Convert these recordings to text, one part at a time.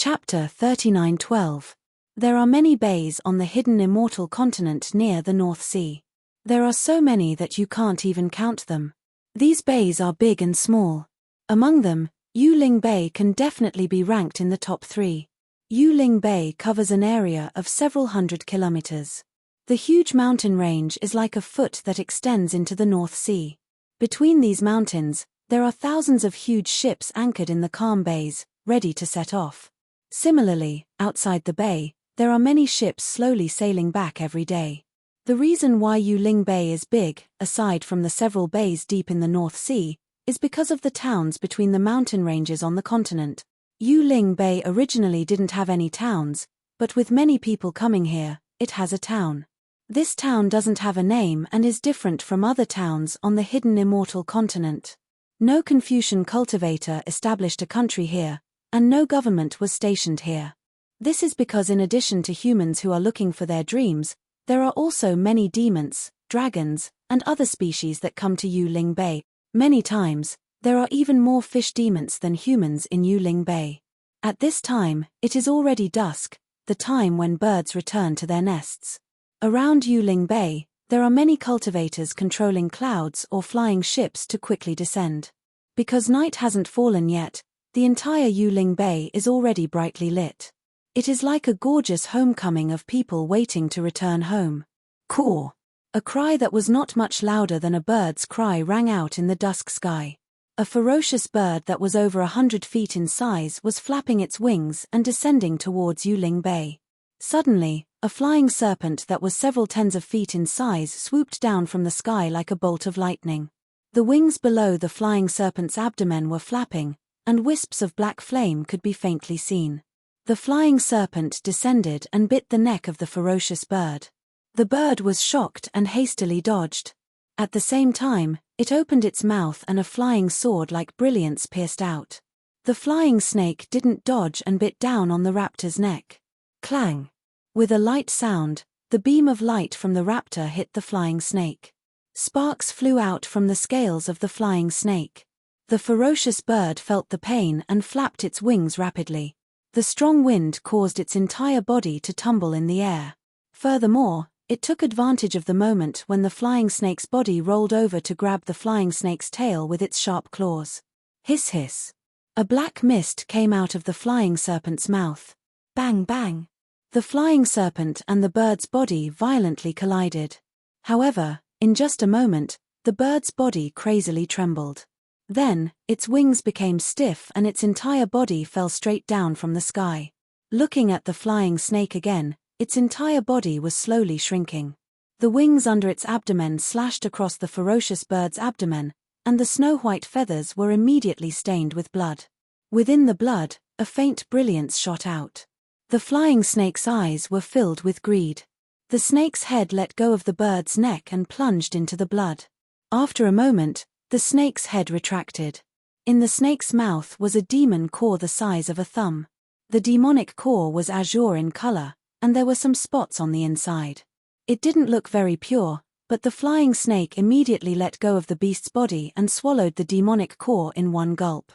Chapter 39:12. There are many bays on the hidden immortal continent near the North Sea. There are so many that you can't even count them. These bays are big and small. Among them, Yuling Bay can definitely be ranked in the top 3. Yuling Bay covers an area of several hundred kilometers. The huge mountain range is like a foot that extends into the North Sea. Between these mountains, there are thousands of huge ships anchored in the calm bays, ready to set off. Similarly, outside the bay, there are many ships slowly sailing back every day. The reason why Yuling Bay is big, aside from the several bays deep in the North Sea, is because of the towns between the mountain ranges on the continent. Yuling Bay originally didn't have any towns, but with many people coming here, it has a town. This town doesn't have a name and is different from other towns on the hidden immortal continent. No Confucian cultivator established a country here, and no government was stationed here. This is because in addition to humans who are looking for their dreams, there are also many demons, dragons, and other species that come to Yuling Bay. Many times, there are even more fish demons than humans in Yuling Bay. At this time, it is already dusk, the time when birds return to their nests. Around Yuling Bay, there are many cultivators controlling clouds or flying ships to quickly descend. Because night hasn't fallen yet, the entire Yuling Bay is already brightly lit. It is like a gorgeous homecoming of people waiting to return home. Caw! A cry that was not much louder than a bird's cry rang out in the dusk sky. A ferocious bird that was over 100 feet in size was flapping its wings and descending towards Yuling Bay. Suddenly, a flying serpent that was several tens of feet in size swooped down from the sky like a bolt of lightning. The wings below the flying serpent's abdomen were flapping, and wisps of black flame could be faintly seen. The flying serpent descended and bit the neck of the ferocious bird. The bird was shocked and hastily dodged. At the same time, it opened its mouth and a flying sword-like brilliance pierced out. The flying snake didn't dodge and bit down on the raptor's neck. Clang! With a light sound, the beam of light from the raptor hit the flying snake. Sparks flew out from the scales of the flying snake. The ferocious bird felt the pain and flapped its wings rapidly. The strong wind caused its entire body to tumble in the air. Furthermore, it took advantage of the moment when the flying snake's body rolled over to grab the flying snake's tail with its sharp claws. Hiss hiss. A black mist came out of the flying serpent's mouth. Bang bang. The flying serpent and the bird's body violently collided. However, in just a moment, the bird's body crazily trembled. Then, its wings became stiff and its entire body fell straight down from the sky. Looking at the flying snake again, its entire body was slowly shrinking. The wings under its abdomen slashed across the ferocious bird's abdomen, and the snow-white feathers were immediately stained with blood. Within the blood, a faint brilliance shot out. The flying snake's eyes were filled with greed. The snake's head let go of the bird's neck and plunged into the blood. After a moment, the snake's head retracted. In the snake's mouth was a demon core the size of a thumb. The demonic core was azure in color, and there were some spots on the inside. It didn't look very pure, but the flying snake immediately let go of the beast's body and swallowed the demonic core in one gulp.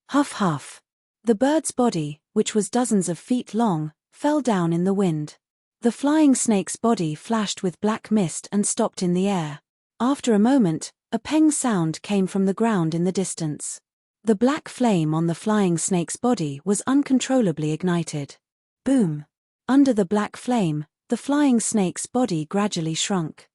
Huff huff. The bird's body, which was dozens of feet long, fell down in the wind. The flying snake's body flashed with black mist and stopped in the air. After a moment, a peng sound came from the ground in the distance. The black flame on the flying snake's body was uncontrollably ignited. Boom! Under the black flame, the flying snake's body gradually shrunk.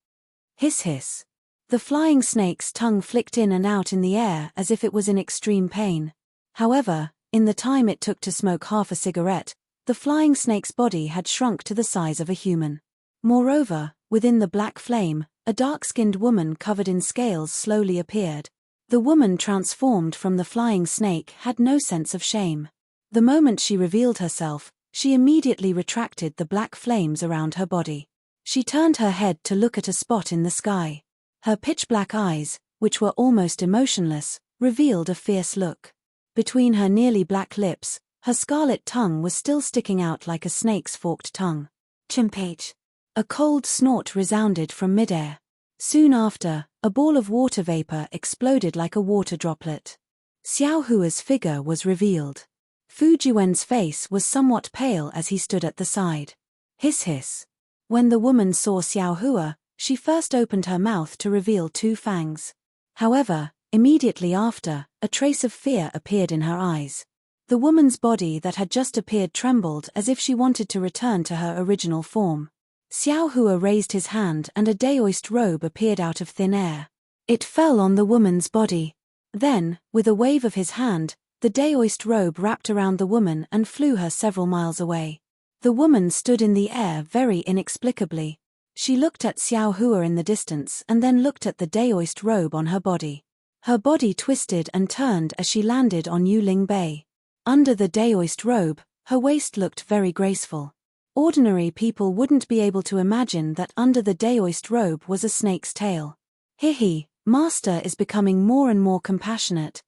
Hiss hiss. The flying snake's tongue flicked in and out in the air as if it was in extreme pain. However, in the time it took to smoke half a cigarette, the flying snake's body had shrunk to the size of a human. Moreover, within the black flame, a dark-skinned woman covered in scales slowly appeared. The woman transformed from the flying snake had no sense of shame. The moment she revealed herself, she immediately retracted the black flames around her body. She turned her head to look at a spot in the sky. Her pitch-black eyes, which were almost emotionless, revealed a fierce look. Between her nearly black lips, her scarlet tongue was still sticking out like a snake's forked tongue. Chimpage. A cold snort resounded from midair. Soon after, a ball of water vapor exploded like a water droplet. Xiao Hua's figure was revealed. Fu Jiwen's face was somewhat pale as he stood at the side. Hiss hiss. When the woman saw Xiao Hua, she first opened her mouth to reveal 2 fangs. However, immediately after, a trace of fear appeared in her eyes. The woman's body that had just appeared trembled as if she wanted to return to her original form. Xiao Hua raised his hand and a daoist robe appeared out of thin air. It fell on the woman's body. Then, with a wave of his hand, the daoist robe wrapped around the woman and flew her several miles away. The woman stood in the air very inexplicably. She looked at Xiao Hua in the distance and then looked at the daoist robe on her body. Her body twisted and turned as she landed on Yuling Bay. Under the daoist robe, her waist looked very graceful. Ordinary people wouldn't be able to imagine that under the daoist robe was a snake's tail. Hihi, Master is becoming more and more compassionate,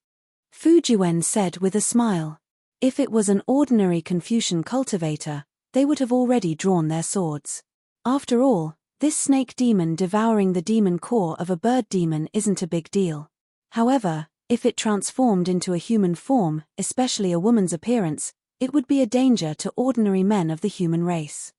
Fu Jiwen said with a smile. If it was an ordinary Confucian cultivator, they would have already drawn their swords. After all, this snake demon devouring the demon core of a bird demon isn't a big deal. However, if it transformed into a human form, especially a woman's appearance, it would be a danger to ordinary men of the human race.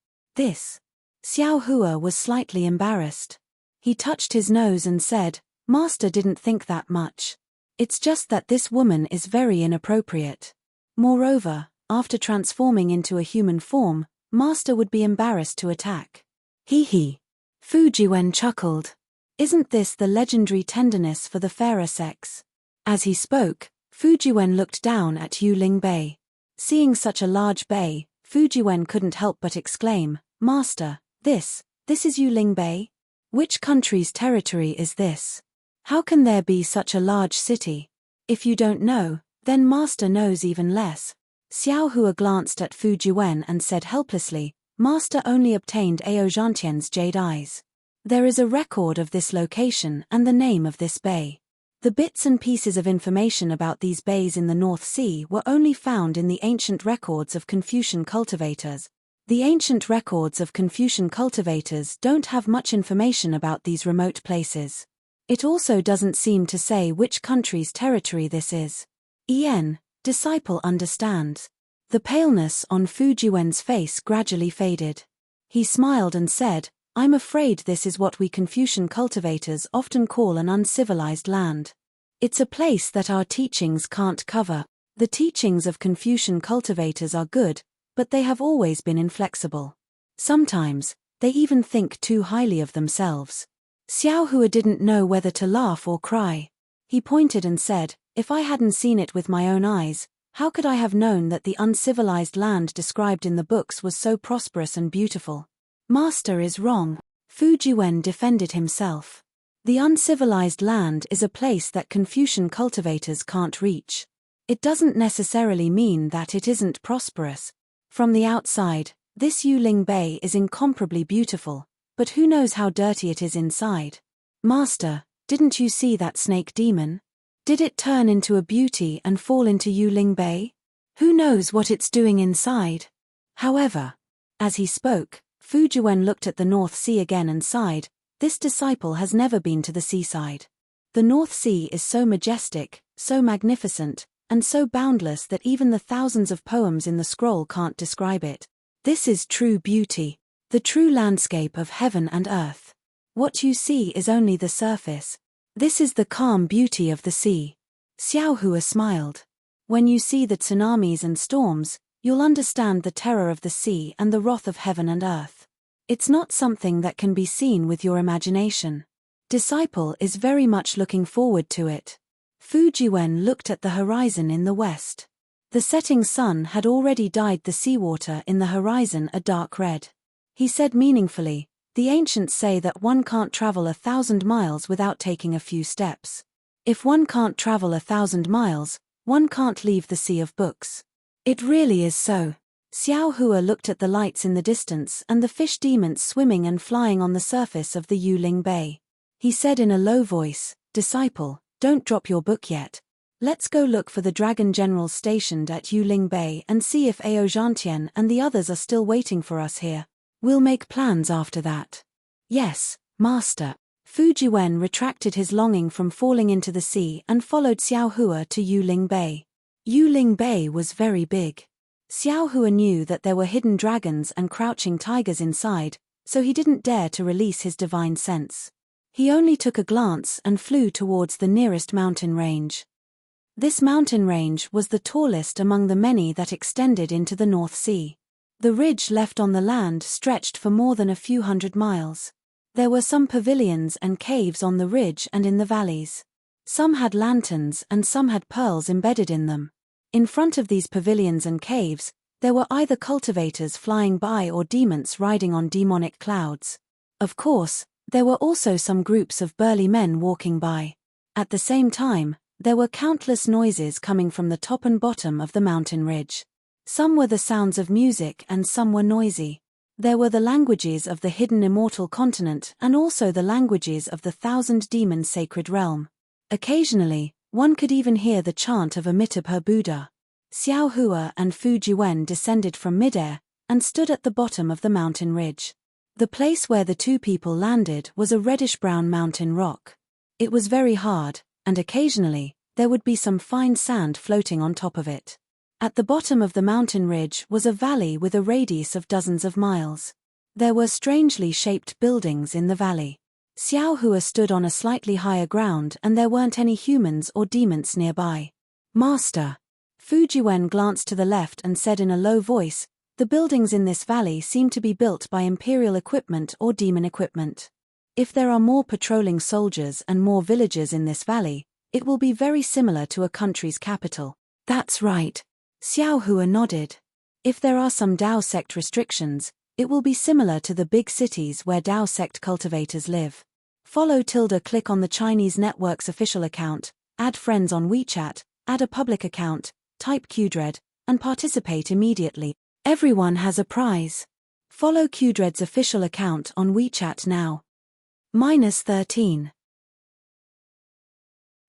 Xiao Hua was slightly embarrassed. He touched his nose and said, Master didn't think that much. It's just that this woman is very inappropriate. Moreover, after transforming into a human form, Master would be embarrassed to attack. Hee. Fu Jiwen chuckled. Isn't this the legendary tenderness for the fairer sex? As he spoke, Fu Jiwen looked down at Yuling Bay. Seeing such a large bay, Fu Jiwen couldn't help but exclaim, Master, this is Yuling Bay? Which country's territory is this? How can there be such a large city? If you don't know, then Master knows even less. Xiao Hua glanced at Fu Jiwen and said helplessly, Master only obtained Ao Zhantian's jade eyes. There is a record of this location and the name of this bay. The bits and pieces of information about these bays in the North Sea were only found in the ancient records of Confucian cultivators. The ancient records of Confucian cultivators don't have much information about these remote places. It also doesn't seem to say which country's territory this is. Disciple understands. The paleness on Fu Jiwen's face gradually faded. He smiled and said, I'm afraid this is what we Confucian cultivators often call an uncivilized land. It's a place that our teachings can't cover. The teachings of Confucian cultivators are good, but they have always been inflexible. Sometimes, they even think too highly of themselves. Xiao Hua didn't know whether to laugh or cry. He pointed and said, If I hadn't seen it with my own eyes, how could I have known that the uncivilized land described in the books was so prosperous and beautiful? Master is wrong. Fu Jiwen defended himself. The uncivilized land is a place that Confucian cultivators can't reach. It doesn't necessarily mean that it isn't prosperous. From the outside, this Yuling Bay is incomparably beautiful, but who knows how dirty it is inside? Master, didn't you see that snake demon? Did it turn into a beauty and fall into Yuling Bay? Who knows what it's doing inside? However, as he spoke, Fu Jiwen looked at the North Sea again and sighed, this disciple has never been to the seaside. The North Sea is so majestic, so magnificent, and so boundless that even the thousands of poems in the scroll can't describe it. This is true beauty, the true landscape of heaven and earth. What you see is only the surface. This is the calm beauty of the sea. Xiao Hua smiled. When you see the tsunamis and storms, you'll understand the terror of the sea and the wrath of heaven and earth. It's not something that can be seen with your imagination. Disciple is very much looking forward to it. Fu Jiwen looked at the horizon in the west. The setting sun had already dyed the seawater in the horizon a dark red. He said meaningfully, the ancients say that one can't travel 1,000 miles without taking a few steps. If one can't travel 1,000 miles, one can't leave the sea of books. It really is so. Xiao Hua looked at the lights in the distance and the fish demons swimming and flying on the surface of the Yuling Bay. He said in a low voice, Disciple, don't drop your book yet. Let's go look for the dragon generals stationed at Yuling Bay and see if Ao Zhantian and the others are still waiting for us here. We'll make plans after that. Yes, Master. Fu Jiwen retracted his longing from falling into the sea and followed Xiao Hua to Yuling Bay. Yuling Bay was very big. Xiao Hua knew that there were hidden dragons and crouching tigers inside, so he didn't dare to release his divine sense. He only took a glance and flew towards the nearest mountain range. This mountain range was the tallest among the many that extended into the North Sea. The ridge left on the land stretched for more than a few hundred miles. There were some pavilions and caves on the ridge and in the valleys. Some had lanterns and some had pearls embedded in them. In front of these pavilions and caves, there were either cultivators flying by or demons riding on demonic clouds. Of course, there were also some groups of burly men walking by. At the same time, there were countless noises coming from the top and bottom of the mountain ridge. Some were the sounds of music and some were noisy. There were the languages of the hidden immortal continent and also the languages of the thousand demons' sacred realm. Occasionally, one could even hear the chant of Amitabha Buddha. Xiao Hua and Fu Jiwen descended from midair and stood at the bottom of the mountain ridge. The place where the two people landed was a reddish-brown mountain rock. It was very hard, and occasionally, there would be some fine sand floating on top of it. At the bottom of the mountain ridge was a valley with a radius of dozens of miles. There were strangely shaped buildings in the valley. Xiao Hua stood on a slightly higher ground and there weren't any humans or demons nearby. Master. Fu Jiwen glanced to the left and said in a low voice, "The buildings in this valley seem to be built by imperial equipment or demon equipment. If there are more patrolling soldiers and more villagers in this valley, it will be very similar to a country's capital." That's right. Xiao Hua nodded. If there are some Dao sect restrictions, it will be similar to the big cities where Dao sect cultivators live. Follow / click on the Chinese network's official account, add friends on WeChat, add a public account, type Qdred, and participate immediately. Everyone has a prize. Follow Qdred's official account on WeChat now. -13.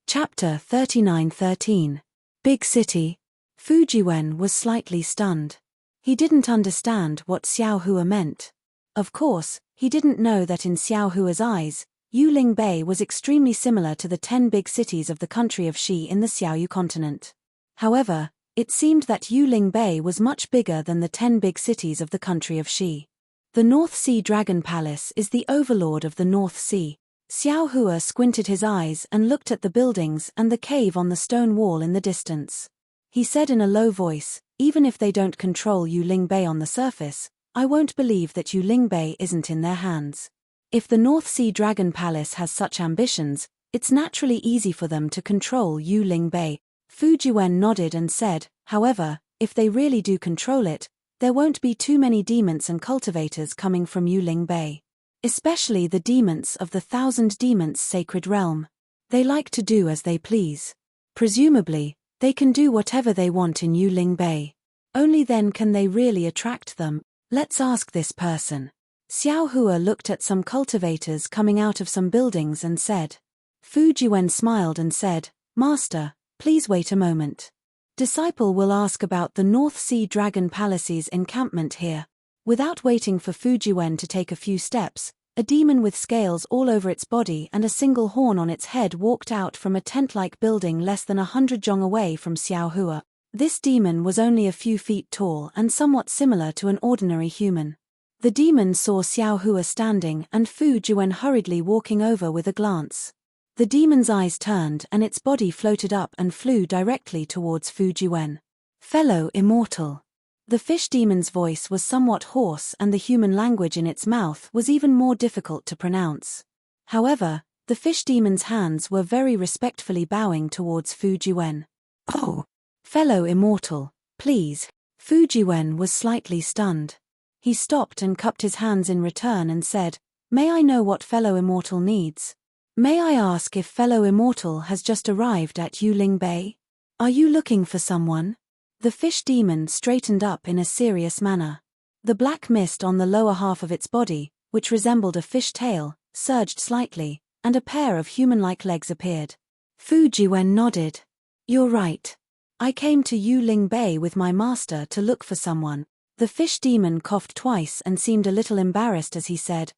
Chapter 39:13. Big City. Fu Jiwen was slightly stunned. He didn't understand what Xiao Hua meant. Of course, he didn't know that in Xiao Hua's eyes, Yuling Bay was extremely similar to the 10 big cities of the country of Xi in the Xiaoyu continent. However, it seemed that Yuling Bay was much bigger than the 10 big cities of the country of Xi. The North Sea Dragon Palace is the overlord of the North Sea. Xiao Hua squinted his eyes and looked at the buildings and the cave on the stone wall in the distance. He said in a low voice, "Even if they don't control Yuling Bay on the surface, I won't believe that Yuling Bay isn't in their hands. If the North Sea Dragon Palace has such ambitions, it's naturally easy for them to control Yuling Bay." Fu Jiwen nodded and said, "However, if they really do control it, there won't be too many demons and cultivators coming from Yuling Bay. Especially the demons of the thousand demons' sacred realm. They like to do as they please. Presumably, they can do whatever they want in Yuling Bay. Only then can they really attract them. Let's ask this person." Xiao Hua looked at some cultivators coming out of some buildings and said. Fu Jiwen smiled and said, "Master, please wait a moment. Disciple will ask about the North Sea Dragon Palace's encampment here." Without waiting for Fu Jiwen to take a few steps, a demon with scales all over its body and a single horn on its head walked out from a tent-like building less than 100 zhong away from Xiao Hua. This demon was only a few feet tall and somewhat similar to an ordinary human. The demon saw Xiao Hua standing and Fu Jiwen hurriedly walking over with a glance. The demon's eyes turned and its body floated up and flew directly towards Fu Jiwen. "Fellow immortal." The fish demon's voice was somewhat hoarse and the human language in its mouth was even more difficult to pronounce. However, the fish demon's hands were very respectfully bowing towards Fu Jiwen. "Oh, fellow immortal, please." Fu Jiwen was slightly stunned. He stopped and cupped his hands in return and said, "May I know what fellow immortal needs? May I ask if fellow immortal has just arrived at Yuling Bay? Are you looking for someone?" The fish demon straightened up in a serious manner. The black mist on the lower half of its body, which resembled a fish tail, surged slightly, and a pair of human-like legs appeared. Fu Jiwen nodded. "You're right. I came to Yuling Bay with my master to look for someone." The fish demon coughed twice and seemed a little embarrassed as he said,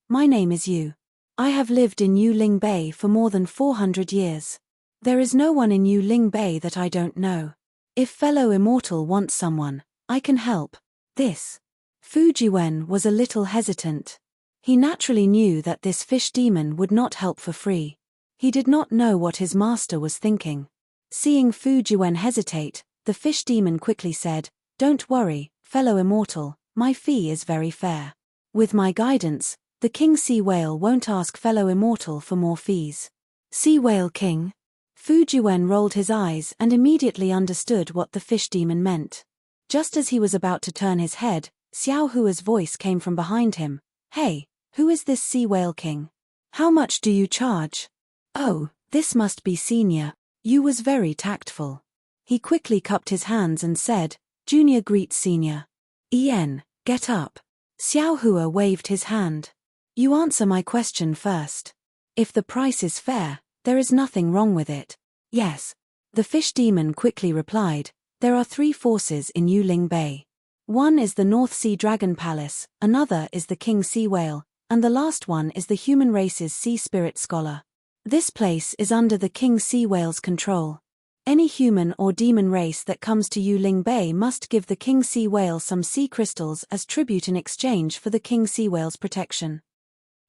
"My name is Yu. I have lived in Yuling Bay for more than 400 years. There is no one in Yu Ling Bay that I don't know. If fellow immortal wants someone, I can help. This. Fu Jiwen was a little hesitant. He naturally knew that this fish demon would not help for free. He did not know what his master was thinking. Seeing Fu Jiwen hesitate, the fish demon quickly said, "Don't worry, fellow immortal, my fee is very fair. With my guidance, the King Sea Whale won't ask fellow immortal for more fees." Sea Whale King? Fu Jiwen rolled his eyes and immediately understood what the fish demon meant. Just as he was about to turn his head, Xiao Hua's voice came from behind him. "Hey, who is this Sea Whale King? How much do you charge?" "Oh, this must be Senior." Yu was very tactful. He quickly cupped his hands and said, "Junior greets Senior." "Ian, get up." Xiao Hua waved his hand. "You answer my question first. If the price is fair, there is nothing wrong with it." "Yes." The fish demon quickly replied, "There are 3 forces in Yu Ling Bay. One is the North Sea Dragon Palace, another is the King Sea Whale, and the last one is the human race's Sea Spirit Scholar. This place is under the King Sea Whale's control. Any human or demon race that comes to Yu Ling Bay must give the King Sea Whale some sea crystals as tribute in exchange for the King Sea Whale's protection.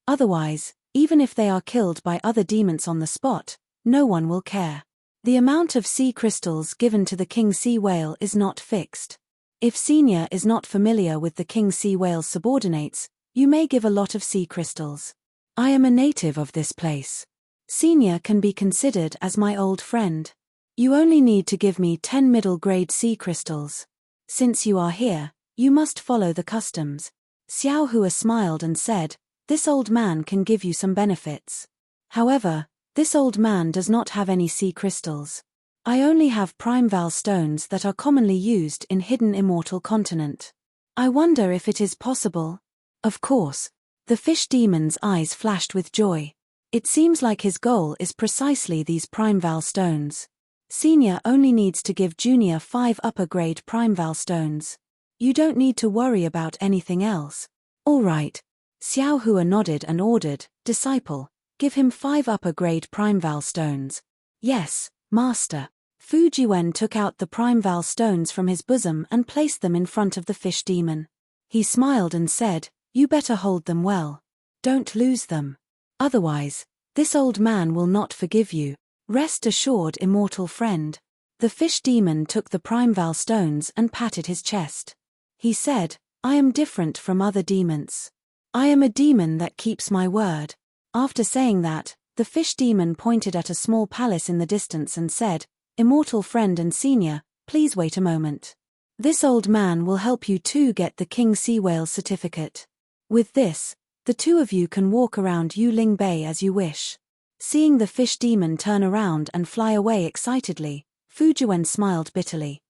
Otherwise, even if they are killed by other demons on the spot, no one will care. The amount of sea crystals given to the King Sea Whale is not fixed. If Senior is not familiar with the King Sea Whale's subordinates, you may give a lot of sea crystals. I am a native of this place. Senior can be considered as my old friend. You only need to give me 10 middle-grade sea crystals. Since you are here, you must follow the customs." Xiao Hua smiled and said, "This old man can give you some benefits. However, this old man does not have any sea crystals. I only have prime val stones that are commonly used in Hidden Immortal Continent. I wonder if it is possible." "Of course." The fish demon's eyes flashed with joy. It seems like his goal is precisely these prime val stones. Senior only needs to give Junior 5 upper-grade prime val stones. You don't need to worry about anything else. "All right." Xiao Hua nodded and ordered, "Disciple, give him 5 upper-grade prime val stones." "Yes, Master." Fu Jiwen took out the prime val stones from his bosom and placed them in front of the fish demon. He smiled and said, "You better hold them well. Don't lose them. Otherwise, this old man will not forgive you. Rest assured, immortal friend." The fish demon took the prime val stones and patted his chest. He said, "I am different from other demons. I am a demon that keeps my word." After saying that, the fish demon pointed at a small palace in the distance and said, "Immortal friend and Senior, please wait a moment. This old man will help you to get the King Sea Whale certificate. With this, the 2 of you can walk around Yu Ling Bay as you wish." Seeing the fish demon turn around and fly away excitedly, Fu Jiwen smiled bitterly.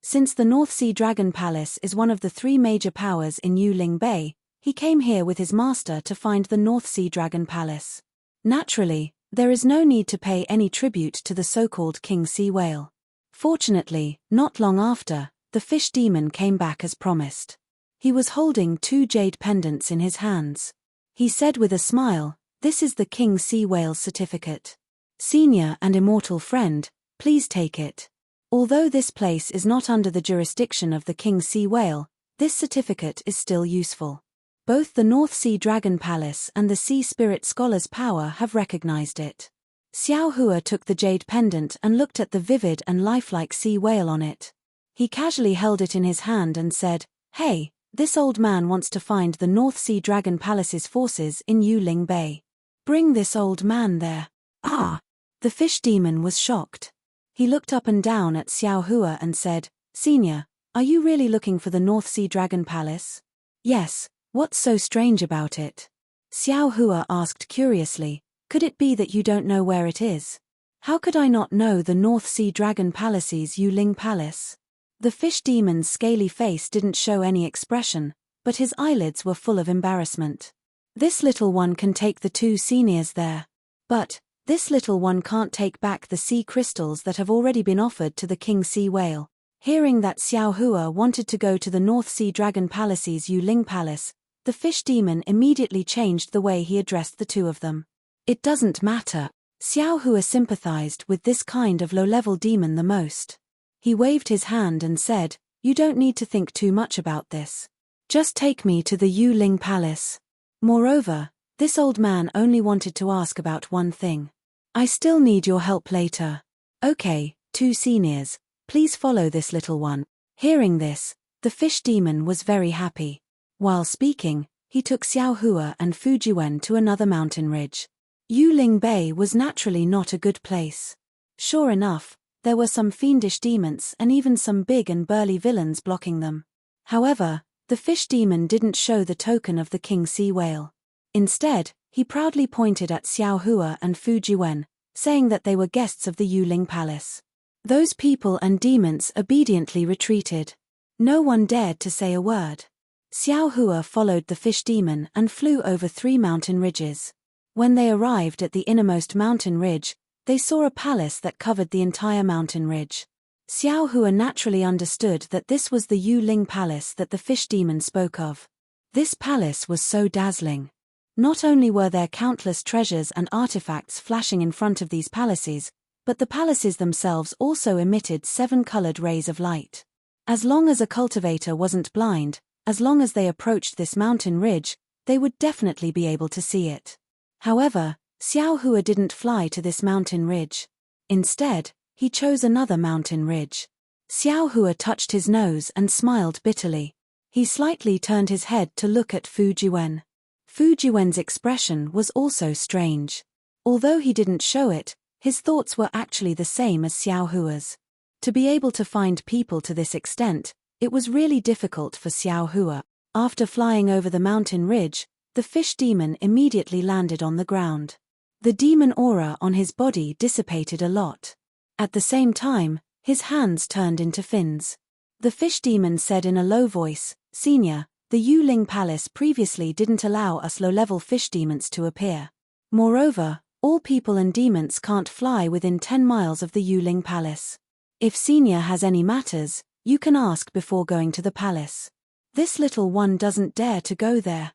Since the North Sea Dragon Palace is one of the 3 major powers in Yu Ling Bay, he came here with his master to find the North Sea Dragon Palace. Naturally, there is no need to pay any tribute to the so-called King Sea Whale. Fortunately, not long after, the fish demon came back as promised. He was holding 2 jade pendants in his hands. He said with a smile, "This is the King Sea Whale's certificate. Senior and immortal friend, please take it. Although this place is not under the jurisdiction of the King Sea Whale, this certificate is still useful. Both the North Sea Dragon Palace and the Sea Spirit Scholar's power have recognized it." Xiao Hua took the jade pendant and looked at the vivid and lifelike sea whale on it. He casually held it in his hand and said, "Hey, this old man wants to find the North Sea Dragon Palace's forces in Yu Ling Bay. Bring this old man there." "Ah!" The fish demon was shocked. He looked up and down at Xiao Hua and said, "Senior, are you really looking for the North Sea Dragon Palace?" "Yes, what's so strange about it?" Xiao Hua asked curiously, "Could it be that you don't know where it is?" "How could I not know the North Sea Dragon Palace's Yu Ling Palace?" The fish demon's scaly face didn't show any expression, but his eyelids were full of embarrassment. "This little one can take the 2 seniors there. But this little one can't take back the sea crystals that have already been offered to the King Sea Whale." Hearing that Xiao Hua wanted to go to the North Sea Dragon Palace's Yu Ling Palace, the fish demon immediately changed the way he addressed the 2 of them. "It doesn't matter. Xiao Hua sympathized with this kind of low-level demon the most. He waved his hand and said, "You don't need to think too much about this. Just take me to the Yu Ling Palace." Moreover, this old man only wanted to ask about one thing. "I still need your help later." "Okay, two seniors, please follow this little one." Hearing this, the fish demon was very happy. While speaking, he took Xiao Hua and Fujiwen to another mountain ridge. Yuling Bay was naturally not a good place. Sure enough, there were some fiendish demons and even some big and burly villains blocking them. However, the fish demon didn't show the token of the king sea whale. Instead, he proudly pointed at Xiao Hua and Fujiwen, saying that they were guests of the Yuling Palace. Those people and demons obediently retreated. No one dared to say a word. Xiao Hua followed the fish demon and flew over 3 mountain ridges. When they arrived at the innermost mountain ridge, they saw a palace that covered the entire mountain ridge. Xiao Hua naturally understood that this was the Yu Ling Palace that the fish demon spoke of. This palace was so dazzling. Not only were there countless treasures and artifacts flashing in front of these palaces, but the palaces themselves also emitted 7-colored rays of light. As long as a cultivator wasn't blind, as long as they approached this mountain ridge, they would definitely be able to see it. However, Xiao Hua didn't fly to this mountain ridge. Instead, he chose another mountain ridge. Xiao Hua touched his nose and smiled bitterly. He slightly turned his head to look at Fujiwen. Fujiwen's expression was also strange. Although he didn't show it, his thoughts were actually the same as Xiao Hua's. To be able to find people to this extent, it was really difficult for Xiao Hua. After flying over the mountain ridge, the fish demon immediately landed on the ground. The demon aura on his body dissipated a lot. At the same time, his hands turned into fins. The fish demon said in a low voice, "Senior, the Yu Ling Palace previously didn't allow us low-level fish demons to appear. Moreover, all people and demons can't fly within 10 miles of the Yu Ling Palace. If Senior has any matters, you can ask before going to the palace. This little one doesn't dare to go there."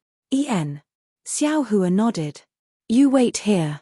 Xiao Hua nodded. "You wait here.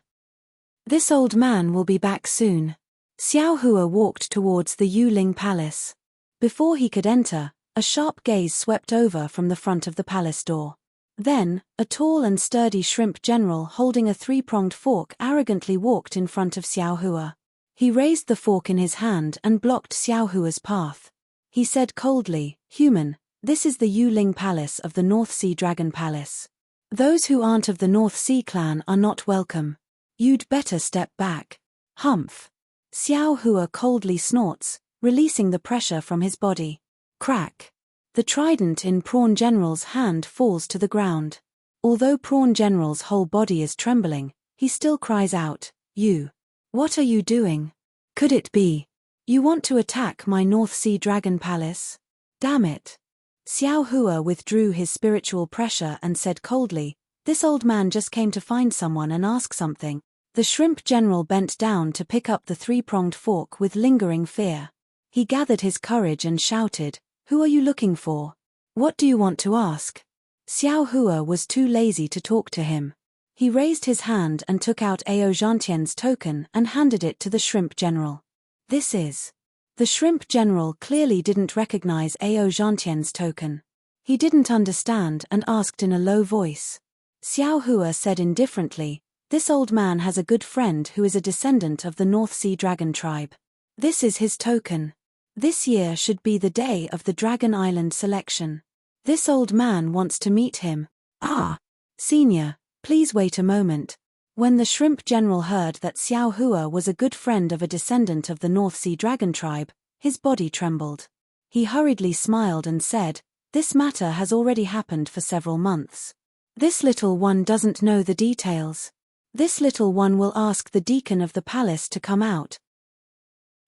This old man will be back soon." Xiao Hua walked towards the Yu Ling Palace. Before he could enter, a sharp gaze swept over from the front of the palace door. Then, a tall and sturdy shrimp general holding a 3-pronged fork arrogantly walked in front of Xiao Hua. He raised the fork in his hand and blocked Xiao Hua's path. He said coldly, "Human, this is the Yu Ling Palace of the North Sea Dragon Palace. Those who aren't of the North Sea clan are not welcome. You'd better step back." Humph. Xiao Hua coldly snorts, releasing the pressure from his body. Crack. The trident in Prawn General's hand falls to the ground. Although Prawn General's whole body is trembling, he still cries out, "You! What are you doing? Could it be you want to attack my North Sea Dragon Palace? Damn it." Xiao Hua withdrew his spiritual pressure and said coldly, "This old man just came to find someone and ask something." The shrimp general bent down to pick up the 3-pronged fork with lingering fear. He gathered his courage and shouted, "Who are you looking for? What do you want to ask?" Xiao Hua was too lazy to talk to him. He raised his hand and took out Ao Zhantian's token and handed it to the shrimp general. "This is..." The shrimp general clearly didn't recognize Ao Zhantian's token. He didn't understand and asked in a low voice. Xiao Hua said indifferently, "This old man has a good friend who is a descendant of the North Sea Dragon tribe. This is his token. This year should be the day of the Dragon Island selection. This old man wants to meet him." "Ah! Senior, please wait a moment." When the shrimp general heard that Xiao Hua was a good friend of a descendant of the North Sea Dragon tribe, his body trembled. He hurriedly smiled and said, "This matter has already happened for several months. This little one doesn't know the details. This little one will ask the deacon of the palace to come out."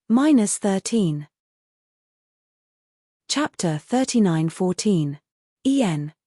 -13. Chapter 39:14.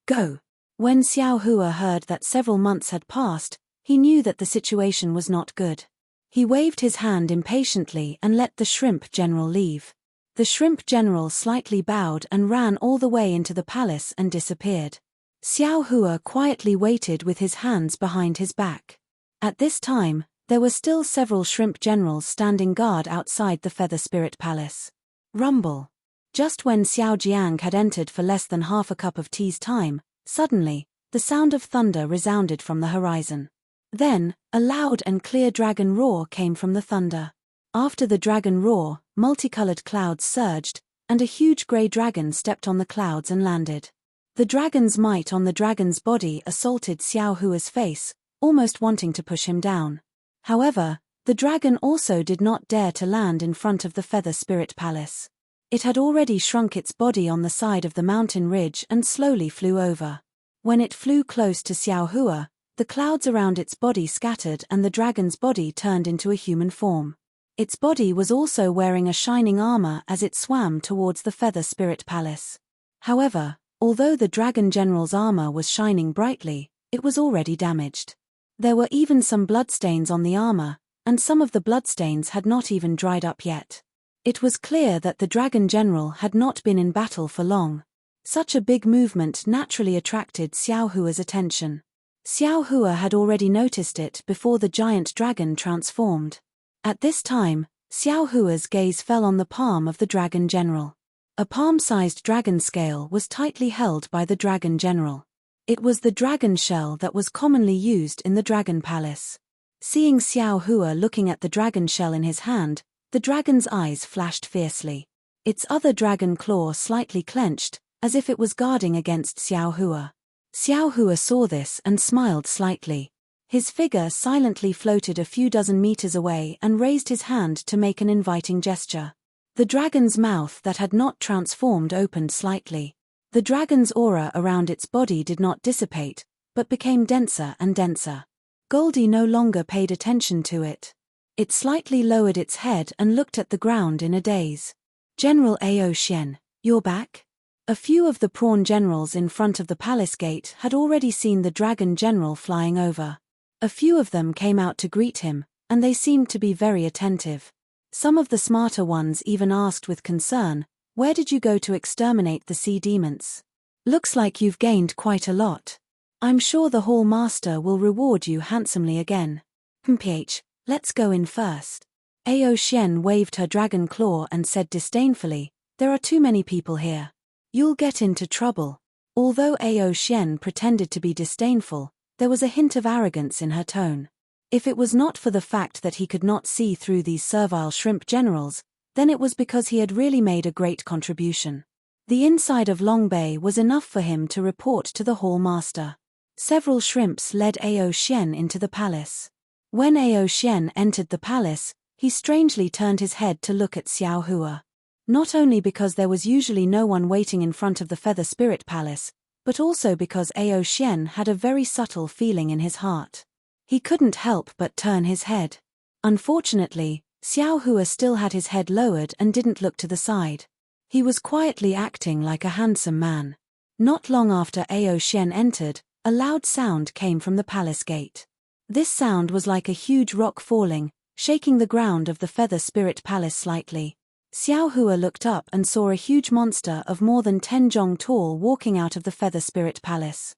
Go. When Xiao Hua heard that several months had passed, he knew that the situation was not good. He waved his hand impatiently and let the shrimp general leave. The shrimp general slightly bowed and ran all the way into the palace and disappeared. Xiao Hua quietly waited with his hands behind his back. At this time, There were still several shrimp generals standing guard outside the Feather Spirit Palace. Rumble. Just when Xiao Jiang had entered for less than half a cup of tea's time, suddenly, the sound of thunder resounded from the horizon. Then, a loud and clear dragon roar came from the thunder. After the dragon roar, multicolored clouds surged, and a huge grey dragon stepped on the clouds and landed. The dragon's might on the dragon's body assaulted Xiao Hua's face, almost wanting to push him down. However, the dragon also did not dare to land in front of the Feather Spirit Palace. It had already shrunk its body on the side of the mountain ridge and slowly flew over. When it flew close to Xiao Hua, the clouds around its body scattered and the dragon's body turned into a human form. Its body was also wearing a shining armor as it swam towards the Feather Spirit Palace. However, although the dragon general's armor was shining brightly, it was already damaged. There were even some bloodstains on the armor, and some of the bloodstains had not even dried up yet. It was clear that the dragon general had not been in battle for long. Such a big movement naturally attracted Xiao Hua's attention. Xiao Hua had already noticed it before the giant dragon transformed. At this time, Xiao Hua's gaze fell on the palm of the dragon general. A palm-sized dragon scale was tightly held by the dragon general. It was the dragon shell that was commonly used in the dragon palace. Seeing Xiao Hua looking at the dragon shell in his hand, the dragon's eyes flashed fiercely. Its other dragon claw slightly clenched, as if it was guarding against Xiao Hua. Xiao Hua saw this and smiled slightly. His figure silently floated a few dozen meters away and raised his hand to make an inviting gesture. The dragon's mouth that had not transformed opened slightly. The dragon's aura around its body did not dissipate, but became denser and denser. Goldie no longer paid attention to it. It slightly lowered its head and looked at the ground in a daze. General Ao Xian, you're back? A few of the prawn generals in front of the palace gate had already seen the dragon general flying over. A few of them came out to greet him, and they seemed to be very attentive. Some of the smarter ones even asked with concern, "Where did you go to exterminate the sea demons? Looks like you've gained quite a lot. I'm sure the Hall Master will reward you handsomely again. Mph, let's go in first." Ao Xian waved her dragon claw and said disdainfully, "There are too many people here. You'll get into trouble." Although Ao Xian pretended to be disdainful, there was a hint of arrogance in her tone. If it was not for the fact that he could not see through these servile shrimp generals, then it was because he had really made a great contribution. The inside of Long Bay was enough for him to report to the Hall Master. Several shrimps led Ao Xian into the palace. When Ao Xian entered the palace, he strangely turned his head to look at Xiao Hua. Not only because there was usually no one waiting in front of the Feather Spirit Palace, but also because Ao Xian had a very subtle feeling in his heart. He couldn't help but turn his head. Unfortunately, Xiao Hua still had his head lowered and didn't look to the side. He was quietly acting like a handsome man. Not long after Ao Xian entered, a loud sound came from the palace gate. This sound was like a huge rock falling, shaking the ground of the Feather Spirit Palace slightly. Xiao Hua looked up and saw a huge monster of more than 10 zhong tall walking out of the Feather Spirit Palace.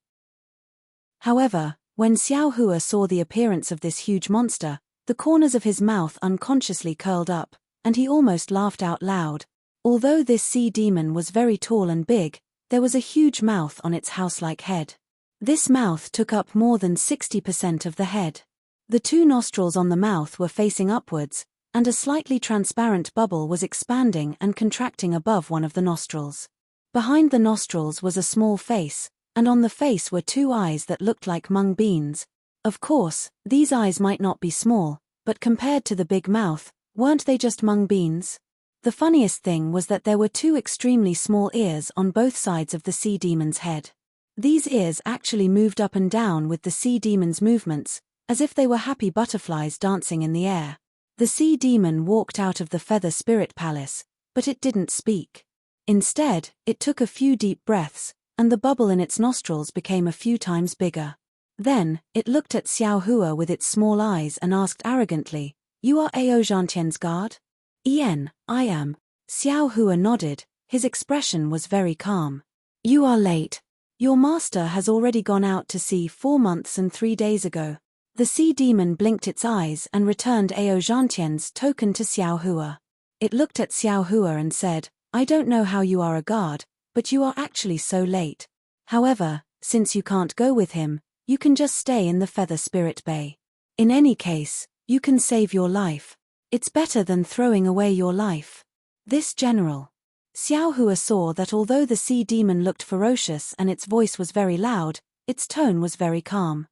However, when Xiao Hua saw the appearance of this huge monster, the corners of his mouth unconsciously curled up, and he almost laughed out loud. Although this sea demon was very tall and big, there was a huge mouth on its house-like head. This mouth took up more than 60% of the head. The two nostrils on the mouth were facing upwards, and a slightly transparent bubble was expanding and contracting above one of the nostrils. Behind the nostrils was a small face, and on the face were two eyes that looked like mung beans. Of course, these eyes might not be small, but compared to the big mouth, weren't they just mung beans? The funniest thing was that there were two extremely small ears on both sides of the sea demon's head. These ears actually moved up and down with the sea demon's movements, as if they were happy butterflies dancing in the air. The sea demon walked out of the Feather Spirit Palace, but it didn't speak. Instead, it took a few deep breaths, and the bubble in its nostrils became a few times bigger. Then, it looked at Xiao Hua with its small eyes and asked arrogantly, "You are Ao Zhantian's guard?" I am." Xiao Hua nodded, his expression was very calm. "You are late. Your master has already gone out to sea 4 months and 3 days ago. The sea demon blinked its eyes and returned Ao Zhantian's token to Xiao Hua. It looked at Xiao Hua and said, I don't know how you are a guard, but you are actually so late. However, since you can't go with him, you can just stay in the Feather Spirit Bay. In any case, you can save your life. It's better than throwing away your life. This general. Xiao Hua saw that although the sea demon looked ferocious and its voice was very loud, its tone was very calm.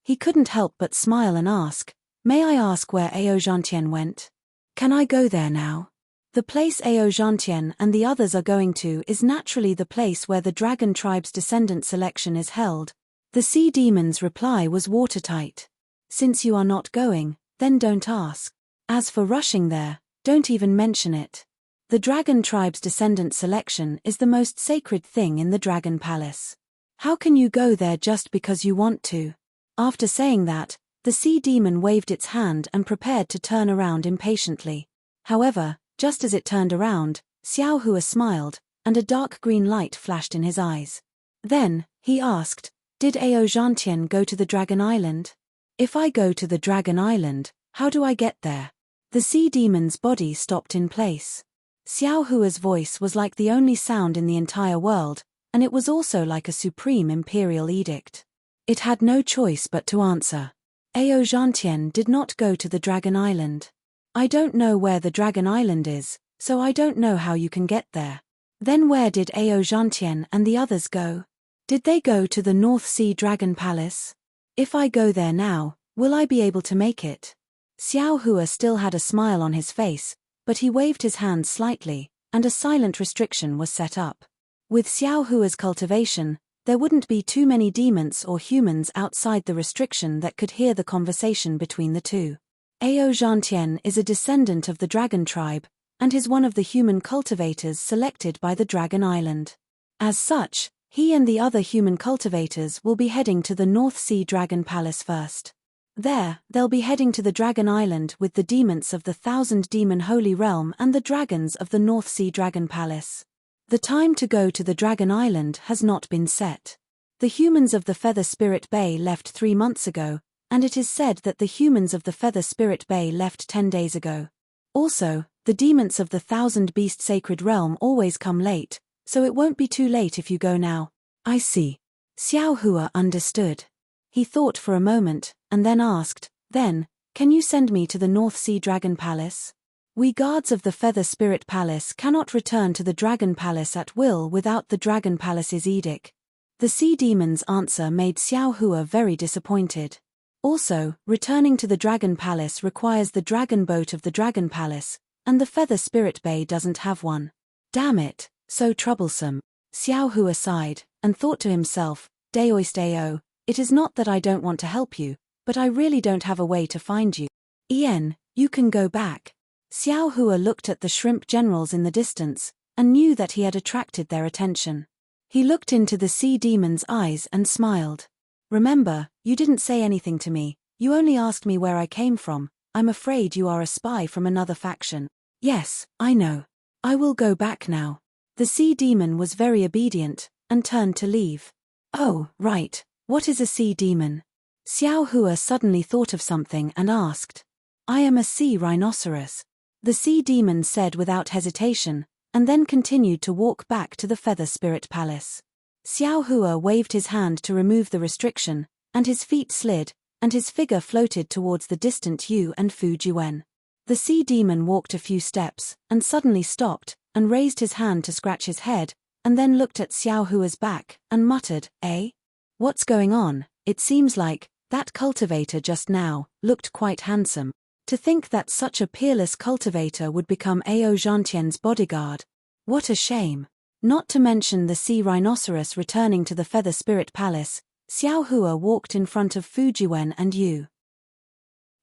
He couldn't help but smile and ask, May I ask where Ao Zhantian went? Can I go there now? The place Ao Zhantian and the others are going to is naturally the place where the dragon tribe's descendant selection is held. The sea demon's reply was watertight. Since you are not going, then don't ask. As for rushing there, don't even mention it. The dragon tribe's descendant selection is the most sacred thing in the dragon palace. How can you go there just because you want to? After saying that, the sea demon waved its hand and prepared to turn around impatiently. However, just as it turned around, Xiao Hua smiled, and a dark green light flashed in his eyes. Then, he asked, Did Ao Zhantian go to the Dragon Island? If I go to the Dragon Island, how do I get there? The sea demon's body stopped in place. Xiao Hua's voice was like the only sound in the entire world, and it was also like a supreme imperial edict. It had no choice but to answer. Ao Zhantian did not go to the Dragon Island. I don't know where the Dragon Island is, so I don't know how you can get there. Then where did Ao Zhantian and the others go? Did they go to the North Sea Dragon Palace? If I go there now, will I be able to make it? Xiao Hua still had a smile on his face, but he waved his hand slightly, and a silent restriction was set up. With Xiao Hua's cultivation, there wouldn't be too many demons or humans outside the restriction that could hear the conversation between the two. Ao Zhantian is a descendant of the dragon tribe, and is one of the human cultivators selected by the Dragon Island. As such, he and the other human cultivators will be heading to the North Sea Dragon Palace first. There, they'll be heading to the Dragon Island with the demons of the Thousand Demon Holy Realm and the dragons of the North Sea Dragon Palace. The time to go to the Dragon Island has not been set. The humans of the Feather Spirit Bay left 3 months ago, and it is said that the humans of the Feather Spirit Bay left 10 days ago. Also, the demons of the Thousand Beast Sacred Realm always come late, so it won't be too late if you go now. I see. Xiao Hua understood. He thought for a moment, and then asked, Then, can you send me to the North Sea Dragon Palace? We guards of the Feather Spirit Palace cannot return to the Dragon Palace at will without the Dragon Palace's edict. The sea demon's answer made Xiao Hua very disappointed. Also, returning to the Dragon Palace requires the dragon boat of the Dragon Palace, and the Feather Spirit Bay doesn't have one. Damn it, so troublesome. Xiao Hua sighed, and thought to himself, Daoist Ao, it is not that I don't want to help you, but I really don't have a way to find you. Ian, you can go back. Xiao Hua looked at the shrimp generals in the distance, and knew that he had attracted their attention. He looked into the sea demon's eyes and smiled. Remember, you didn't say anything to me, you only asked me where I came from. I'm afraid you are a spy from another faction. Yes, I know. I will go back now. The sea demon was very obedient, and turned to leave. Oh, right, what is a sea demon? Xiao Hua suddenly thought of something and asked. I am a sea rhinoceros. The sea demon said without hesitation, and then continued to walk back to the Feather Spirit Palace. Xiao Hua waved his hand to remove the restriction, and his feet slid, and his figure floated towards the distant Yu and Fujiwen. The sea demon walked a few steps, and suddenly stopped, and raised his hand to scratch his head, and then looked at Xiao Hua's back, and muttered, Eh? What's going on? It seems like, that cultivator just now, looked quite handsome. To think that such a peerless cultivator would become Ao Zhantian's bodyguard. What a shame. Not to mention the sea rhinoceros returning to the Feather Spirit Palace, Xiao Hua walked in front of Fujiwen and Yu.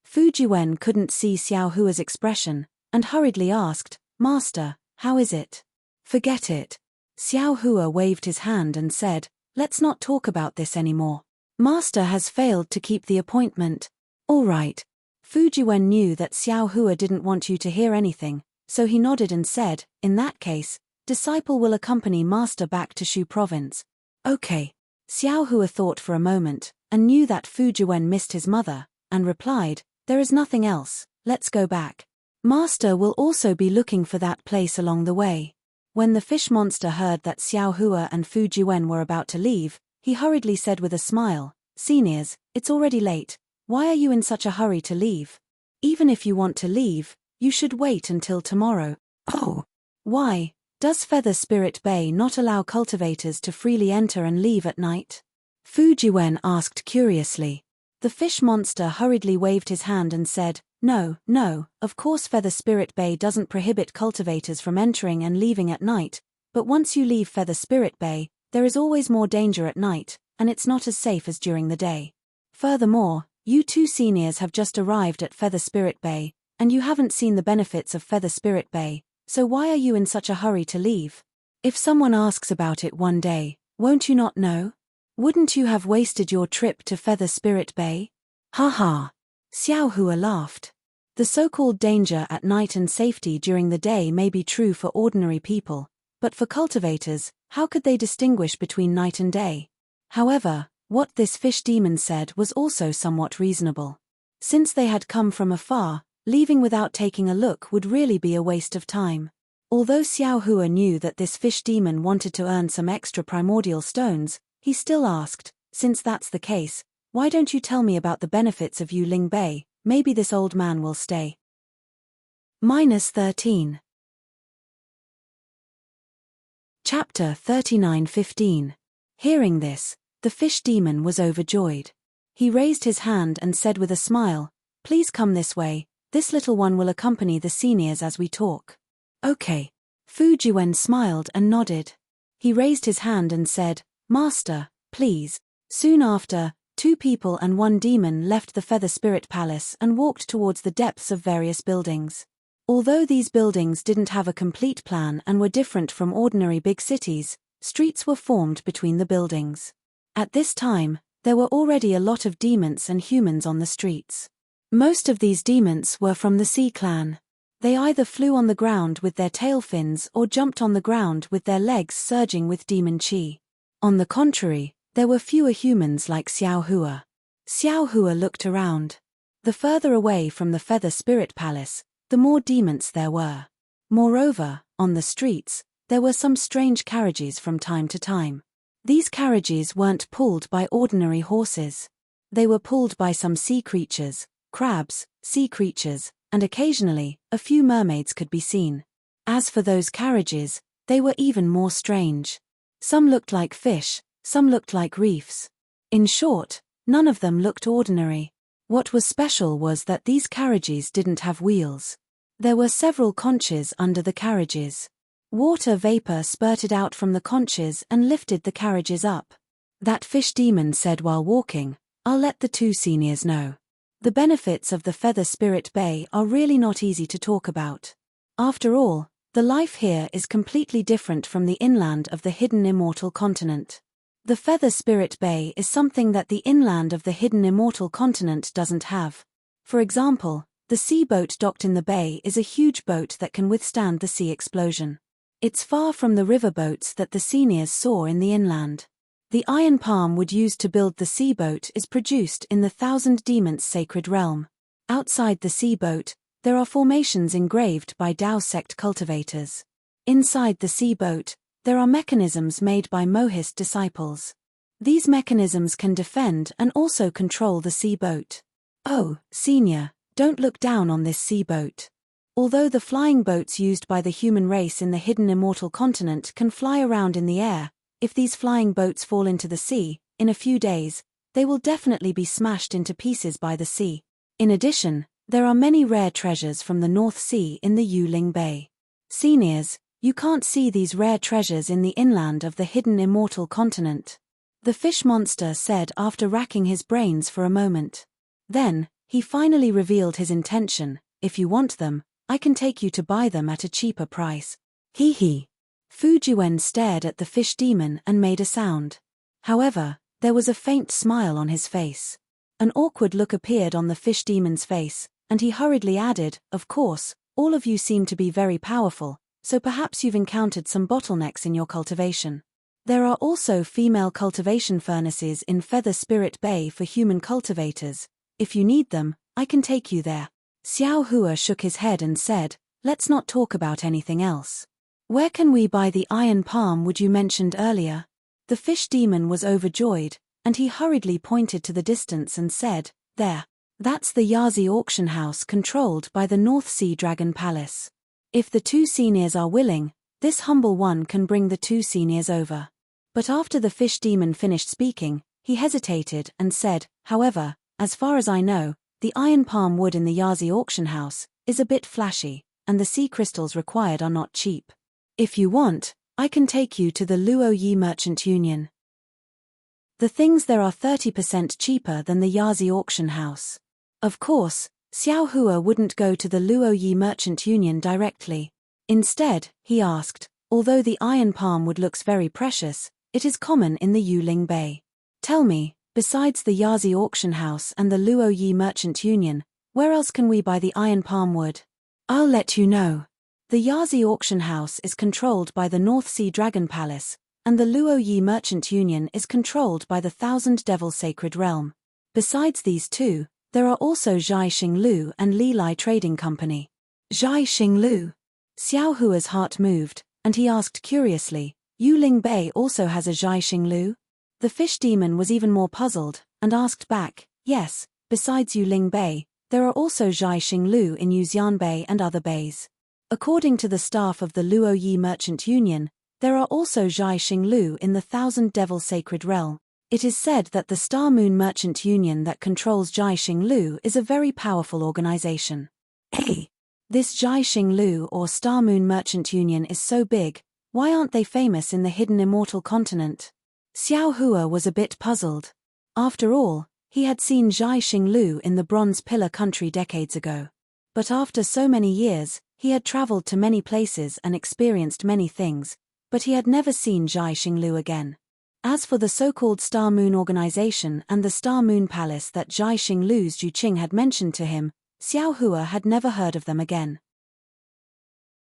Fujiwen couldn't see Xiao Hua's expression, and hurriedly asked, Master, how is it? Forget it. Xiao Hua waved his hand and said, Let's not talk about this anymore. Master has failed to keep the appointment. All right. Fujiwen knew that Xiao Hua didn't want you to hear anything, so he nodded and said, In that case, disciple will accompany Master back to Shu Province. Okay. Xiao Hua thought for a moment, and knew that Fu Jiwen missed his mother, and replied, "There is nothing else, let's go back. Master will also be looking for that place along the way." When the fish monster heard that Xiao Hua and Fu Jiwen were about to leave, he hurriedly said with a smile, "Seniors, it's already late, why are you in such a hurry to leave? Even if you want to leave, you should wait until tomorrow." "Oh, why? Does Feather Spirit Bay not allow cultivators to freely enter and leave at night?" Fu Jiwen asked curiously. The fish monster hurriedly waved his hand and said, No, of course Feather Spirit Bay doesn't prohibit cultivators from entering and leaving at night, but once you leave Feather Spirit Bay, there is always more danger at night, and it's not as safe as during the day. Furthermore, you two seniors have just arrived at Feather Spirit Bay, and you haven't seen the benefits of Feather Spirit Bay, so why are you in such a hurry to leave? If someone asks about it one day, won't you not know? Wouldn't you have wasted your trip to Feather Spirit Bay? Ha ha. Xiao Hua laughed. The so-called danger at night and safety during the day may be true for ordinary people, but for cultivators, how could they distinguish between night and day? However, what this fish demon said was also somewhat reasonable. Since they had come from afar, leaving without taking a look would really be a waste of time. Although Xiao Hua knew that this fish demon wanted to earn some extra primordial stones, he still asked, "Since that's the case, why don't you tell me about the benefits of Yu Ling Bay? Maybe this old man will stay." -13. Chapter 39:15. Hearing this, the fish demon was overjoyed. He raised his hand and said with a smile, "Please come this way, this little one will accompany the seniors as we talk." "Okay." Fu Jiwen smiled and nodded. He raised his hand and said, "Master, please." Soon after, 2 people and 1 demon left the Feather Spirit Palace and walked towards the depths of various buildings. Although these buildings didn't have a complete plan and were different from ordinary big cities, streets were formed between the buildings. At this time, there were already a lot of demons and humans on the streets. Most of these demons were from the Sea Clan. They either flew on the ground with their tail fins or jumped on the ground with their legs surging with demon chi. On the contrary, there were fewer humans like Xiao Hua. Xiao Hua looked around. The further away from the Feather Spirit Palace, the more demons there were. Moreover, on the streets, there were some strange carriages from time to time. These carriages weren't pulled by ordinary horses. They were pulled by some sea creatures, crabs, sea creatures, and occasionally, a few mermaids could be seen. As for those carriages, they were even more strange. Some looked like fish, some looked like reefs. In short, none of them looked ordinary. What was special was that these carriages didn't have wheels. There were several conches under the carriages. Water vapor spurted out from the conches and lifted the carriages up. That fish demon said while walking, "I'll let the 2 seniors know. The benefits of the Feather Spirit Bay are really not easy to talk about. After all, the life here is completely different from the inland of the hidden immortal continent. The Feather Spirit Bay is something that the inland of the hidden immortal continent doesn't have. For example, the sea boat docked in the bay is a huge boat that can withstand the sea explosion. It's far from the river boats that the seniors saw in the inland. The iron palm wood used to build the sea boat is produced in the Thousand Demons sacred realm. Outside the sea boat, there are formations engraved by Dao sect cultivators. Inside the sea boat, there are mechanisms made by Mohist disciples. These mechanisms can defend and also control the sea boat. Oh, senior, don't look down on this sea boat. Although the flying boats used by the human race in the hidden immortal continent can fly around in the air, if these flying boats fall into the sea, in a few days, they will definitely be smashed into pieces by the sea. In addition, there are many rare treasures from the North Sea in the Yu Ling Bay. Seniors, you can't see these rare treasures in the inland of the hidden immortal continent. The fish monster said after racking his brains for a moment. Then, he finally revealed his intention: "If you want them, I can take you to buy them at a cheaper price." Hee hee. Fu Jiwen stared at the fish demon and made a sound. However, there was a faint smile on his face. An awkward look appeared on the fish demon's face, and he hurriedly added, "Of course, all of you seem to be very powerful, so perhaps you've encountered some bottlenecks in your cultivation. There are also female cultivation furnaces in Feather Spirit Bay for human cultivators. If you need them, I can take you there. Xiao Hua shook his head and said, let's not talk about anything else. Where can we buy the iron palm wood you mentioned earlier? The fish demon was overjoyed, and he hurriedly pointed to the distance and said, there. That's the Yazi auction house controlled by the North Sea Dragon Palace. If the two seniors are willing, this humble one can bring the two seniors over. But after the fish demon finished speaking, he hesitated and said, however, as far as I know, the iron palm wood in the Yazi auction house is a bit flashy, and the sea crystals required are not cheap. If you want, I can take you to the Luoyi Merchant Union. The things there are 30% cheaper than the Yazi auction house. Of course, Xiao Hua wouldn't go to the Luoyi Merchant Union directly. Instead, he asked, although the iron palm wood looks very precious, it is common in the Yuling Bay. Tell me, besides the Yazi auction house and the Luoyi Merchant Union, where else can we buy the iron palm wood? I'll let you know. The Yazi auction house is controlled by the North Sea Dragon Palace, and the Luoyi Merchant Union is controlled by the Thousand Devil Sacred Realm. Besides these two, there are also Zhai Xinglu and Li Lai Trading Company. Zhai Xinglu. Xiao Hua's heart moved, and he asked curiously, Yuling Bay also has a Zhai Xinglu? The fish demon was even more puzzled, and asked back, yes, besides Yuling Bay, there are also Zhai Xinglu in Yuxian Bay and other bays. According to the staff of the Luoyi Merchant Union, there are also Zhai Xinglu in the Thousand Devil Sacred Realm. It is said that the Star Moon Merchant Union that controls Zhai Xinglu is a very powerful organization. Hey! This Zhai Xinglu or Star Moon Merchant Union is so big, why aren't they famous in the hidden immortal continent? Xiao Hua was a bit puzzled. After all, he had seen Zhai Xinglu in the Bronze Pillar country decades ago. But after so many years, he had traveled to many places and experienced many things, but he had never seen Zhai Xinglu again. As for the so-called Star Moon organization and the Star Moon Palace that Zhai Xinglu's Zhuqing had mentioned to him, Xiao Hua had never heard of them again.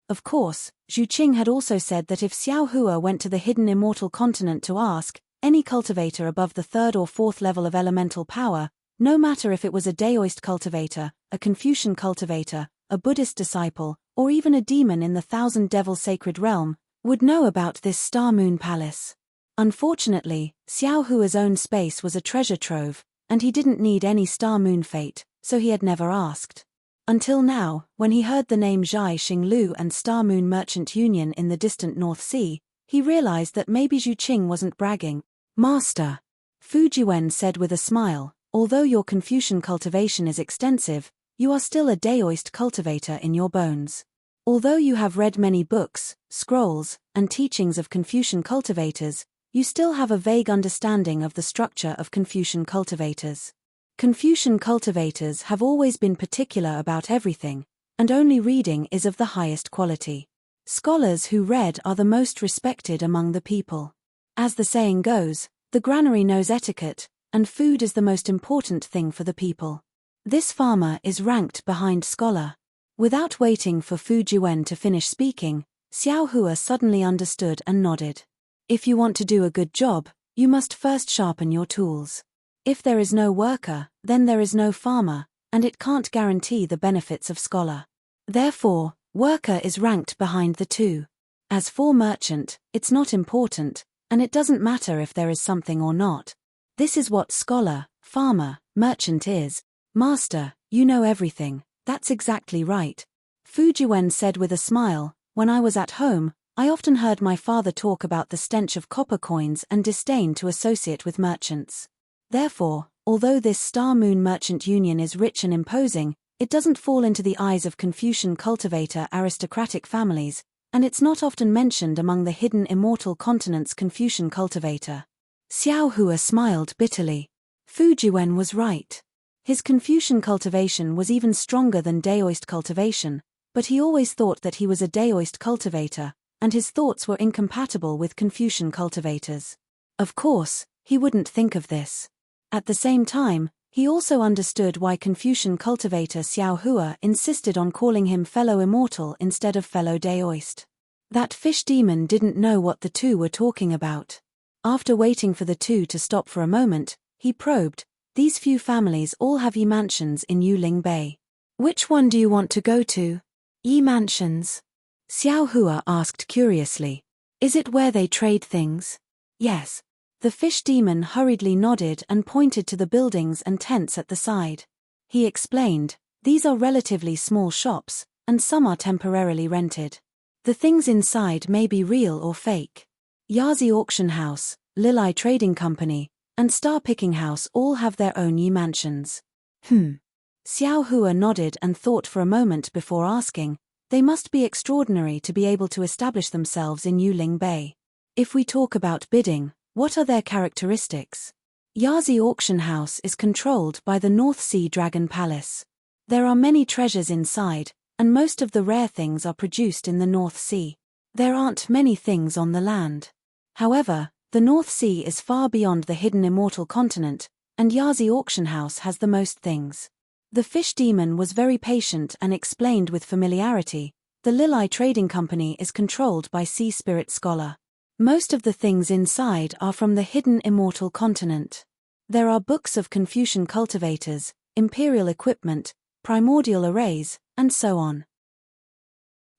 Of course, Zhuqing had also said that if Xiao Hua went to the hidden immortal continent to ask any cultivator above the 3rd or 4th level of elemental power, no matter if it was a Daoist cultivator, a Confucian cultivator, a Buddhist disciple, or even a demon in the Thousand Devil Sacred Realm, would know about this Star Moon Palace. Unfortunately, Xiao Hua's own space was a treasure trove, and he didn't need any Star Moon fate, so he had never asked. Until now, when he heard the name Zhai Xinglu and Star Moon Merchant Union in the distant North Sea, he realized that maybe Zhuqing wasn't bragging. Master, Fu Jiwen said with a smile, although your Confucian cultivation is extensive, you are still a Daoist cultivator in your bones. Although you have read many books, scrolls, and teachings of Confucian cultivators, you still have a vague understanding of the structure of Confucian cultivators. Confucian cultivators have always been particular about everything, and only reading is of the highest quality. Scholars who read are the most respected among the people. As the saying goes, the granary knows etiquette, and food is the most important thing for the people. This farmer is ranked behind scholar. Without waiting for Fu Jiwen to finish speaking, Xiao Hua suddenly understood and nodded. If you want to do a good job, you must first sharpen your tools. If there is no worker, then there is no farmer, and it can't guarantee the benefits of scholar. Therefore, worker is ranked behind the two. As for merchant, it's not important, and it doesn't matter if there is something or not. This is what scholar, farmer, merchant is. Master, you know everything, that's exactly right. Fu Jiwen said with a smile, when I was at home, I often heard my father talk about the stench of copper coins and disdain to associate with merchants. Therefore, although this Star Moon Merchant Union is rich and imposing, it doesn't fall into the eyes of Confucian cultivator aristocratic families, and it's not often mentioned among the hidden immortal continent's Confucian cultivator. Xiao Hua smiled bitterly. Fu Jiwen was right. His Confucian cultivation was even stronger than Daoist cultivation, but he always thought that he was a Daoist cultivator, and his thoughts were incompatible with Confucian cultivators. Of course, he wouldn't think of this. At the same time, he also understood why Confucian cultivator Xiao Hua insisted on calling him fellow immortal instead of fellow Daoist. That fish demon didn't know what the two were talking about. After waiting for the two to stop for a moment, he probed, "These few families all have Yi mansions in Yuling Bay. Which one do you want to go to?" "Yi mansions?" Xiao Hua asked curiously. "Is it where they trade things?" "Yes." The fish demon hurriedly nodded and pointed to the buildings and tents at the side. He explained, "These are relatively small shops, and some are temporarily rented. The things inside may be real or fake. Yazi Auction House, Lilai Trading Company, and Star Picking House all have their own Yi mansions." Xiao Hua nodded and thought for a moment before asking, "They must be extraordinary to be able to establish themselves in Yuling Bay. If we talk about bidding, what are their characteristics?" Yazi Auction House is controlled by the North Sea Dragon Palace. There are many treasures inside, and most of the rare things are produced in the North Sea. There aren't many things on the land. However, the North Sea is far beyond the hidden immortal continent, and Yazi Auction House has the most things. The fish demon was very patient and explained with familiarity, "The Lilai Trading Company is controlled by Sea Spirit Scholar. Most of the things inside are from the hidden immortal continent. There are books of Confucian cultivators, imperial equipment, primordial arrays, and so on."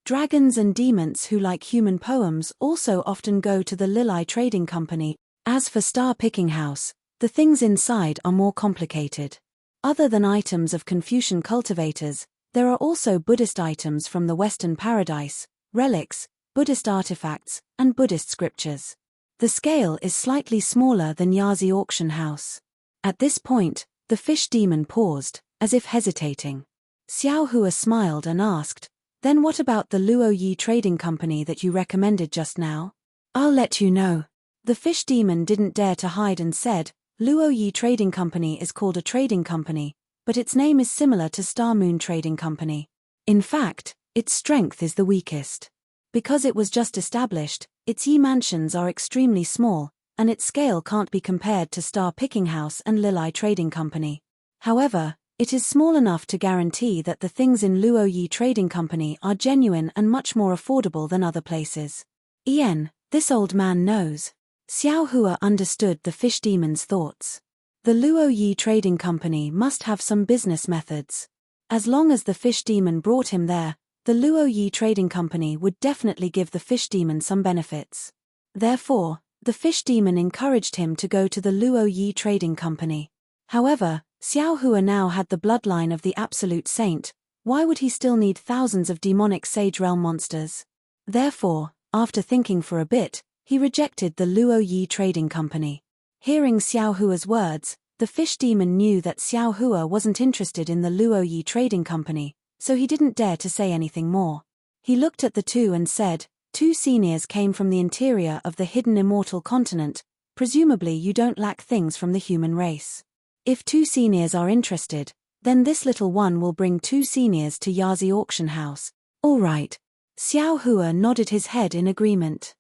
Dragons and demons who like human poems also often go to the Lilai Trading Company. As for Star Picking House, the things inside are more complicated. Other than items of Confucian cultivators, there are also Buddhist items from the Western Paradise, relics, Buddhist artifacts, and Buddhist scriptures. The scale is slightly smaller than Yazi Auction House. At this point, the fish demon paused, as if hesitating. Xiao Hua smiled and asked, "Then what about the Luo Yi Trading Company that you recommended just now?" "I'll let you know." The fish demon didn't dare to hide and said, "Luo Yi Trading Company is called a trading company, but its name is similar to Star Moon Trading Company. In fact, its strength is the weakest. Because it was just established, its Yi mansions are extremely small, and its scale can't be compared to Star Picking House and Lilai Trading Company. However, it is small enough to guarantee that the things in Luo Yi Trading Company are genuine and much more affordable than other places." "Ian, this old man knows." Xiao Hua understood the fish demon's thoughts. The Luo Yi Trading Company must have some business methods. As long as the fish demon brought him there, the Luo Yi Trading Company would definitely give the fish demon some benefits. Therefore, the fish demon encouraged him to go to the Luo Yi Trading Company. However, Xiao Hua now had the bloodline of the Absolute Saint. Why would he still need thousands of demonic Sage Realm monsters? Therefore, after thinking for a bit, he rejected the Luo Yi Trading Company. Hearing Xiao Hua's words, the fish demon knew that Xiao Hua wasn't interested in the Luo Yi Trading Company, so he didn't dare to say anything more. He looked at the two and said, "Two seniors came from the interior of the hidden immortal continent. Presumably you don't lack things from the human race. If two seniors are interested, then this little one will bring two seniors to Yazi Auction House." "All right." Xiao Hua nodded his head in agreement.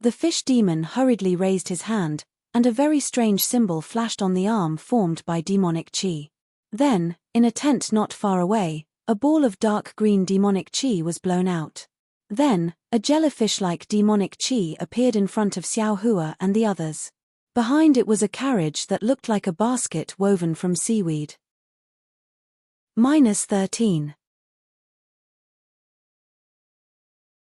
The fish demon hurriedly raised his hand, and a very strange symbol flashed on the arm formed by demonic chi. Then, in a tent not far away, a ball of dark green demonic chi was blown out. Then, a jellyfish-like demonic chi appeared in front of Xiao Hua and the others. Behind it was a carriage that looked like a basket woven from seaweed. -13.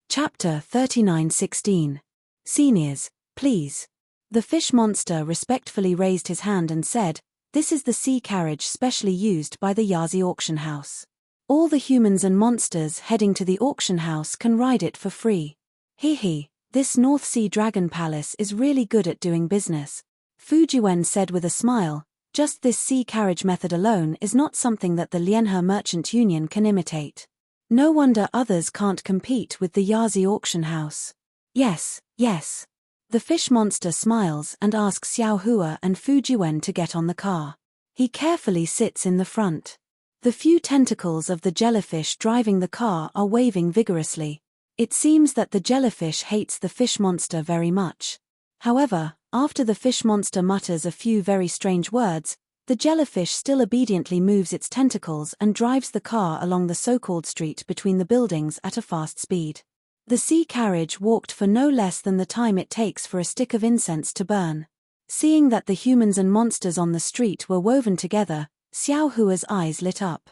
Chapter 39:16. "Seniors, please." The fish monster respectfully raised his hand and said, "This is the sea carriage specially used by the Yazi Auction House. All the humans and monsters heading to the auction house can ride it for free. This North Sea Dragon Palace is really good at doing business." Fujiwen said with a smile, "Just this sea carriage method alone is not something that the Lianhe Merchant Union can imitate. No wonder others can't compete with the Yazi Auction House." Yes. The fish monster smiles and asks Xiao Hua and Fujiwen to get on the car. He carefully sits in the front. The few tentacles of the jellyfish driving the car are waving vigorously. It seems that the jellyfish hates the fish monster very much. However, after the fish monster mutters a few very strange words, the jellyfish still obediently moves its tentacles and drives the car along the so-called street between the buildings at a fast speed. The sea carriage walked for no less than the time it takes for a stick of incense to burn. Seeing that the humans and monsters on the street were woven together, Xiao Hua's eyes lit up.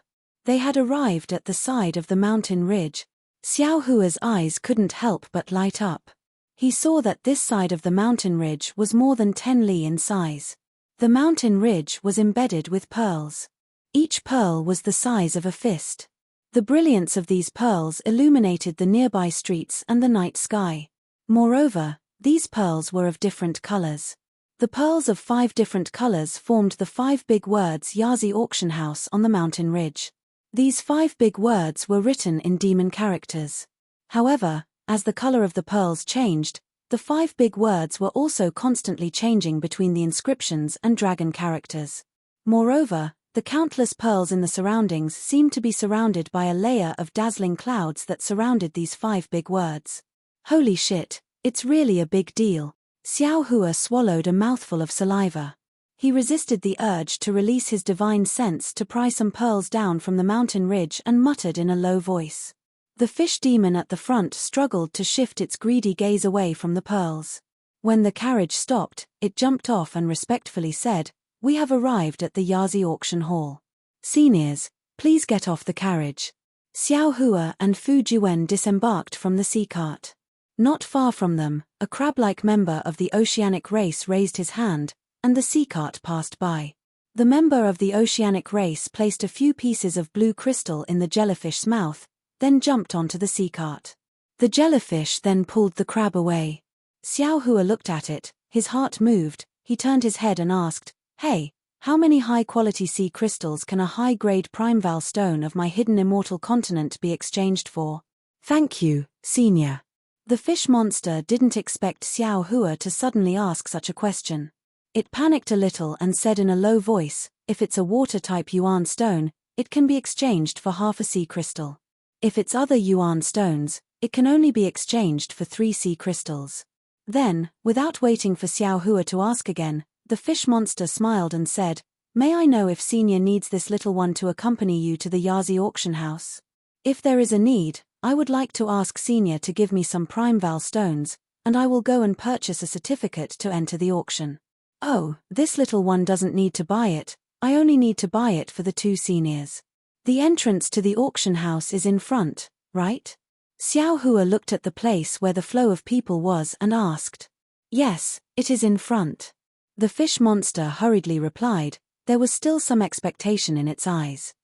They had arrived at the side of the mountain ridge. Xiao Hua's eyes couldn't help but light up. He saw that this side of the mountain ridge was more than 10 li in size. The mountain ridge was embedded with pearls. Each pearl was the size of a fist. The brilliance of these pearls illuminated the nearby streets and the night sky. Moreover, these pearls were of different colors. The pearls of 5 different colors formed the 5 big words Yazi Auction House on the mountain ridge. These 5 big words were written in demon characters. However, as the color of the pearls changed, the 5 big words were also constantly changing between the inscriptions and dragon characters. Moreover, the countless pearls in the surroundings seemed to be surrounded by a layer of dazzling clouds that surrounded these 5 big words. Holy shit, it's really a big deal. Xiao Hua swallowed a mouthful of saliva. He resisted the urge to release his divine sense to pry some pearls down from the mountain ridge and muttered in a low voice. The fish demon at the front struggled to shift its greedy gaze away from the pearls. When the carriage stopped, it jumped off and respectfully said, "We have arrived at the Yazi auction hall. Seniors, please get off the carriage." Xiao Hua and Fu Jiwen disembarked from the sea cart. Not far from them, a crab-like member of the oceanic race raised his hand, and the sea cart passed by. The member of the oceanic race placed a few pieces of blue crystal in the jellyfish's mouth, then jumped onto the sea cart. The jellyfish then pulled the crab away. Xiao Hua looked at it, his heart moved, he turned his head and asked, "Hey, how many high-quality sea crystals can a high-grade primeval stone of my hidden immortal continent be exchanged for?" "Thank you, senior." The fish monster didn't expect Xiao Hua to suddenly ask such a question. It panicked a little and said in a low voice, "If it's a water-type yuan stone, it can be exchanged for half a sea crystal. If it's other yuan stones, it can only be exchanged for 3 sea crystals." Then, without waiting for Xiao Hua to ask again, the fish monster smiled and said, "May I know if senior needs this little one to accompany you to the Yazi auction house? If there is a need, I would like to ask senior to give me some primeval stones, and I will go and purchase a certificate to enter the auction." "Oh, this little one doesn't need to buy it, I only need to buy it for the 2 seniors. The entrance to the auction house is in front, right?" Xiao Hua looked at the place where the flow of people was and asked. "Yes, it is in front." The fish monster hurriedly replied, there was still some expectation in its eyes.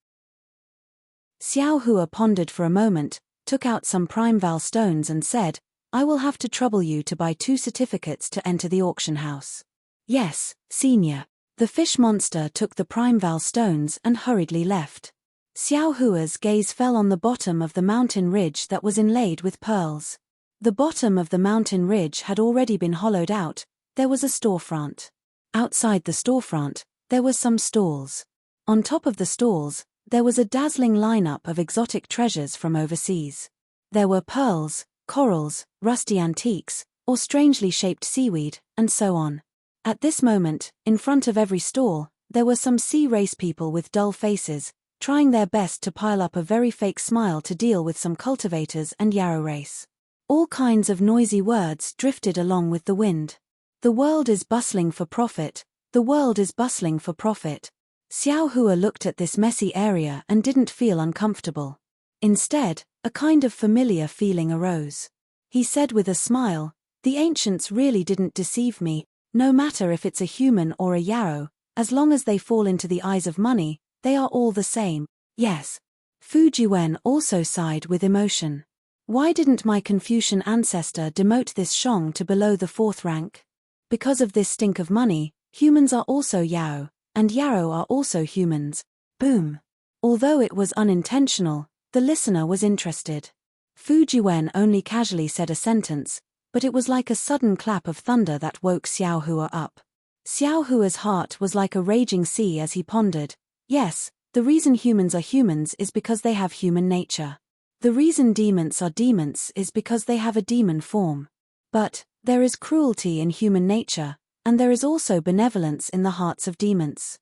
Xiao Hua pondered for a moment, took out some primeval stones and said, "I will have to trouble you to buy 2 certificates to enter the auction house." "Yes, senior." The fish monster took the primeval stones and hurriedly left. Xiao Hua's gaze fell on the bottom of the mountain ridge that was inlaid with pearls. The bottom of the mountain ridge had already been hollowed out, there was a storefront. Outside the storefront, there were some stalls. On top of the stalls, there was a dazzling lineup of exotic treasures from overseas. There were pearls, corals, rusty antiques, or strangely shaped seaweed, and so on. At this moment, in front of every stall, there were some sea race people with dull faces, trying their best to pile up a very fake smile to deal with some cultivators and yarrow race. All kinds of noisy words drifted along with the wind. "The world is bustling for profit, the world is bustling for profit." Xiao Hua looked at this messy area and didn't feel uncomfortable. Instead, a kind of familiar feeling arose. He said with a smile, "The ancients really didn't deceive me, no matter if it's a human or a yarrow, as long as they fall into the eyes of money, they are all the same." Yes. Fu Jiwen also sighed with emotion. Why didn't my Confucian ancestor demote this Shang to below the 4th rank? Because of this stink of money, humans are also yarrow, and yarrow are also humans. Boom. Although it was unintentional, the listener was interested. Fu Jiwen only casually said a sentence, but it was like a sudden clap of thunder that woke Xiao Hua up. Xiao Hua's heart was like a raging sea as he pondered, yes, the reason humans are humans is because they have human nature. The reason demons are demons is because they have a demon form. But there is cruelty in human nature, and there is also benevolence in the hearts of demons.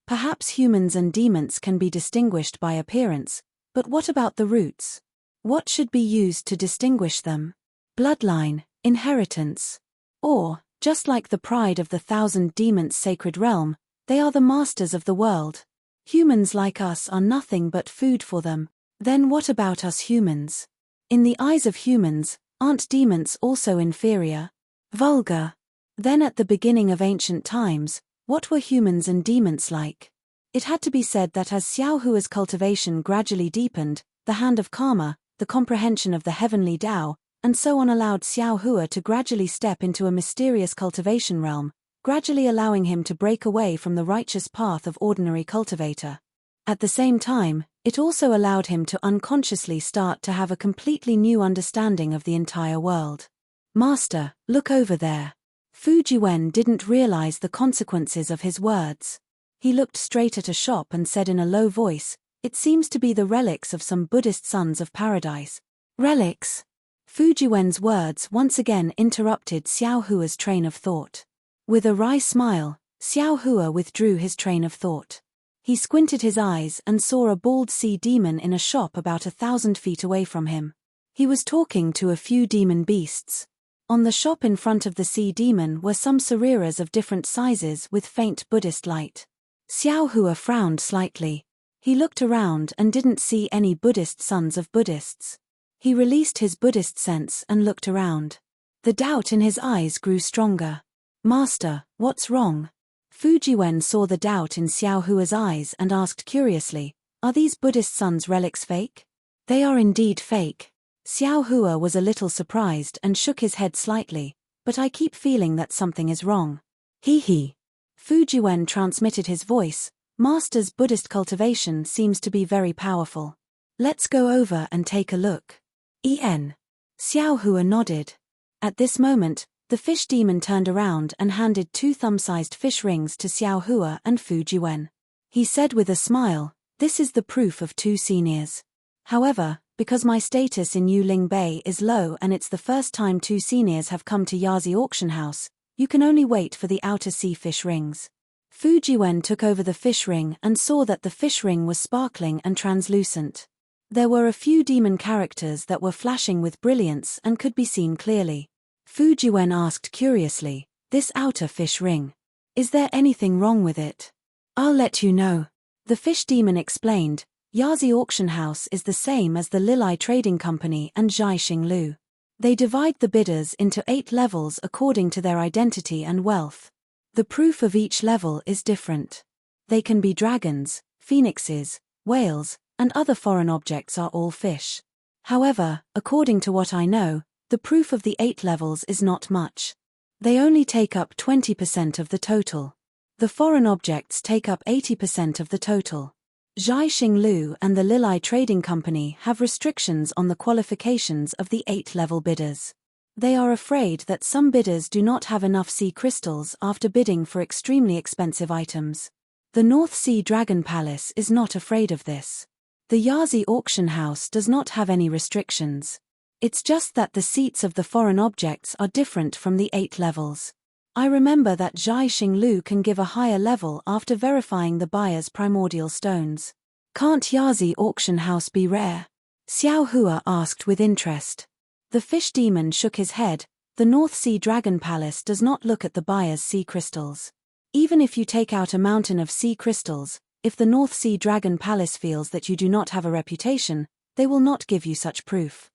Perhaps humans and demons can be distinguished by appearance, but what about the roots? What should be used to distinguish them? Bloodline, inheritance. Or, just like the pride of the 1,000 demons' sacred realm, they are the masters of the world. Humans like us are nothing but food for them. Then what about us humans? In the eyes of humans, aren't demons also inferior? Vulgar. Then at the beginning of ancient times, what were humans and demons like? It had to be said that as Xiao Hua's cultivation gradually deepened, the hand of karma, the comprehension of the heavenly Tao, and so on allowed Xiao Hua to gradually step into a mysterious cultivation realm, gradually allowing him to break away from the righteous path of ordinary cultivator. At the same time, it also allowed him to unconsciously start to have a completely new understanding of the entire world. Master, look over there. Fu Jiwen didn't realize the consequences of his words. He looked straight at a shop and said in a low voice, "It seems to be the relics of some Buddhist sons of paradise." Relics? Fu Jiwen's words once again interrupted Xiao Hua's train of thought. With a wry smile, Xiao Hua withdrew his train of thought. He squinted his eyes and saw a bald sea demon in a shop about 1,000 feet away from him. He was talking to a few demon beasts. On the shop in front of the sea demon were some sariras of different sizes with faint Buddhist light. Xiao Hua frowned slightly. He looked around and didn't see any Buddhist sons of Buddhists. He released his Buddhist sense and looked around. The doubt in his eyes grew stronger. Master, what's wrong? Fu Jiwen saw the doubt in Xiao Hua's eyes and asked curiously, "Are these Buddhist sons' relics fake?" "They are indeed fake." Xiao Hua was a little surprised and shook his head slightly, "But I keep feeling that something is wrong." He. Fu Jiwen transmitted his voice, "Master's Buddhist cultivation seems to be very powerful. Let's go over and take a look." Xiao Hua nodded. At this moment, the fish demon turned around and handed 2 thumb-sized fish rings to Xiao Hua and Fu Jiwen. He said with a smile, "This is the proof of 2 seniors. However, because my status in Yuling Bay is low and it's the first time 2 seniors have come to Yazi auction house, you can only wait for the outer sea fish rings." Fu Jiwen took over the fish ring and saw that the fish ring was sparkling and translucent. There were a few demon characters that were flashing with brilliance and could be seen clearly. Fu Jiwen asked curiously, "This outer fish ring. Is there anything wrong with it?" "I'll let you know." The fish demon explained, "Yazi Auction House is the same as the Lilai Trading Company and Zhai Xinglu. They divide the bidders into 8 levels according to their identity and wealth. The proof of each level is different. They can be dragons, phoenixes, whales, and other foreign objects are all fish. However, according to what I know, the proof of the 8 levels is not much. They only take up 20% of the total. The foreign objects take up 80% of the total. Zhai Xinglu and the Lilai Trading Company have restrictions on the qualifications of the 8-level bidders. They are afraid that some bidders do not have enough sea crystals after bidding for extremely expensive items. The North Sea Dragon Palace is not afraid of this. The Yazi auction house does not have any restrictions. It's just that the seats of the foreign objects are different from the 8 levels. I remember that Zhai Xinglu can give a higher level after verifying the buyer's primordial stones. Can't Yazi auction house be rare? Xiao Hua asked with interest. The fish demon shook his head. The North Sea Dragon Palace does not look at the buyer's sea crystals. Even if you take out a mountain of sea crystals, if the North Sea Dragon Palace feels that you do not have a reputation, they will not give you such proof.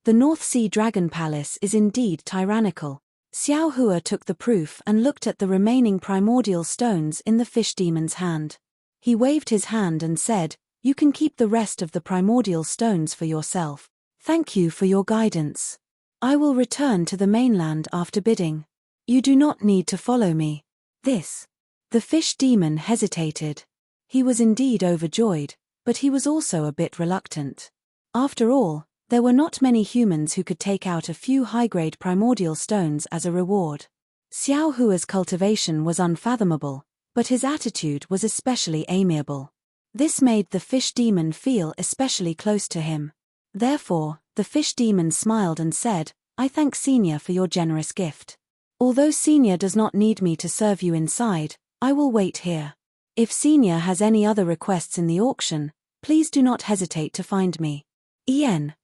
The North Sea Dragon Palace is indeed tyrannical. Xiao Hua took the proof and looked at the remaining primordial stones in the fish demon's hand. He waved his hand and said, "You can keep the rest of the primordial stones for yourself. Thank you for your guidance. I will return to the mainland after bidding. You do not need to follow me." The fish demon hesitated. He was indeed overjoyed, but he was also a bit reluctant. After all, there were not many humans who could take out a few high-grade primordial stones as a reward. Xiao Hua's cultivation was unfathomable, but his attitude was especially amiable. This made the fish demon feel especially close to him. Therefore, the fish demon smiled and said, "I thank Senior for your generous gift. Although Senior does not need me to serve you inside, I will wait here. If Senior has any other requests in the auction, Please do not hesitate to find me.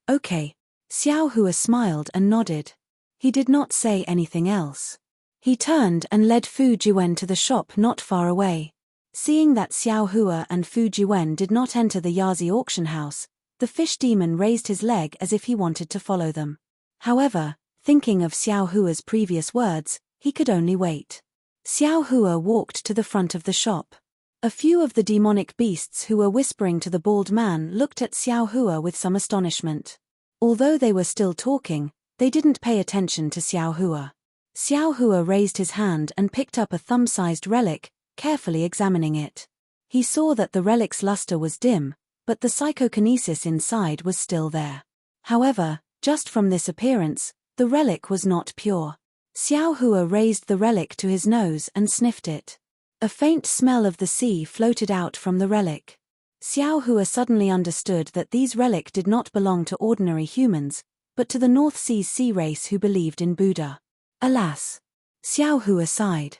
Okay. Xiao Hua smiled and nodded. He did not say anything else. He turned and led Fu Jiwen to the shop not far away. Seeing that Xiao Hua and Fu Jiwen did not enter the Yazi auction house, the fish demon raised his leg as if he wanted to follow them. However, thinking of Xiao Hua's previous words, he could only wait. Xiao Hua walked to the front of the shop. A few of the demonic beasts who were whispering to the bald man looked at Xiao Hua with some astonishment. Although they were still talking, they didn't pay attention to Xiao Hua. Xiao Hua raised his hand and picked up a thumb-sized relic, carefully examining it. He saw that the relic's luster was dim, but the psychokinesis inside was still there. However, just from this appearance, the relic was not pure. Xiao Hua raised the relic to his nose and sniffed it. A faint smell of the sea floated out from the relic. Xiao Hua suddenly understood that these relics did not belong to ordinary humans, but to the North Sea's sea race who believed in Buddha. Alas! Xiao Hua sighed.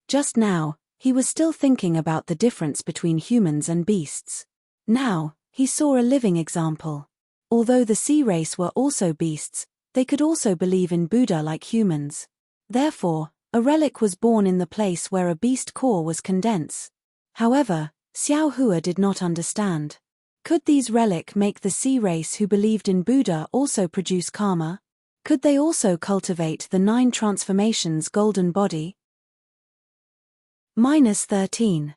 Just now, he was still thinking about the difference between humans and beasts. Now, he saw a living example. Although the sea race were also beasts, they could also believe in Buddha like humans. Therefore, a relic was born in the place where a beast core was condensed. However, Xiao Hua did not understand. Could these relics make the sea race who believed in Buddha also produce karma? Could they also cultivate the 9 transformations golden body? -13.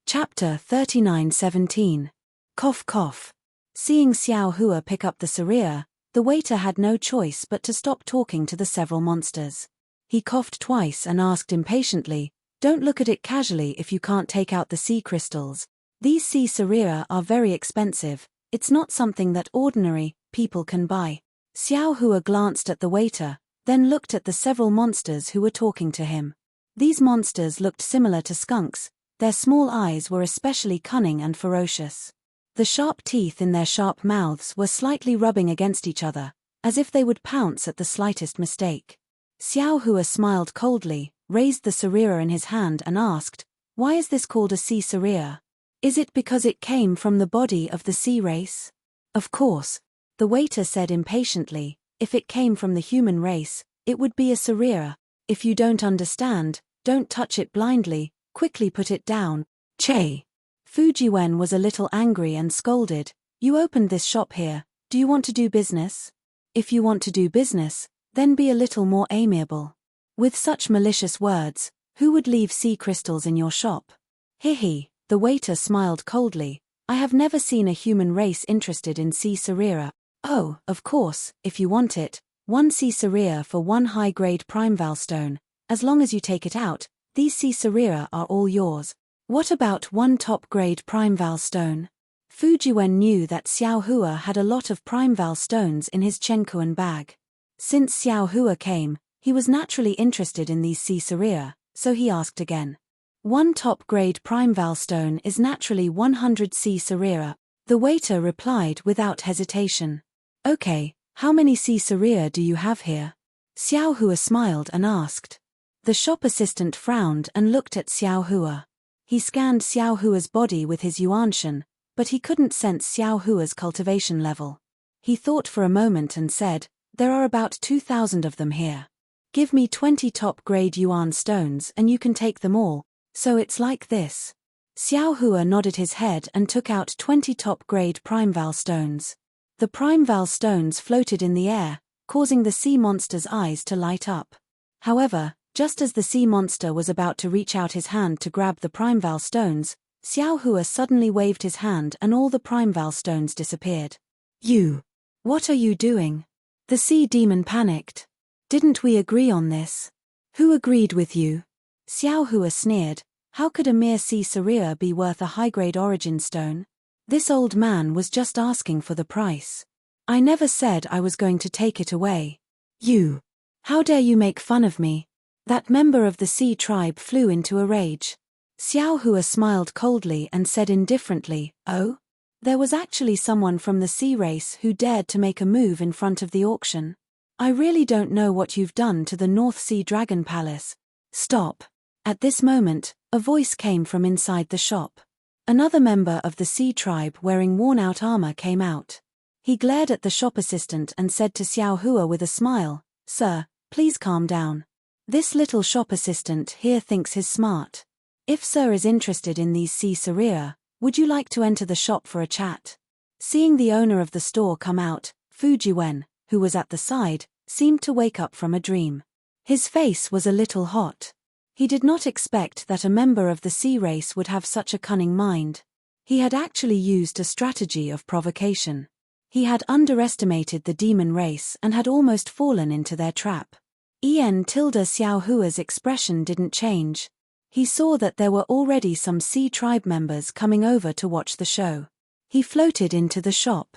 Chapter 39:17. Cough cough. Seeing Xiao Hua pick up the saria, the waiter had no choice but to stop talking to the several monsters. He coughed twice and asked impatiently, "Don't look at it casually if you can't take out the sea crystals. These sea saria are very expensive, it's not something that ordinary people can buy." Xiao Hua glanced at the waiter, then looked at the several monsters who were talking to him. These monsters looked similar to skunks, their small eyes were especially cunning and ferocious. The sharp teeth in their sharp mouths were slightly rubbing against each other, as if they would pounce at the slightest mistake. Xiao Hua smiled coldly, raised the saria in his hand and asked, "Why is this called a sea saria? Is it because it came from the body of the sea race?" "Of course," the waiter said impatiently, "if it came from the human race, it would be a saria. If you don't understand, don't touch it blindly, quickly put it down." Che! Fu Jiwen was a little angry and scolded, "You opened this shop here, do you want to do business? If you want to do business, then be a little more amiable. With such malicious words, who would leave sea crystals in your shop?" "Hihi," the waiter smiled coldly, "I have never seen a human race interested in sea saria." "Oh, of course, if you want it, 1 sea saria for 1 high-grade primeval stone, as long as you take it out, these sea saria are all yours. What about 1 top-grade primeval stone?" Fu Jiwen knew that Xiao Hua had a lot of primeval stones in his Chenkuan bag. Since Xiao Hua came, he was naturally interested in these sea saria, so he asked again. 1 top-grade primeval stone is naturally 100 sea saria, the waiter replied without hesitation. "Okay, how many sea saria do you have here?" Xiao Hua smiled and asked. The shop assistant frowned and looked at Xiao Hua. He scanned Xiao Hua's body with his yuanshan, but he couldn't sense Xiao Hua's cultivation level. He thought for a moment and said, "There are about 2,000 of them here. Give me 20 top-grade yuan stones and you can take them all, so it's like this." Xiao Hua nodded his head and took out 20 top-grade primeval stones. The primeval stones floated in the air, causing the sea monster's eyes to light up. However, just as the sea monster was about to reach out his hand to grab the primeval stones, Xiao Hua suddenly waved his hand and all the primeval stones disappeared. "You! What are you doing?" The sea demon panicked. "Didn't we agree on this?" "Who agreed with you?" Xiao Hua sneered, "How could a mere sea saria be worth a high-grade origin stone? This old man was just asking for the price. I never said I was going to take it away." "You! How dare you make fun of me?" That member of the sea tribe flew into a rage. Xiao Hua smiled coldly and said indifferently, "Oh? There was actually someone from the sea race who dared to make a move in front of the auction. I really don't know what you've done to the North Sea Dragon Palace." "Stop. At this moment, a voice came from inside the shop. Another member of the Sea tribe wearing worn-out armor came out. He glared at the shop assistant and said to Xiao Hua with a smile, "Sir, please calm down. This little shop assistant here thinks he's smart. If sir is interested in these sea cereals, would you like to enter the shop for a chat?" Seeing the owner of the store come out, Fujiwen, who was at the side, seemed to wake up from a dream. His face was a little hot. He did not expect that a member of the sea race would have such a cunning mind. He had actually used a strategy of provocation. He had underestimated the demon race and had almost fallen into their trap. Xiao Hua's expression didn't change. He saw that there were already some sea tribe members coming over to watch the show. He floated into the shop.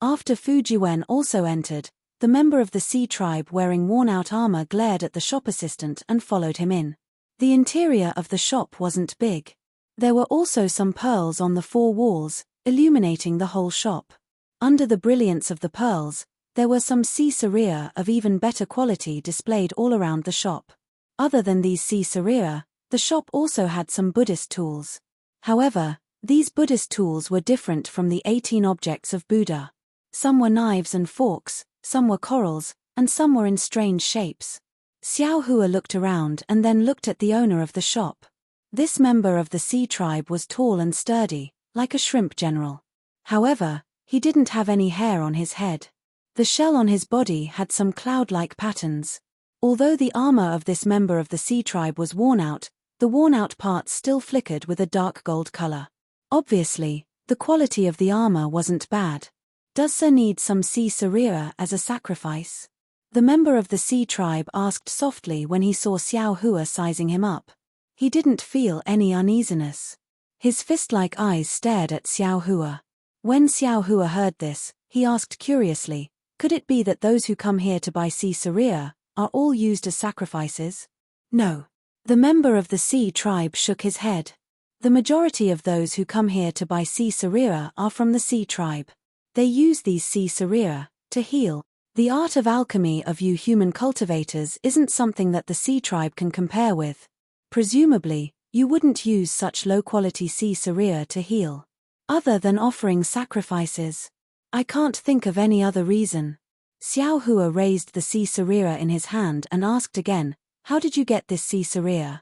After Fujiwen also entered, the member of the sea tribe wearing worn-out armor glared at the shop assistant and followed him in. The interior of the shop wasn't big. There were also some pearls on the four walls, illuminating the whole shop. Under the brilliance of the pearls, there were some sea cereals of even better quality displayed all around the shop. Other than these sea cereals, the shop also had some Buddhist tools. However, these Buddhist tools were different from the 18 objects of Buddha. Some were knives and forks, some were corals, and some were in strange shapes. Xiao Hua looked around and then looked at the owner of the shop. This member of the sea tribe was tall and sturdy, like a shrimp general. However, he didn't have any hair on his head. The shell on his body had some cloud-like patterns. Although the armor of this member of the sea tribe was worn out, the worn-out parts still flickered with a dark gold color. Obviously, the quality of the armor wasn't bad. "Does sir need some sea cereals as a sacrifice?" The member of the sea tribe asked softly when he saw Xiao Hua sizing him up. He didn't feel any uneasiness. His fist-like eyes stared at Xiao Hua. When Xiao Hua heard this, he asked curiously, "Could it be that those who come here to buy sea cereals are all used as sacrifices?" "No." The member of the sea tribe shook his head. "The majority of those who come here to buy sea cereals are from the sea tribe. They use these sea cereals to heal. The art of alchemy of you human cultivators isn't something that the sea tribe can compare with. Presumably, you wouldn't use such low-quality sea cereals to heal. Other than offering sacrifices. I can't think of any other reason." Xiao Hua raised the sea cereal in his hand and asked again, "How did you get this sea cereal?"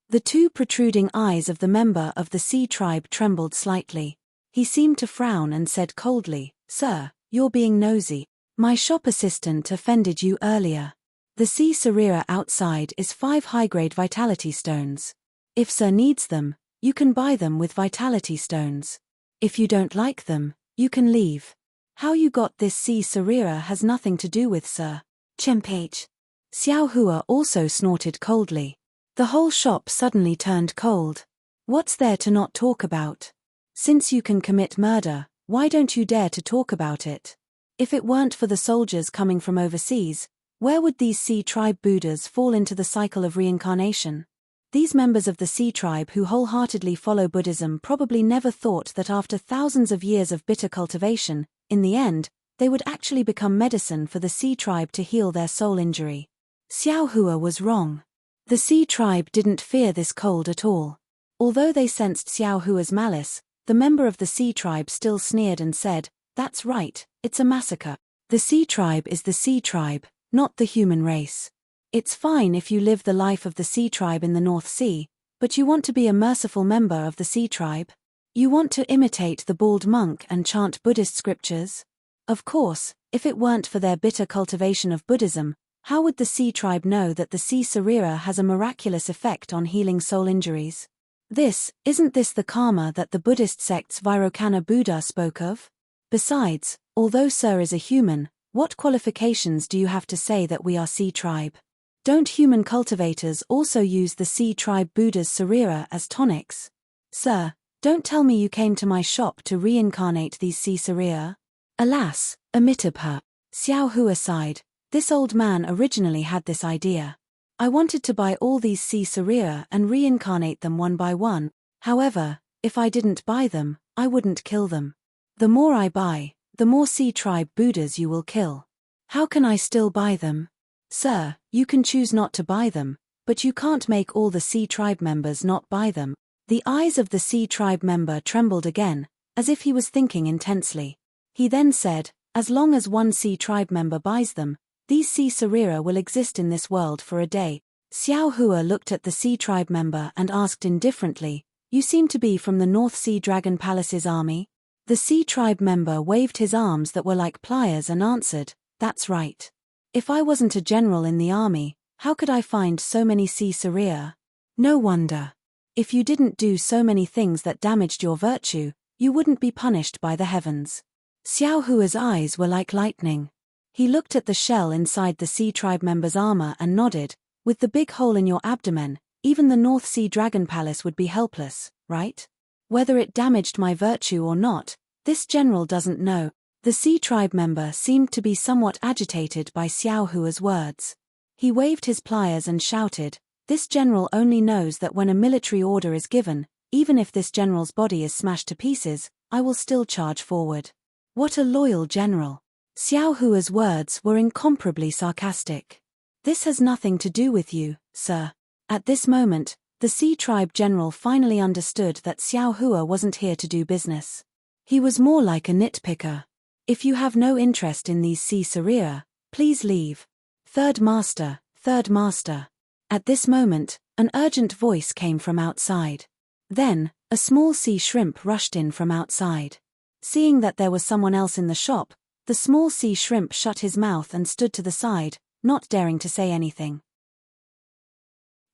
The two protruding eyes of the member of the sea tribe trembled slightly. He seemed to frown and said coldly, "Sir, you're being nosy. My shop assistant offended you earlier. The sea cereal outside is 5 high-grade vitality stones. If sir needs them, you can buy them with vitality stones. If you don't like them, you can leave. How you got this sea cereal has nothing to do with sir." Chempage. Xiao Hua also snorted coldly. The whole shop suddenly turned cold. What's there to not talk about? Since you can commit murder, why don't you dare to talk about it? If it weren't for the soldiers coming from overseas, where would these sea tribe Buddhas fall into the cycle of reincarnation? These members of the sea tribe who wholeheartedly follow Buddhism probably never thought that after thousands of years of bitter cultivation, in the end, they would actually become medicine for the sea tribe to heal their soul injury. Xiao Hua was wrong. The sea tribe didn't fear this cold at all. Although they sensed Xiao Hua's malice, the member of the sea tribe still sneered and said, "That's right, it's a massacre. The sea tribe is the sea tribe, not the human race. It's fine if you live the life of the sea tribe in the North Sea, but you want to be a merciful member of the sea tribe? You want to imitate the bald monk and chant Buddhist scriptures? Of course, if it weren't for their bitter cultivation of Buddhism, how would the sea tribe know that the sea cereal has a miraculous effect on healing soul injuries? Isn't this the karma that the Buddhist sect's Vairocana Buddha spoke of? Besides, although sir is a human, what qualifications do you have to say that we are sea tribe? Don't human cultivators also use the sea tribe Buddha's cereal as tonics? Sir, don't tell me you came to my shop to reincarnate these sea cereal. Alas, Amitabha. Xiao Hua sighed. This old man originally had this idea. I wanted to buy all these sea cereal and reincarnate them one by one. However, if I didn't buy them, I wouldn't kill them. The more I buy, the more sea tribe Buddhas you will kill. How can I still buy them? Sir, You can choose not to buy them, but you can't make all the Sea Tribe members not buy them. The eyes of the Sea Tribe member trembled again, as if he was thinking intensely. He then said, as long as one Sea Tribe member buys them, these Sea Sarira will exist in this world for a day. Xiao Hua looked at the Sea Tribe member and asked indifferently, you seem to be from the North Sea Dragon Palace's army? The Sea Tribe member waved his arms that were like pliers and answered, that's right. If I wasn't a general in the army, how could I find so many Sea Sarira? No wonder. If you didn't do so many things that damaged your virtue, you wouldn't be punished by the heavens. Xiao Hua's eyes were like lightning. He looked at the shell inside the Sea Tribe member's armor and nodded, with the big hole in your abdomen, even the North Sea Dragon Palace would be helpless, right? Whether it damaged my virtue or not, this general doesn't know. The Sea Tribe member seemed to be somewhat agitated by Xiao Hua's words. He waved his pliers and shouted, this general only knows that when a military order is given, even if this general's body is smashed to pieces, I will still charge forward. What a loyal general. Xiao Hua's words were incomparably sarcastic. This has nothing to do with you, sir. At this moment, the Sea Tribe general finally understood that Xiao Hua wasn't here to do business. He was more like a nitpicker. If you have no interest in these Sea Sarira, please leave. Third Master, Third Master. At this moment, an urgent voice came from outside. Then, a small sea shrimp rushed in from outside. Seeing that there was someone else in the shop, the small sea shrimp shut his mouth and stood to the side, not daring to say anything.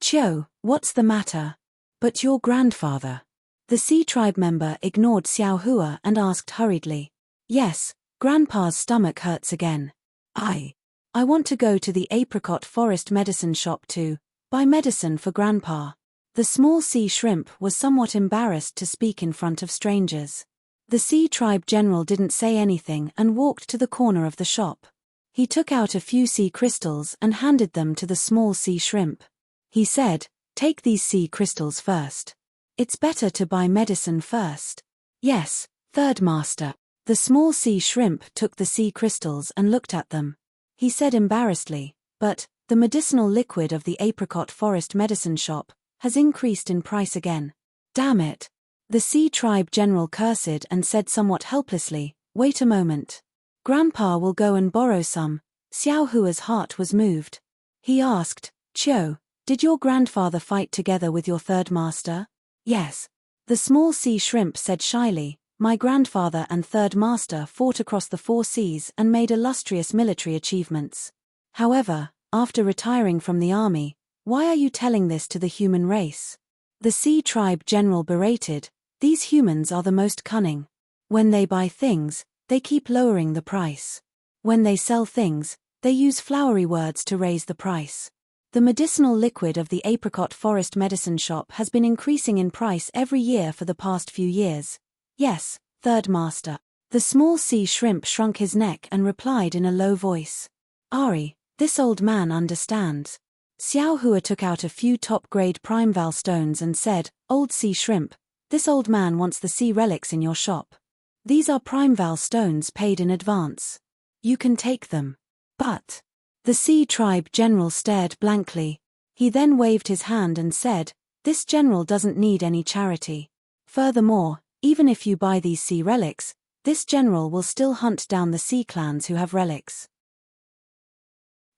Chio, what's the matter? But your grandfather. The Sea Tribe member ignored Xiao Hua and asked hurriedly. Yes, Grandpa's stomach hurts again. I want to go to the apricot forest medicine shop to buy medicine for Grandpa. The small sea shrimp was somewhat embarrassed to speak in front of strangers. The Sea Tribe general didn't say anything and walked to the corner of the shop. He took out a few sea crystals and handed them to the small sea shrimp. He said, take these sea crystals first. It's better to buy medicine first. Yes, Third Master. The small sea shrimp took the sea crystals and looked at them. He said embarrassedly, but the medicinal liquid of the apricot forest medicine shop has increased in price again. Damn it. The Sea Tribe general cursed and said somewhat helplessly, wait a moment. Grandpa will go and borrow some. Xiao Hua's heart was moved. He asked, Chio, did your grandfather fight together with your Third Master? Yes. The small sea shrimp said shyly, my grandfather and Third Master fought across the 4 seas and made illustrious military achievements. However, after retiring from the army, why are you telling this to the human race? The Sea Tribe general berated, these humans are the most cunning. When they buy things, they keep lowering the price. When they sell things, they use flowery words to raise the price. The medicinal liquid of the apricot forest medicine shop has been increasing in price every year for the past few years. Yes, Third Master. The small sea shrimp shrunk his neck and replied in a low voice. Ari, this old man understands. Xiao Hua took out a few top-grade primeval stones and said, Old sea shrimp, this old man wants the sea relics in your shop. These are primeval stones paid in advance. You can take them. But the Sea Tribe general stared blankly. He then waved his hand and said, this general doesn't need any charity. Furthermore, even if you buy these sea relics, this general will still hunt down the sea clans who have relics.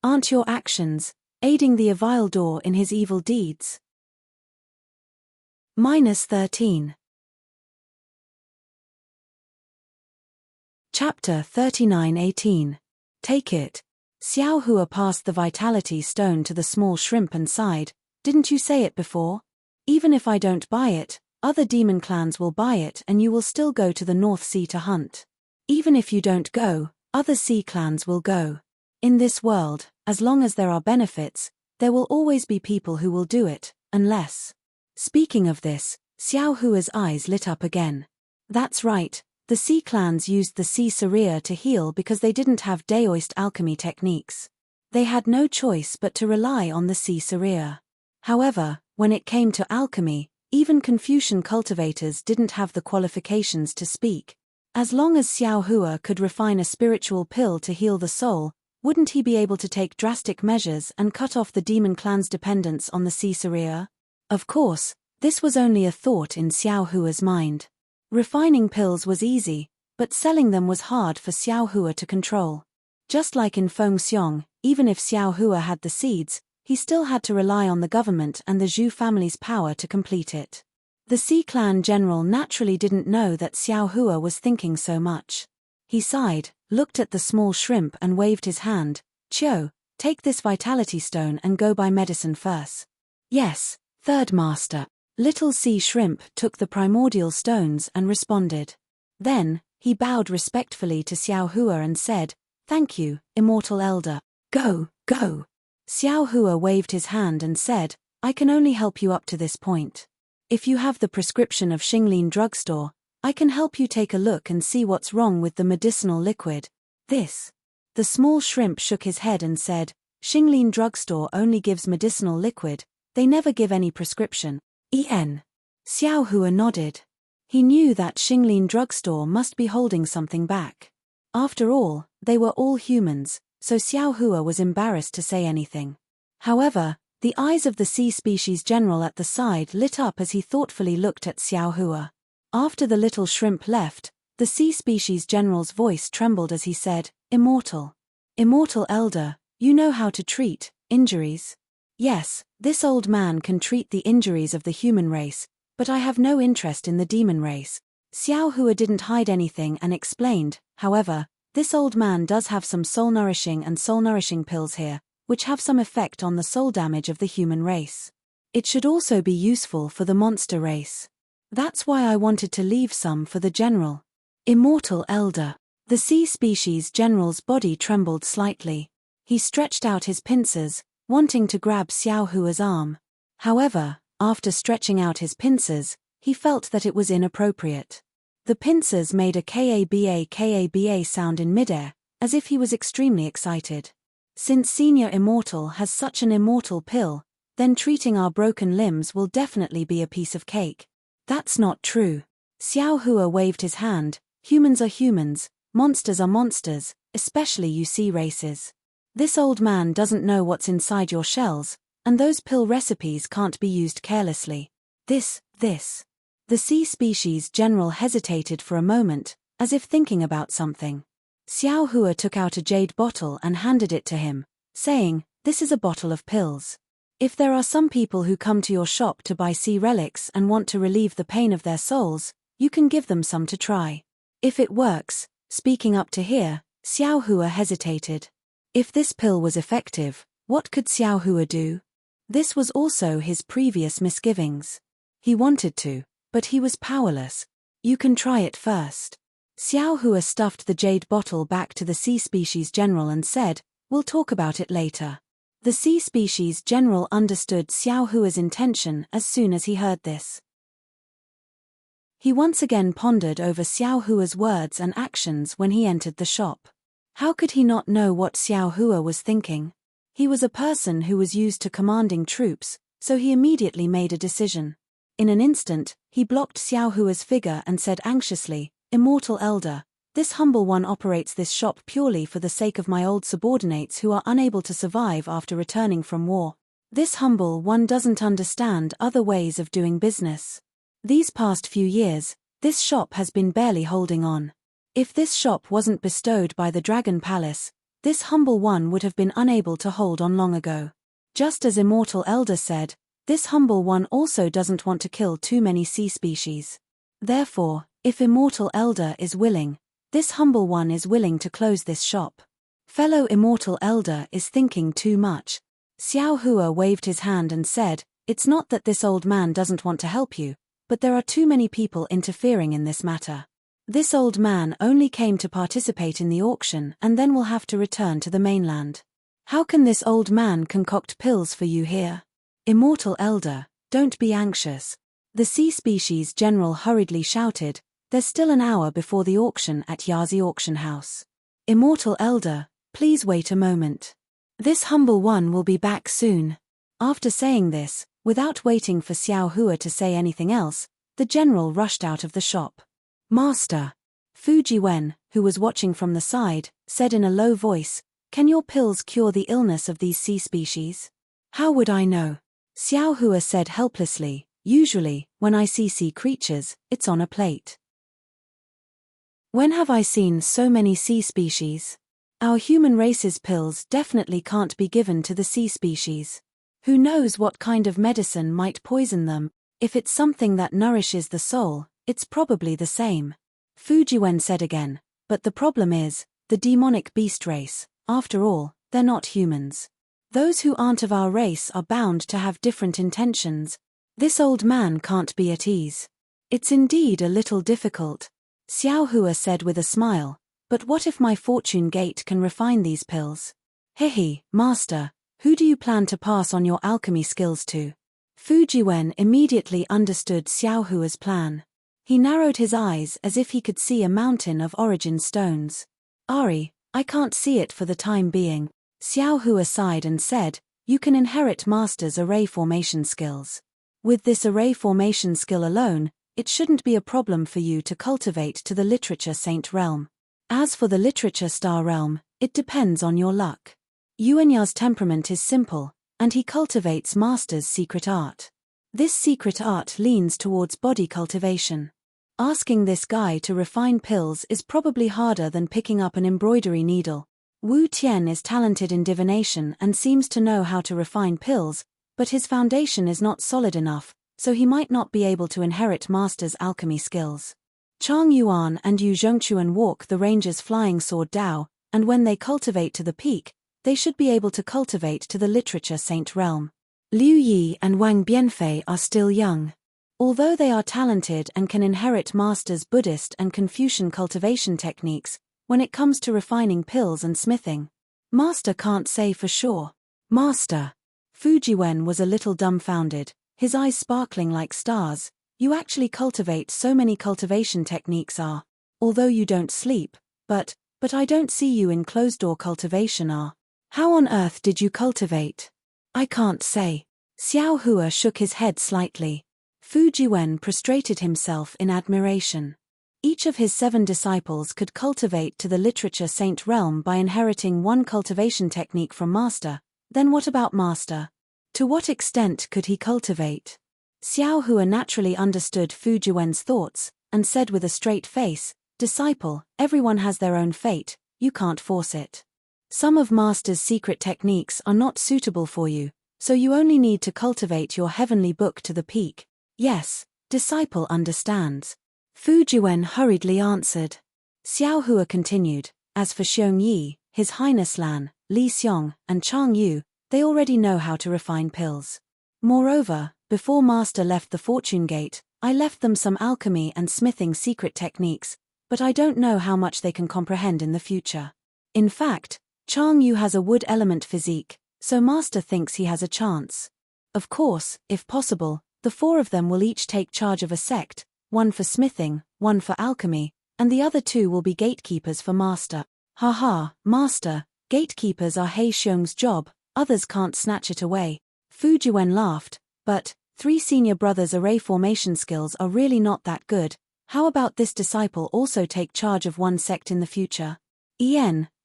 Aren't your actions aiding the Avildor in his evil deeds? -13. Chapter 39:18. Take it. Xiao Hua passed the vitality stone to the small shrimp and sighed, didn't you say it before? Even if I don't buy it, other demon clans will buy it and you will still go to the North Sea to hunt. Even if you don't go, other sea clans will go. In this world, as long as there are benefits, there will always be people who will do it, unless. Speaking of this, Xiao Hua's eyes lit up again. That's right, the sea clans used the sea Saria to heal because they didn't have daoist alchemy techniques. They had no choice but to rely on the sea Saria. However, when it came to alchemy, even Confucian cultivators didn't have the qualifications to speak. As long as Xiao Hua could refine a spiritual pill to heal the soul, Wouldn't he be able to take drastic measures and cut off the demon clan's dependence on the sea Saria? Of course, this was only a thought in Xiao Hua's mind. Refining pills was easy, but selling them was hard for Xiao Hua to control. Just like in Feng Xiong, even if Xiao Hua had the seeds, he still had to rely on the government and the Zhu family's power to complete it. The Sea Clan general naturally didn't know that Xiao Hua was thinking so much. He sighed, looked at the small shrimp and waved his hand. "Chio, take this vitality stone and go buy medicine first." "Yes, third master." Little sea shrimp took the primordial stones and responded. Then, he bowed respectfully to Xiao Hua and said, "Thank you, immortal elder. Go, go." Xiao Hua waved his hand and said, "I can only help you up to this point. If you have the prescription of Xinglin drugstore, I can help you take a look and see what's wrong with the medicinal liquid." "This." The small shrimp shook his head and said, "Xinglin drugstore only gives medicinal liquid, they never give any prescription." Xiao Hua nodded. He knew that Xinglin drugstore must be holding something back. After all, they were all humans, so Xiao Hua was embarrassed to say anything. However, the eyes of the sea species general at the side lit up as he thoughtfully looked at Xiao Hua. After the little shrimp left, the sea species general's voice trembled as he said, "Immortal. Immortal elder, you know how to treat injuries?" "Yes, this old man can treat the injuries of the human race, but I have no interest in the demon race." Xiao Hua didn't hide anything and explained, "However, this old man does have some soul-nourishing pills here, which have some effect on the soul damage of the human race. It should also be useful for the monster race. That's why I wanted to leave some for the general." "Immortal elder." The sea species general's body trembled slightly. He stretched out his pincers, wanting to grab Xiao Hua's arm. However, after stretching out his pincers, he felt that it was inappropriate. The pincers made a kaba sound in midair, as if he was extremely excited. Since Senior Immortal has such an immortal pill, then treating our broken limbs will definitely be a piece of cake. "That's not true." Xiao Hua waved his hand. "Humans are humans, monsters are monsters, especially you sea races. This old man doesn't know what's inside your shells, and those pill recipes can't be used carelessly." This. The sea species general hesitated for a moment, as if thinking about something. Xiao Hua took out a jade bottle and handed it to him, saying, "This is a bottle of pills. If there are some people who come to your shop to buy sea relics and want to relieve the pain of their souls, you can give them some to try. If it works." Speaking up to here, Xiao Hua hesitated. If this pill was effective, what could Xiao Hua do? This was also his previous misgivings. He wanted to, but he was powerless. "You can try it first." Xiao Hua stuffed the jade bottle back to the sea species general and said, "We'll talk about it later." The sea species general understood Xiao Hua's intention as soon as he heard this. He once again pondered over Xiao Hua's words and actions when he entered the shop. How could he not know what Xiao Hua was thinking? He was a person who was used to commanding troops, so he immediately made a decision. In an instant, he blocked Xiao Hua's figure and said anxiously, "Immortal elder, this humble one operates this shop purely for the sake of my old subordinates who are unable to survive after returning from war. This humble one doesn't understand other ways of doing business. These past few years, this shop has been barely holding on. If this shop wasn't bestowed by the Dragon Palace, this humble one would have been unable to hold on long ago. Just as Immortal Elder said, this humble one also doesn't want to kill too many sea species. Therefore, if Immortal Elder is willing, this humble one is willing to close this shop. Fellow Immortal Elder is thinking too much." Xiao Hua waved his hand and said, "It's not that this old man doesn't want to help you, but there are too many people interfering in this matter. This old man only came to participate in the auction and then will have to return to the mainland. How can this old man concoct pills for you here? Immortal Elder, don't be anxious." The sea species general hurriedly shouted, "There's still an hour before the auction at Yazi Auction House. Immortal Elder, please wait a moment. This humble one will be back soon." After saying this, without waiting for Xiao Hua to say anything else, the general rushed out of the shop. "Master," Fuji Wen, who was watching from the side, said in a low voice, Can your pills cure the illness of these sea species? How would I know? Xiao Hua said helplessly. Usually, when I see sea creatures, it's on a plate. When have I seen so many sea species? Our human race's pills definitely can't be given to the sea species. Who knows what kind of medicine might poison them? If it's something that nourishes the soul, it's probably the same. Fu Jiwen said again, but the problem is, the demonic beast race, after all, they're not humans. Those who aren't of our race are bound to have different intentions. This old man can't be at ease. It's indeed a little difficult, Xiao Hua said with a smile, but what if my fortune gate can refine these pills? Hehe, master, who do you plan to pass on your alchemy skills to? Fu Jiwen immediately understood Xiao Hua's plan. He narrowed his eyes as if he could see a mountain of origin stones. Ari, I can't see it for the time being. Xiao Hua sighed and said, you can inherit master's array formation skills. With this array formation skill alone, it shouldn't be a problem for you to cultivate to the literature saint realm. As for the literature star realm, it depends on your luck. Yuanya's temperament is simple, and he cultivates master's secret art. This secret art leans towards body cultivation. Asking this guy to refine pills is probably harder than picking up an embroidery needle. Wu Tian is talented in divination and seems to know how to refine pills, but his foundation is not solid enough, so he might not be able to inherit master's alchemy skills. Chang Yuan and Yu Zhongchuan walk the ranger's flying sword Dao, and when they cultivate to the peak, they should be able to cultivate to the literature saint realm. Liu Yi and Wang Bianfei are still young. Although they are talented and can inherit master's Buddhist and Confucian cultivation techniques, when it comes to refining pills and smithing, master can't say for sure. Master. Fu Jiwen was a little dumbfounded, his eyes sparkling like stars. You actually cultivate so many cultivation techniques although you don't sleep, but I don't see you in closed-door cultivation How on earth did you cultivate? I can't say. Xiao Hua shook his head slightly. Fu Jiwen prostrated himself in admiration. Each of his 7 disciples could cultivate to the literature saint realm by inheriting one cultivation technique from master. Then what about master? To what extent could he cultivate? Xiao Hua naturally understood Fu Jiwen's thoughts, and said with a straight face, disciple, everyone has their own fate, you can't force it. Some of master's secret techniques are not suitable for you, so you only need to cultivate your heavenly book to the peak. Yes, disciple understands. Fu Jiwen hurriedly answered. Xiao Hua continued, as for Xiong Yi, His Highness Lan, Li Xiong, and Chang Yu, they already know how to refine pills. Moreover, before master left the fortune gate, I left them some alchemy and smithing secret techniques, but I don't know how much they can comprehend in the future. In fact, Chang Yu has a wood element physique, so master thinks he has a chance. Of course, if possible, the 4 of them will each take charge of a sect, one for smithing, one for alchemy, and the other 2 will be gatekeepers for master. Haha, master, gatekeepers are He Xiong's job, others can't snatch it away. Fu Jiwen laughed, but 3 senior brothers' array formation skills are really not that good. How about this disciple also take charge of one sect in the future?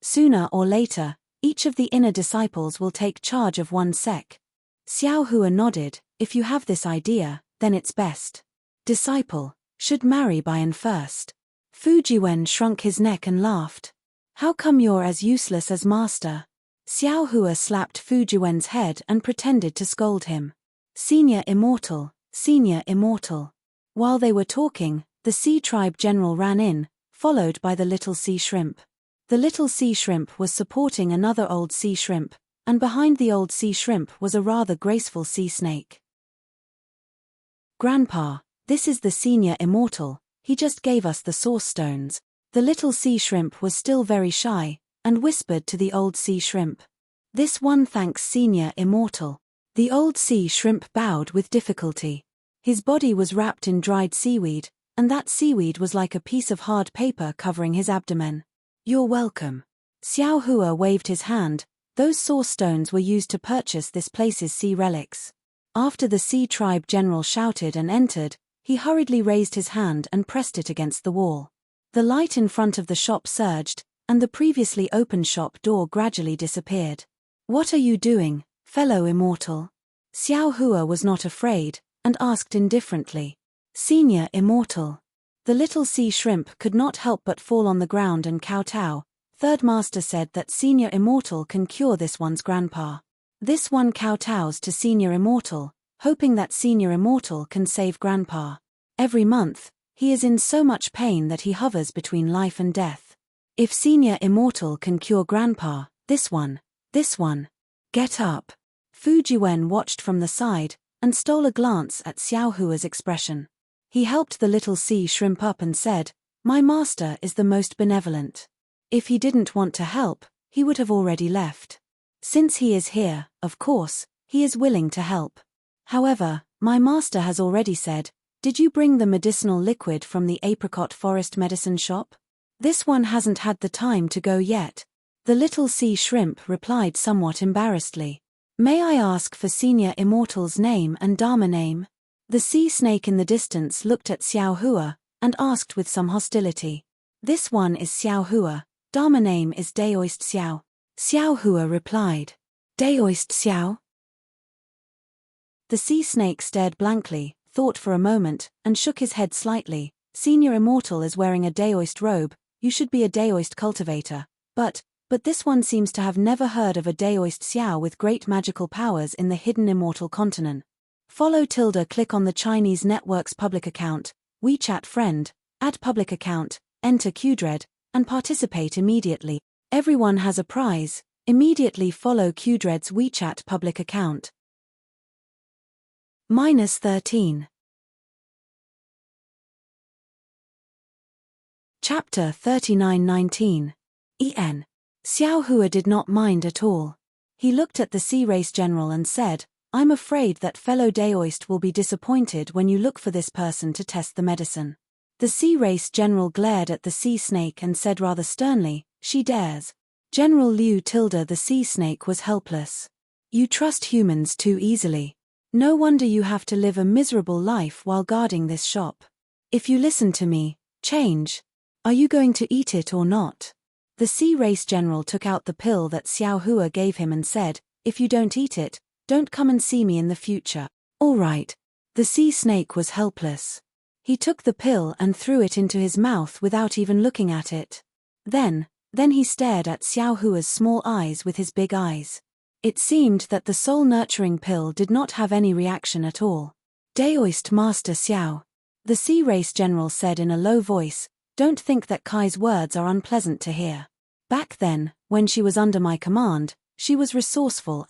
Sooner or later, each of the inner disciples will take charge of one sect. Xiao Hua nodded, if you have this idea, then it's best. Disciple, should marry Bayan first. Fu Jiwen shrunk his neck and laughed. How come you're as useless as master? Xiao Hua slapped Fu Jiwen's head and pretended to scold him. Senior immortal, senior immortal. While they were talking, the sea tribe general ran in, followed by the little sea shrimp. The little sea shrimp was supporting another old sea shrimp, and behind the old sea shrimp was a rather graceful sea snake. Grandpa, this is the senior immortal, he just gave us the source stones. The little sea shrimp was still very shy, and whispered to the old sea shrimp. This one thanks senior immortal. The old sea shrimp bowed with difficulty. His body was wrapped in dried seaweed, and that seaweed was like a piece of hard paper covering his abdomen. You're welcome. Xiao Hua waved his hand. Those source stones were used to purchase this place's sea relics. After the sea tribe general shouted and entered, he hurriedly raised his hand and pressed it against the wall. The light in front of the shop surged, and the previously open shop door gradually disappeared. "What are you doing, fellow immortal?" Xiao Hua was not afraid, and asked indifferently. "Senior immortal." The little sea shrimp could not help but fall on the ground and kowtow. Third master said that senior immortal can cure this one's grandpa. This one kowtows to senior immortal, hoping that senior immortal can save grandpa. Every month, he is in so much pain that he hovers between life and death. If senior immortal can cure grandpa, this one. Get up. Fu Jiwen watched from the side, and stole a glance at Xiao Hua's expression. He helped the little sea shrimp up and said, "My master is the most benevolent. If he didn't want to help, he would have already left. Since he is here, of course, he is willing to help. However, my master has already said, did you bring the medicinal liquid from the apricot forest medicine shop? This one hasn't had the time to go yet." The little sea shrimp replied somewhat embarrassedly. "May I ask for senior immortal's name and dharma name?" The sea snake in the distance looked at Xiao Hua, and asked with some hostility. "This one is Xiao Hua, dharma name is Daoist Xiao." Xiao Hua replied. "Daoist Xiao?" The sea snake stared blankly, thought for a moment, and shook his head slightly. "Senior immortal is wearing a Daoist robe, you should be a Daoist cultivator. But this one seems to have never heard of a Daoist Xiao with great magical powers in the hidden immortal continent. Follow / click on the Chinese network's public account, WeChat friend, add public account, enter Qdred, and participate immediately. Everyone has a prize. Immediately follow Qdred's WeChat public account. -13. Chapter 39-19. En. Xiao Hua did not mind at all. He looked at the Sea Race General and said, "I'm afraid that fellow Daoist will be disappointed when you look for this person to test the medicine." The Sea Race General glared at the sea snake and said rather sternly, "She dares." General Liu tilde the sea snake was helpless. "You trust humans too easily. No wonder you have to live a miserable life while guarding this shop. If you listen to me, change. Are you going to eat it or not?" The Sea Race General took out the pill that Xiao Hua gave him and said, "If you don't eat it, don't come and see me in the future." "All right." The sea snake was helpless. He took the pill and threw it into his mouth without even looking at it. Then he stared at Xiao Hua's small eyes with his big eyes. It seemed that the soul-nurturing pill did not have any reaction at all. "Daoist Master Xiao," the Sea Race General said in a low voice, "don't think that Kai's words are unpleasant to hear. Back then, when she was under my command, she was resourceful.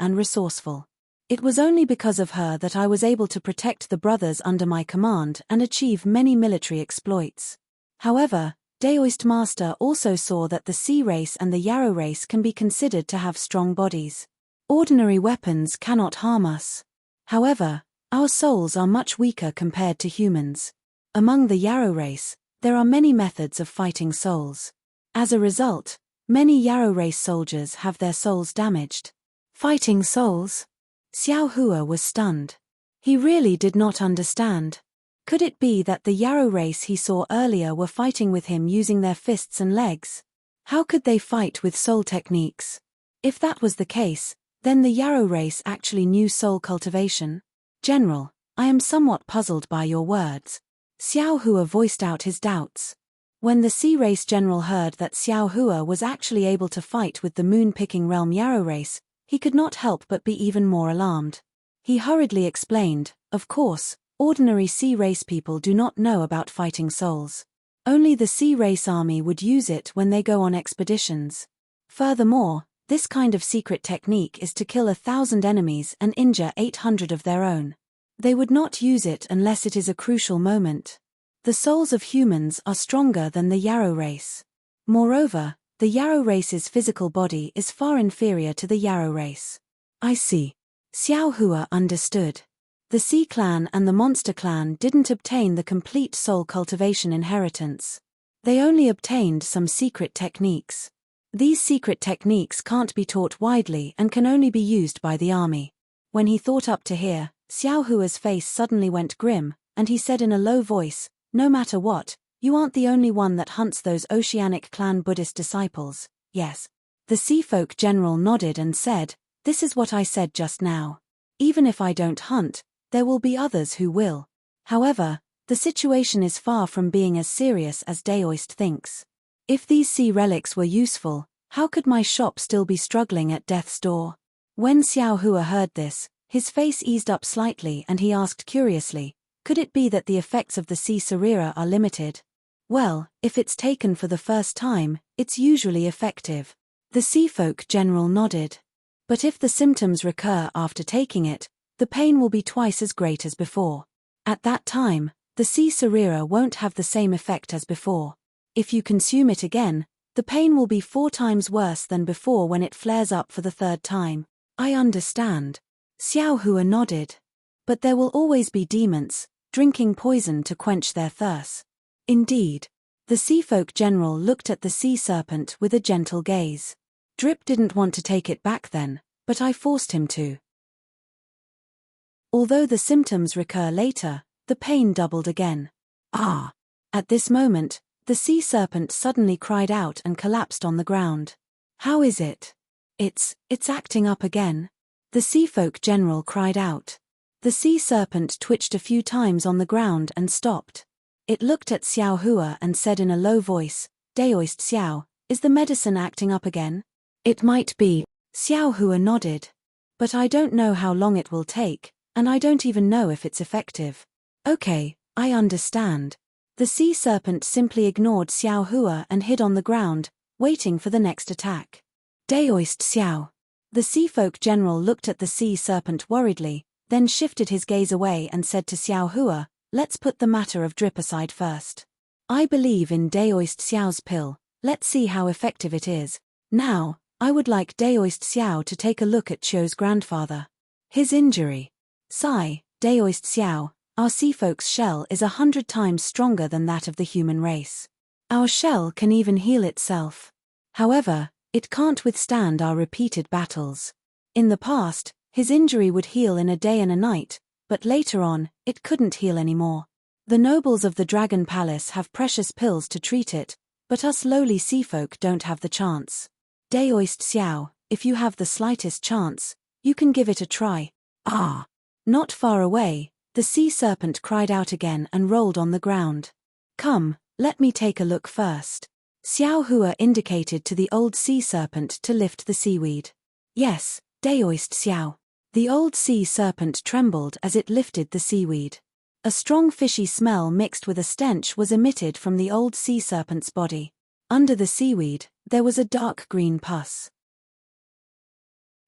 It was only because of her that I was able to protect the brothers under my command and achieve many military exploits. However, Daoist Master also saw that the Sea Race and the Yarrow Race can be considered to have strong bodies. Ordinary weapons cannot harm us. However, our souls are much weaker compared to humans. Among the Yarrow Race, there are many methods of fighting souls. As a result, many Yarrow Race soldiers have their souls damaged." Fighting souls? Xiao Hua was stunned. He really did not understand. Could it be that the Yarrow Race he saw earlier were fighting with him using their fists and legs? How could they fight with soul techniques? If that was the case, then the Yarrow Race actually knew soul cultivation? "General, I am somewhat puzzled by your words." Xiao Hua voiced out his doubts. When the Sea Race General heard that Xiao Hua was actually able to fight with the moon-picking realm Yarrow Race, he could not help but be even more alarmed. He hurriedly explained, "Of course, ordinary Sea Race people do not know about fighting souls. Only the Sea Race army would use it when they go on expeditions. Furthermore, this kind of secret technique is to kill 1,000 enemies and injure 800 of their own. They would not use it unless it is a crucial moment. The souls of humans are stronger than the Yarrow Race. Moreover, the Yarrow Race's physical body is far inferior to the Yarrow Race." "I see." Xiao Hua understood. The Sea Clan and the Monster Clan didn't obtain the complete soul cultivation inheritance. They only obtained some secret techniques. These secret techniques can't be taught widely and can only be used by the army. When he thought up to here, Xiao Hua's face suddenly went grim, and he said in a low voice, "No matter what, You aren't the only one that hunts those oceanic clan Buddhist disciples, yes? The sea folk general nodded and said, "This is what I said just now. Even if I don't hunt, there will be others who will. However, the situation is far from being as serious as Daoist thinks. If these sea relics were useful, how could my shop still be struggling at death's door?" When Xiao Hua heard this, his face eased up slightly and he asked curiously, "Could it be that the effects of the sea sarira are limited?" "Well, if it's taken for the first time, it's usually effective." The sea folk general nodded. "But if the symptoms recur after taking it, the pain will be twice as great as before. At that time, the sea sarira won't have the same effect as before. If you consume it again, the pain will be 4 times worse than before when it flares up for the 3rd time." "I understand." Xiao Hua nodded. "But there will always be demons, drinking poison to quench their thirst." "Indeed." The sea folk general looked at the sea serpent with a gentle gaze. "Drip didn't want to take it back then, but I forced him to. Although the symptoms recur later, the pain doubled again." "Ah!" At this moment, the sea serpent suddenly cried out and collapsed on the ground. "How is it?" It's acting up again." The sea folk general cried out. The sea serpent twitched a few times on the ground and stopped. It looked at Xiao Hua and said in a low voice, "Daoist Xiao, is the medicine acting up again?" "It might be." Xiao Hua nodded. "But I don't know how long it will take, and I don't even know if it's effective." "Okay, I understand." The sea serpent simply ignored Xiao Hua and hid on the ground, waiting for the next attack. "Daoist Xiao." The sea folk general looked at the sea serpent worriedly, then shifted his gaze away and said to Xiao Hua, "Let's put the matter of drip aside first. I believe in Daoist Xiao's pill, let's see how effective it is. Now, I would like Daoist Xiao to take a look at Chio's grandfather. His injury. Sigh, Daoist Xiao, our sea folk's shell is 100 times stronger than that of the human race. Our shell can even heal itself. However, it can't withstand our repeated battles. In the past, his injury would heal in a day and a night, but later on, it couldn't heal anymore. The nobles of the Dragon Palace have precious pills to treat it, but us lowly seafolk don't have the chance. Daoist Xiao, if you have the slightest chance, you can give it a try." "Ah!" Not far away, the sea serpent cried out again and rolled on the ground. "Come, let me take a look first." Xiao Hua indicated to the old sea serpent to lift the seaweed. "Yes, Daoist Xiao." The old sea serpent trembled as it lifted the seaweed. A strong fishy smell mixed with a stench was emitted from the old sea serpent's body. Under the seaweed, there was a dark green pus.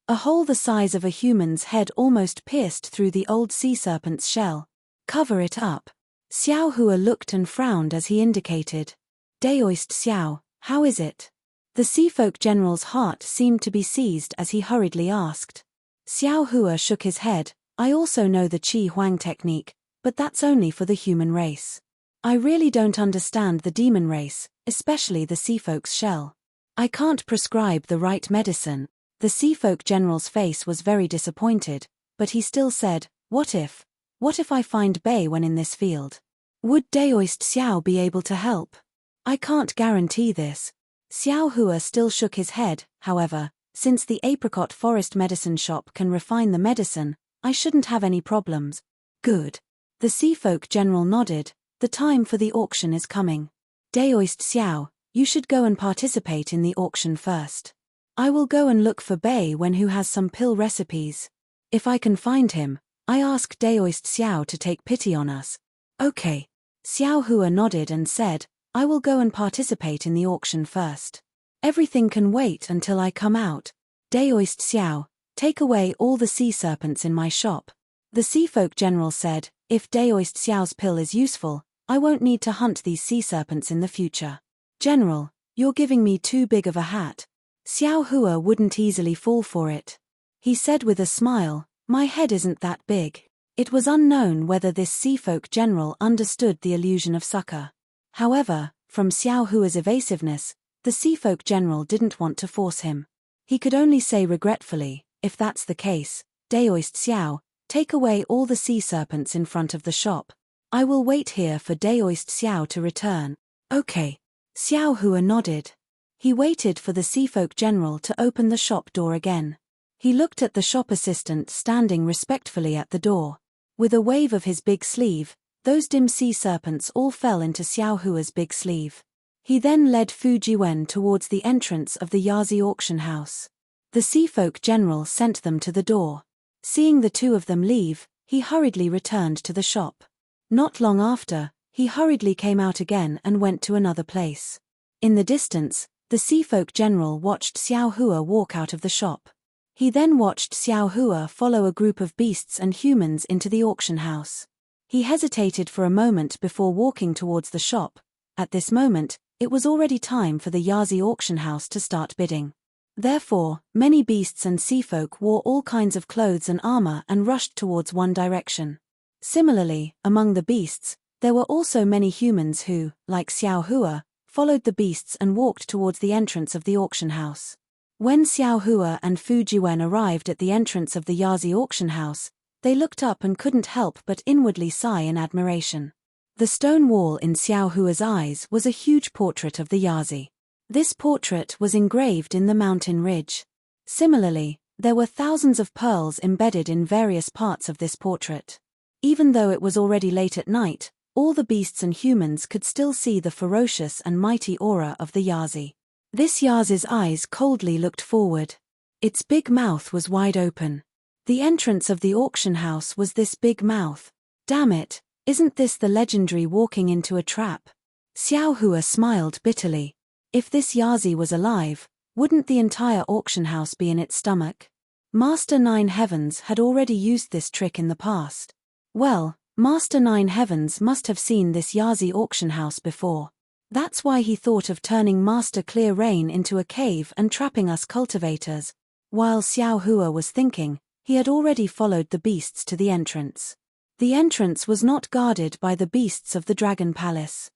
A hole the size of a human's head almost pierced through the old sea serpent's shell. "Cover it up." Xiao Hua looked and frowned as he indicated. "Daoist Xiao, how is it?" The seafolk general's heart seemed to be seized as he hurriedly asked. Xiao Hua shook his head. "I also know the Qi Huang technique, but that's only for the human race. I really don't understand the demon race, especially the seafolk's shell. I can't prescribe the right medicine." The seafolk general's face was very disappointed, but he still said, What if I find Bei when in this field? Would Daoist Xiao be able to help?" "I can't guarantee this." Xiao Hua still shook his head. "However, since the apricot forest medicine shop can refine the medicine, I shouldn't have any problems." "Good." The seafolk general nodded. "The time for the auction is coming. Daoist Xiao, you should go and participate in the auction first. I will go and look for Bei when who has some pill recipes. If I can find him, I ask Daoist Xiao to take pity on us." "Okay." Xiao Hua nodded and said, "I will go and participate in the auction first. Everything can wait until I come out. Daoist Xiao, take away all the sea serpents in my shop." The seafolk general said, "If Daoist Xiao's pill is useful, I won't need to hunt these sea serpents in the future." "General, you're giving me too big of a hat." Xiao Hua wouldn't easily fall for it. He said with a smile, "My head isn't that big." It was unknown whether this seafolk general understood the illusion of succor. However, from Xiao Hua's evasiveness, the seafolk general didn't want to force him. He could only say regretfully, "If that's the case, Daoist Xiao, take away all the sea serpents in front of the shop. I will wait here for Daoist Xiao to return." Okay. Xiao Hua nodded. He waited for the Seafolk General to open the shop door again. He looked at the shop assistant standing respectfully at the door. With a wave of his big sleeve, those dim sea serpents all fell into Xiao Hua's big sleeve. He then led Fu Jiwen towards the entrance of the Yazi auction house. The Seafolk General sent them to the door. Seeing the two of them leave, he hurriedly returned to the shop. Not long after, he hurriedly came out again and went to another place. In the distance, the Seafolk General watched Xiao Hua walk out of the shop. He then watched Xiao Hua follow a group of beasts and humans into the auction house. He hesitated for a moment before walking towards the shop. At this moment, it was already time for the Yazi auction house to start bidding. Therefore, many beasts and seafolk wore all kinds of clothes and armor and rushed towards one direction. Similarly, among the beasts, there were also many humans who, like Xiao Hua, followed the beasts and walked towards the entrance of the auction house. When Xiao Hua and Fu Jiwen arrived at the entrance of the Yazi auction house, they looked up and couldn't help but inwardly sigh in admiration. The stone wall in Xiao Hua's eyes was a huge portrait of the Yazi. This portrait was engraved in the mountain ridge. Similarly, there were thousands of pearls embedded in various parts of this portrait. Even though it was already late at night, all the beasts and humans could still see the ferocious and mighty aura of the Yazi. This Yazi's eyes coldly looked forward. Its big mouth was wide open. The entrance of the auction house was this big mouth. Damn it, isn't this the legendary walking into a trap? Xiao Hua smiled bitterly. If this Yazi was alive, wouldn't the entire auction house be in its stomach? Master Nine Heavens had already used this trick in the past. Well, Master Nine Heavens must have seen this Yazi auction house before. That's why he thought of turning Master Clear Rain into a cave and trapping us cultivators. While Xiao Hua was thinking, he had already followed the beasts to the entrance. The entrance was not guarded by the beasts of the Dragon Palace.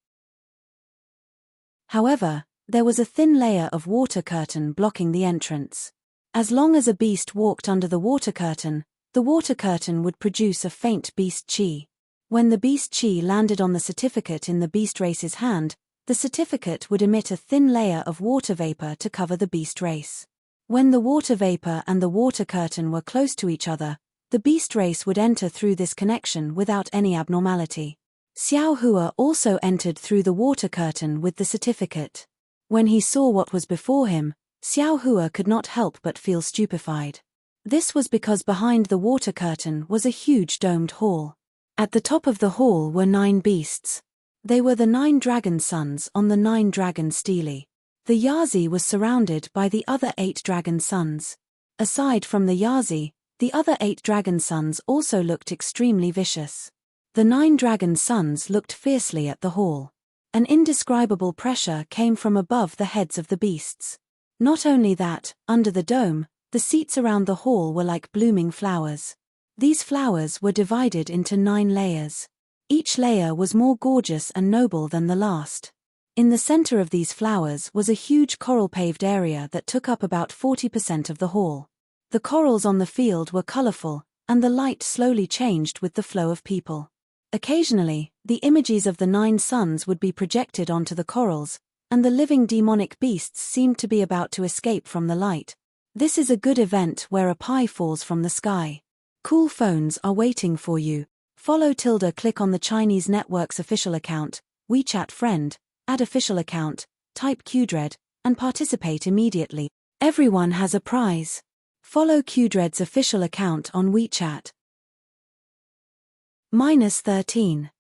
However, there was a thin layer of water curtain blocking the entrance. As long as a beast walked under the water curtain would produce a faint beast chi. When the beast chi landed on the certificate in the beast race's hand, the certificate would emit a thin layer of water vapor to cover the beast race. When the water vapor and the water curtain were close to each other, the beast race would enter through this connection without any abnormality. Xiao Hua also entered through the water curtain with the certificate. When he saw what was before him, Xiao Hua could not help but feel stupefied. This was because behind the water curtain was a huge domed hall. At the top of the hall were 9 beasts. They were the 9 dragon sons on the 9 dragon stele. The Yazi was surrounded by the other 8 dragon sons. Aside from the Yazi, the other 8 dragon sons also looked extremely vicious. The 9 dragon sons looked fiercely at the hall. An indescribable pressure came from above the heads of the beasts. Not only that, under the dome, the seats around the hall were like blooming flowers. These flowers were divided into 9 layers. Each layer was more gorgeous and noble than the last. In the center of these flowers was a huge coral-paved area that took up about 40% of the hall. The corals on the field were colorful, and the light slowly changed with the flow of people. Occasionally, the images of the 9 suns would be projected onto the corals, and the living demonic beasts seemed to be about to escape from the light. This is a good event where a pie falls from the sky. Cool phones are waiting for you. Follow _ click on the Chinese network's official account, WeChat friend, add official account, type Qdred, and participate immediately. Everyone has a prize. Follow Qdred's official account on WeChat. -13.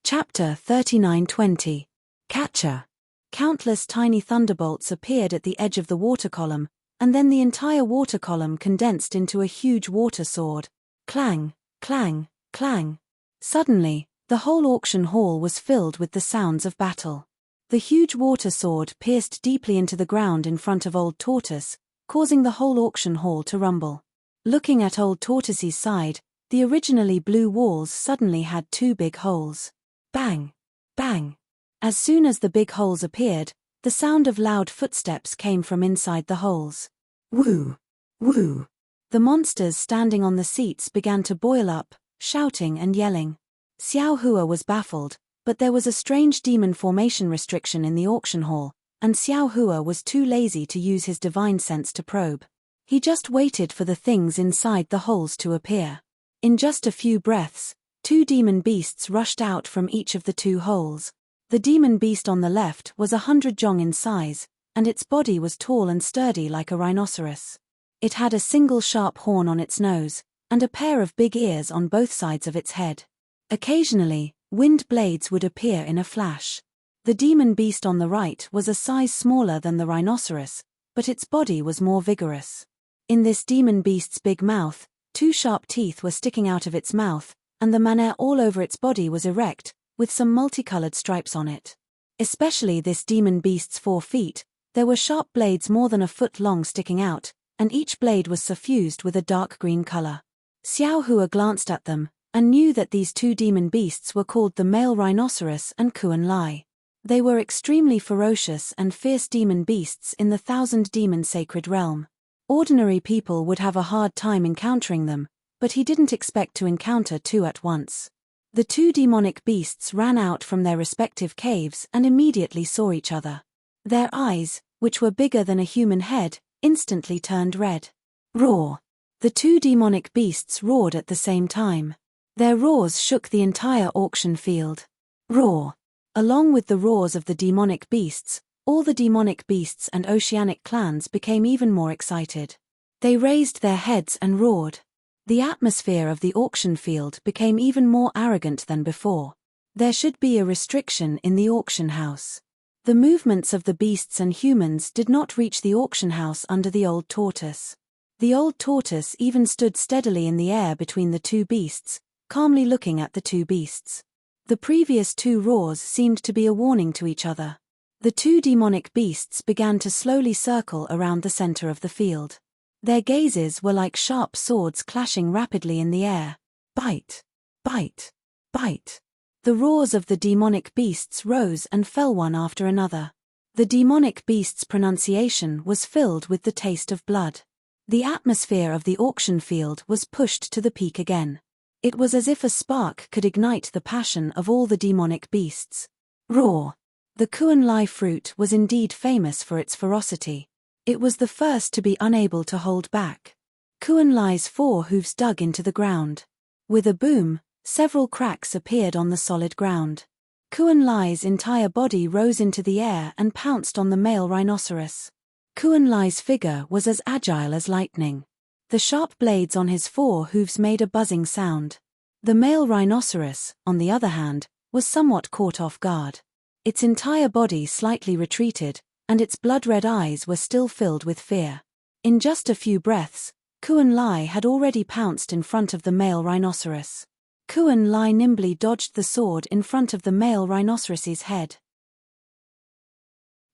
Chapter 39:20. Catcher. Countless tiny thunderbolts appeared at the edge of the water column, and then the entire water column condensed into a huge water sword. Clang, clang, clang. Suddenly, the whole auction hall was filled with the sounds of battle. The huge water sword pierced deeply into the ground in front of Old Tortoise, causing the whole auction hall to rumble. Looking at Old Tortoise's side, the originally blue walls suddenly had 2 big holes. Bang! Bang! As soon as the big holes appeared, the sound of loud footsteps came from inside the holes. Woo! Woo! The monsters standing on the seats began to boil up, shouting and yelling. Xiao Hua was baffled, but there was a strange demon formation restriction in the auction hall, and Xiao Hua was too lazy to use his divine sense to probe. He just waited for the things inside the holes to appear. In just a few breaths, 2 demon beasts rushed out from each of the 2 holes. The demon beast on the left was 100 zhong in size, and its body was tall and sturdy like a rhinoceros. It had a single sharp horn on its nose, and a pair of big ears on both sides of its head. Occasionally, wind blades would appear in a flash. The demon beast on the right was a size smaller than the rhinoceros, but its body was more vigorous. In this demon beast's big mouth, 2 sharp teeth were sticking out of its mouth, and the manner all over its body was erect, with some multicolored stripes on it. Especially this demon beast's 4 feet, there were sharp blades more than a foot long sticking out, and each blade was suffused with a dark green color. Xiao Hua glanced at them, and knew that these 2 demon beasts were called the male rhinoceros and Kuan Lai. They were extremely ferocious and fierce demon beasts in the 1,000 demon sacred realm. Ordinary people would have a hard time encountering them, but he didn't expect to encounter 2 at once. The 2 demonic beasts ran out from their respective caves and immediately saw each other. Their eyes, which were bigger than a human head, instantly turned red. Roar! The 2 demonic beasts roared at the same time. Their roars shook the entire auction field. Roar! Along with the roars of the demonic beasts, all the demonic beasts and oceanic clans became even more excited. They raised their heads and roared. The atmosphere of the auction field became even more arrogant than before. There should be a restriction in the auction house. The movements of the beasts and humans did not reach the auction house under the old tortoise. The old tortoise even stood steadily in the air between the 2 beasts, calmly looking at the 2 beasts. The previous 2 roars seemed to be a warning to each other. The 2 demonic beasts began to slowly circle around the center of the field. Their gazes were like sharp swords clashing rapidly in the air. Bite! Bite! Bite! The roars of the demonic beasts rose and fell one after another. The demonic beast's pronunciation was filled with the taste of blood. The atmosphere of the auction field was pushed to the peak again. It was as if a spark could ignite the passion of all the demonic beasts. Roar! The Kuan Lai fruit was indeed famous for its ferocity. It was the first to be unable to hold back. Kuan Lai's 4 hooves dug into the ground. With a boom, several cracks appeared on the solid ground. Kuan Lai's entire body rose into the air and pounced on the male rhinoceros. Kuan Lai's figure was as agile as lightning. The sharp blades on his 4 hooves made a buzzing sound. The male rhinoceros, on the other hand, was somewhat caught off guard. Its entire body slightly retreated, and its blood-red eyes were still filled with fear. In just a few breaths, Kuan Lai had already pounced in front of the male rhinoceros. Kuan Lai nimbly dodged the sword in front of the male rhinoceros's head.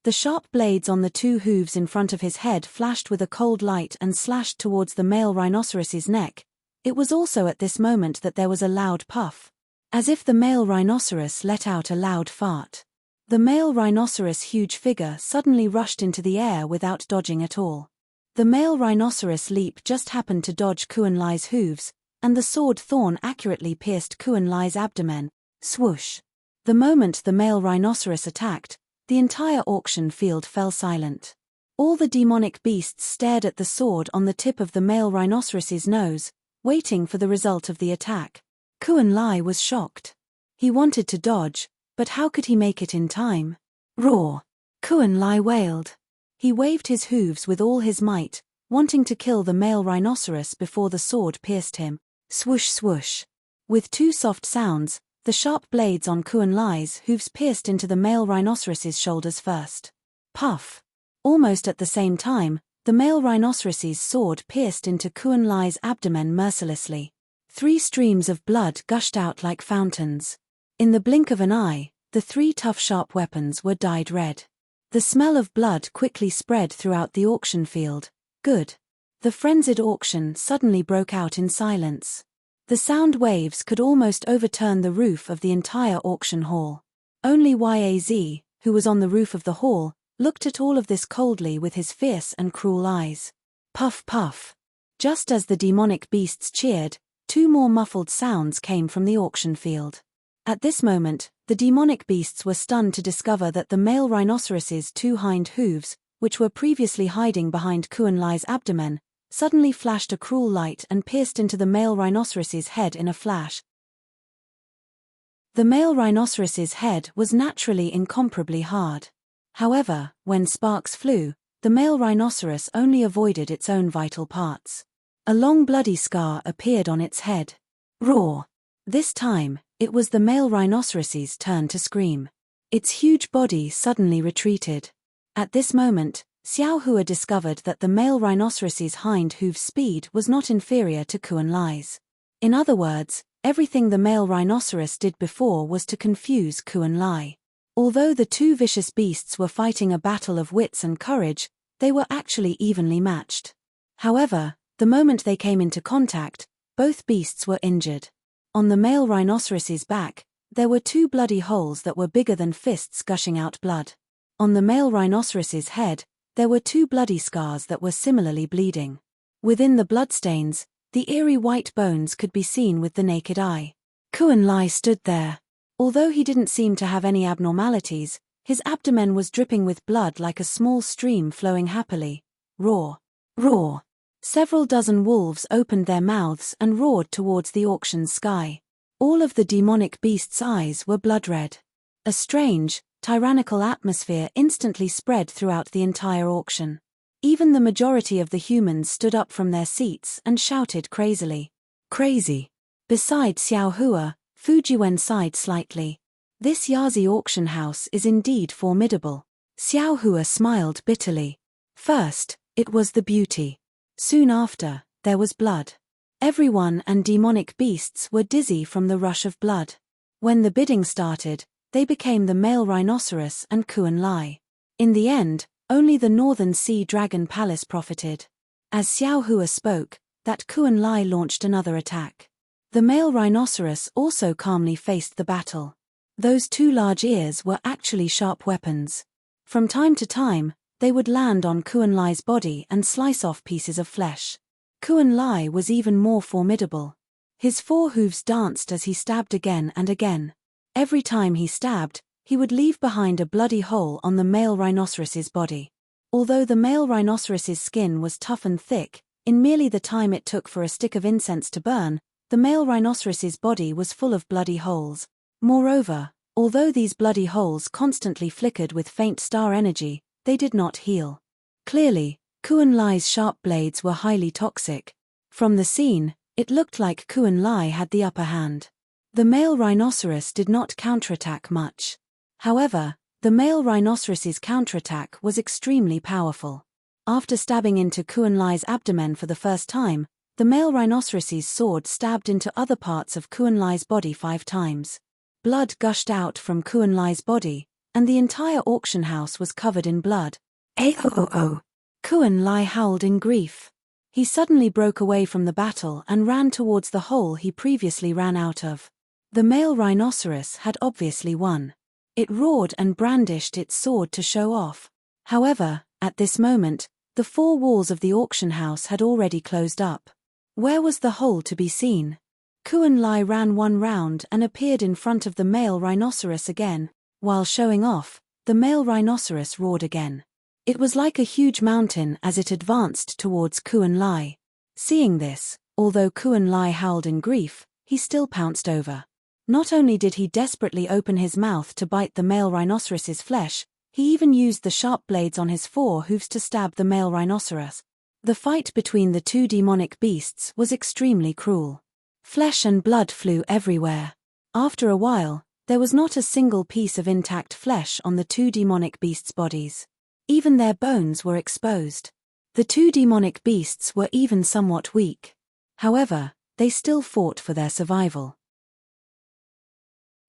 The sharp blades on the 2 hooves in front of his head flashed with a cold light and slashed towards the male rhinoceros's neck. It was also at this moment that there was a loud puff. As if the male rhinoceros let out a loud fart. The male rhinoceros' huge figure suddenly rushed into the air without dodging at all. The male rhinoceros leap just happened to dodge Kuan Lai's hooves, and the sword thorn accurately pierced Kuan Lai's abdomen. Swoosh! The moment the male rhinoceros attacked, the entire auction field fell silent. All the demonic beasts stared at the sword on the tip of the male rhinoceros's nose, waiting for the result of the attack. Kuan Lai was shocked. He wanted to dodge, but how could he make it in time? Roar! Kuan Lai wailed. He waved his hooves with all his might, wanting to kill the male rhinoceros before the sword pierced him. Swoosh swoosh! With 2 soft sounds, the sharp blades on Kuan Lai's hooves pierced into the male rhinoceros's shoulders first. Puff! Almost at the same time, the male rhinoceros's sword pierced into Kuan Lai's abdomen mercilessly. 3 streams of blood gushed out like fountains. In the blink of an eye, the 3 tough sharp weapons were dyed red. The smell of blood quickly spread throughout the auction field. Good. The frenzied auction suddenly broke out in silence. The sound waves could almost overturn the roof of the entire auction hall. Only Yaz, who was on the roof of the hall, looked at all of this coldly with his fierce and cruel eyes. Puff puff. Just as the demonic beasts cheered, 2 more muffled sounds came from the auction field. At this moment, the demonic beasts were stunned to discover that the male rhinoceros's two hind hooves, which were previously hiding behind Kuan Lai's abdomen, suddenly flashed a cruel light and pierced into the male rhinoceros's head in a flash. The male rhinoceros's head was naturally incomparably hard. However, when sparks flew, the male rhinoceros only avoided its own vital parts. A long bloody scar appeared on its head. Roar! This time, it was the male rhinoceros's turn to scream. Its huge body suddenly retreated. At this moment, Xiao Hua discovered that the male rhinoceros's hind hoof speed was not inferior to Kuan Lai's. In other words, everything the male rhinoceros did before was to confuse Kuan Lai. Although the two vicious beasts were fighting a battle of wits and courage, they were actually evenly matched. However, the moment they came into contact, both beasts were injured. On the male rhinoceros's back, there were two bloody holes that were bigger than fists gushing out blood. On the male rhinoceros's head, there were two bloody scars that were similarly bleeding. Within the bloodstains, the eerie white bones could be seen with the naked eye. Kuan Lai stood there. Although he didn't seem to have any abnormalities, his abdomen was dripping with blood like a small stream flowing happily. Roar! Roar! Several dozen wolves opened their mouths and roared towards the auction's sky. All of the demonic beast's eyes were blood red. A strange, tyrannical atmosphere instantly spread throughout the entire auction. Even the majority of the humans stood up from their seats and shouted crazily. Crazy! Besides Xiao Hua, Fujiwen sighed slightly. This Yazi auction house is indeed formidable. Xiao Hua smiled bitterly. First, it was the beauty. Soon after, there was blood. Everyone and demonic beasts were dizzy from the rush of blood. When the bidding started, they became the male rhinoceros and Kuan Lai. In the end, only the Northern Sea Dragon Palace profited. As Xiao Hua spoke, that Kuan Lai launched another attack. The male rhinoceros also calmly faced the battle. Those two large ears were actually sharp weapons. From time to time, they would land on Kuan Lai's body and slice off pieces of flesh. Kuan Lai was even more formidable. His four hooves danced as he stabbed again and again. Every time he stabbed, he would leave behind a bloody hole on the male rhinoceros's body. Although the male rhinoceros's skin was tough and thick, in merely the time it took for a stick of incense to burn, the male rhinoceros's body was full of bloody holes. Moreover, although these bloody holes constantly flickered with faint star energy, they did not heal. Clearly, Kuan Lai's sharp blades were highly toxic. From the scene, it looked like Kuan Lai had the upper hand. The male rhinoceros did not counterattack much. However, the male rhinoceros's counterattack was extremely powerful. After stabbing into Kuan Lai's abdomen for the first time, the male rhinoceros's sword stabbed into other parts of Kuan Lai's body 5 times. Blood gushed out from Kuan Lai's body, and the entire auction house was covered in blood. Aoo! Kuan Lai howled in grief. He suddenly broke away from the battle and ran towards the hole he previously ran out of. The male rhinoceros had obviously won. It roared and brandished its sword to show off. However, at this moment, the 4 walls of the auction house had already closed up. Where was the hole to be seen? Kuan Lai ran one round and appeared in front of the male rhinoceros again. While showing off, the male rhinoceros roared again. It was like a huge mountain as it advanced towards Kuan Lai. Seeing this, although Kuan Lai howled in grief, he still pounced over. Not only did he desperately open his mouth to bite the male rhinoceros's flesh, he even used the sharp blades on his 4 hooves to stab the male rhinoceros. The fight between the two demonic beasts was extremely cruel. Flesh and blood flew everywhere. After a while, there was not a single piece of intact flesh on the two demonic beasts' bodies. Even their bones were exposed. The two demonic beasts were even somewhat weak. However, they still fought for their survival.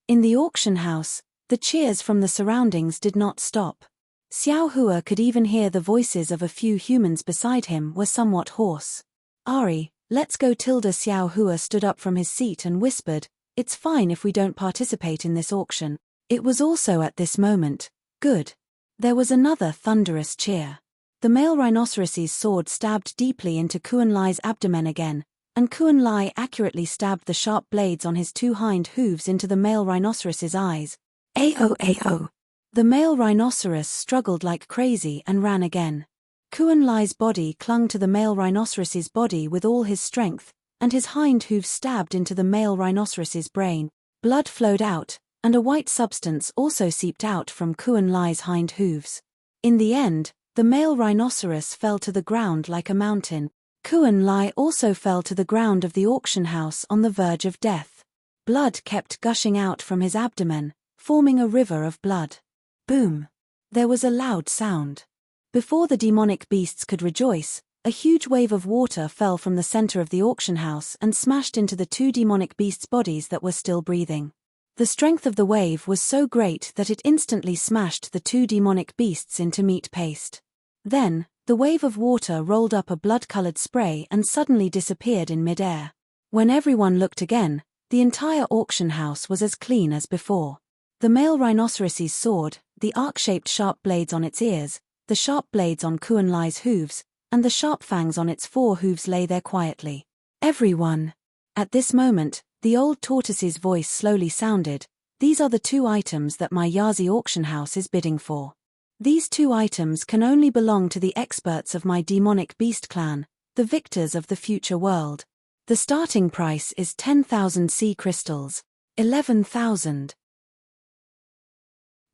In the auction house, the cheers from the surroundings did not stop. Xiao Hua could even hear the voices of a few humans beside him were somewhat hoarse. Ari, let's go. Xiao Hua stood up from his seat and whispered, "It's fine if we don't participate in this auction." It was also at this moment, good. There was another thunderous cheer. The male rhinoceros's sword stabbed deeply into Kuan Lai's abdomen again, and Kuan Lai accurately stabbed the sharp blades on his 2 hind hooves into the male rhinoceros's eyes. Ao ao. The male rhinoceros struggled like crazy and ran again. Kuan Lai's body clung to the male rhinoceros's body with all his strength, and his hind hooves stabbed into the male rhinoceros's brain. Blood flowed out, and a white substance also seeped out from Kuan Lai's hind hooves. In the end, the male rhinoceros fell to the ground like a mountain. Kuan Lai also fell to the ground of the auction house on the verge of death. Blood kept gushing out from his abdomen, forming a river of blood. Boom! There was a loud sound. Before the demonic beasts could rejoice, a huge wave of water fell from the center of the auction house and smashed into the 2 demonic beasts' bodies that were still breathing. The strength of the wave was so great that it instantly smashed the 2 demonic beasts into meat paste. Then, the wave of water rolled up a blood-colored spray and suddenly disappeared in mid-air. When everyone looked again, the entire auction house was as clean as before. The male rhinoceros's sword, the arc-shaped sharp blades on its ears, the sharp blades on Kuan Lai's hooves, and the sharp fangs on its 4 hooves lay there quietly. Everyone! At this moment, the old tortoise's voice slowly sounded, "These are the 2 items that my Yazi auction house is bidding for. These 2 items can only belong to the experts of my demonic beast clan, the victors of the future world. The starting price is 10,000 sea crystals, 11,000.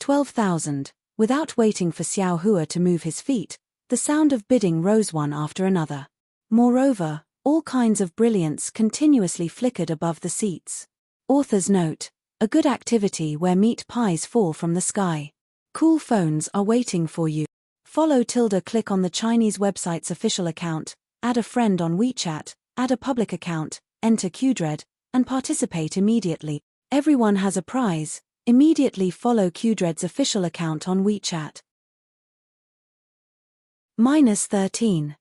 12,000. Without waiting for Xiao Hua to move his feet, the sound of bidding rose one after another. Moreover, all kinds of brilliance continuously flickered above the seats. Author's note: a good activity where meat pies fall from the sky. Cool phones are waiting for you. Follow / click on the Chinese website's official account, add a friend on WeChat, add a public account, enter Qdred, and participate immediately. Everyone has a prize. Immediately follow Qdred's official account on WeChat. -13.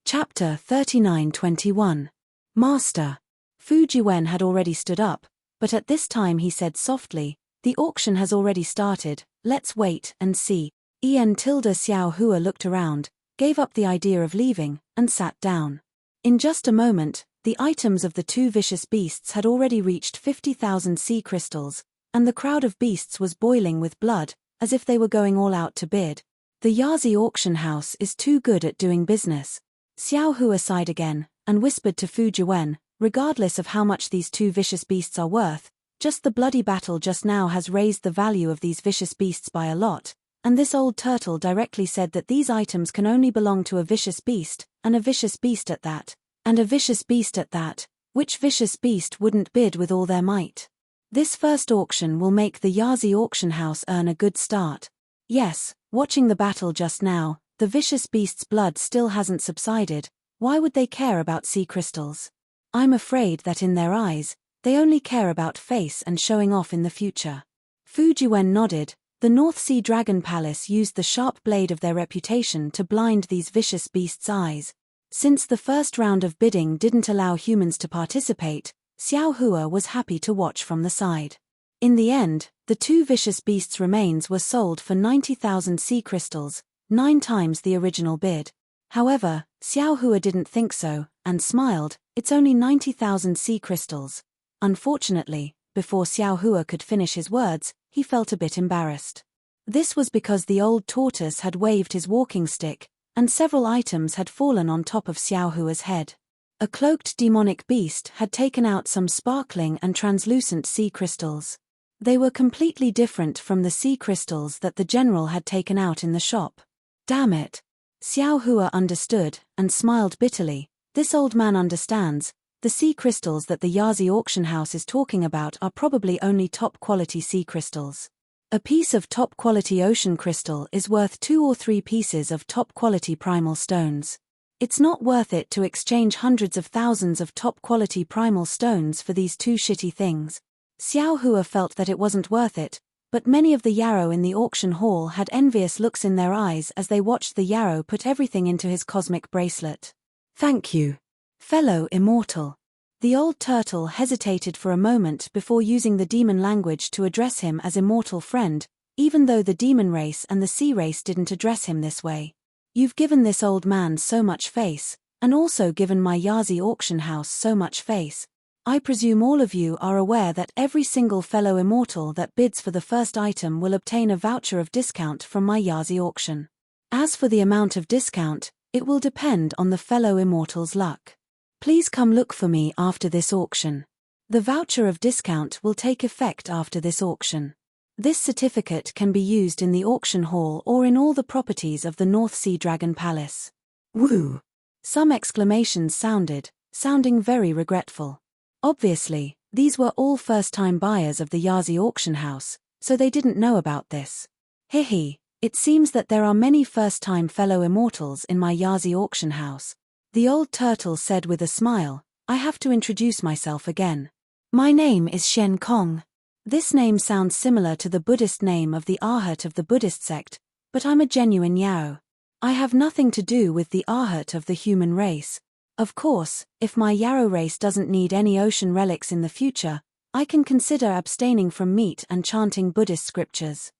Chapter 39:21. Master. Fu Jiwen had already stood up, but at this time he said softly, "The auction has already started, let's wait and see." Xiao Hua looked around, gave up the idea of leaving, and sat down. In just a moment, the items of the 2 vicious beasts had already reached 50,000 sea crystals, and the crowd of beasts was boiling with blood, as if they were going all out to bid. The Yazi auction house is too good at doing business. Xiao Hua sighed again, and whispered to Fu Jiwen, "Regardless of how much these 2 vicious beasts are worth, just the bloody battle just now has raised the value of these vicious beasts by a lot, and this old turtle directly said that these items can only belong to a vicious beast, and a vicious beast at that. And a vicious beast at that, which vicious beast wouldn't bid with all their might? This first auction will make the Yazi auction house earn a good start. Yes, watching the battle just now, the vicious beast's blood still hasn't subsided. Why would they care about sea crystals? I'm afraid that in their eyes, they only care about face and showing off in the future." Fu Jiwen nodded. The North Sea Dragon Palace used the sharp blade of their reputation to blind these vicious beasts' eyes. Since the first round of bidding didn't allow humans to participate, Xiao Hua was happy to watch from the side. In the end, the 2 vicious beasts' remains were sold for 90,000 sea crystals, 9 times the original bid. However, Xiao Hua didn't think so, and smiled, "It's only 90,000 sea crystals." Unfortunately, before Xiao Hua could finish his words, he felt a bit embarrassed. This was because the old tortoise had waved his walking stick, and several items had fallen on top of Xiao Hua's head. A cloaked demonic beast had taken out some sparkling and translucent sea crystals. They were completely different from the sea crystals that the general had taken out in the shop. Damn it! Xiao Hua understood, and smiled bitterly. This old man understands. The sea crystals that the Yazi auction house is talking about are probably only top-quality sea crystals. A piece of top-quality ocean crystal is worth 2 or 3 pieces of top-quality primal stones. It's not worth it to exchange hundreds of thousands of top-quality primal stones for these 2 shitty things. Xiao Hua felt that it wasn't worth it, but many of the Yarrow in the auction hall had envious looks in their eyes as they watched the Yarrow put everything into his cosmic bracelet. "Thank you, fellow immortal." The old turtle hesitated for a moment before using the demon language to address him as immortal friend, even though the demon race and the sea race didn't address him this way. You've given this old man so much face, and also given my Yazi auction house so much face. I presume all of you are aware that every single fellow immortal that bids for the first item will obtain a voucher of discount from my Yazi auction. As for the amount of discount, it will depend on the fellow immortal's luck. Please come look for me after this auction. The voucher of discount will take effect after this auction. This certificate can be used in the auction hall or in all the properties of the North Sea Dragon Palace. Woo! Some exclamations sounding very regretful. Obviously, these were all first-time buyers of the Yazi auction house, so they didn't know about this. Hehe, it seems that there are many first-time fellow immortals in my Yazi auction house. The old turtle said with a smile, I have to introduce myself again. My name is Shen Kong. This name sounds similar to the Buddhist name of the Arhat of the Buddhist sect, but I'm a genuine Yao. I have nothing to do with the Arhat of the human race. Of course, if my Yarrow race doesn't need any ocean relics in the future, I can consider abstaining from meat and chanting Buddhist scriptures.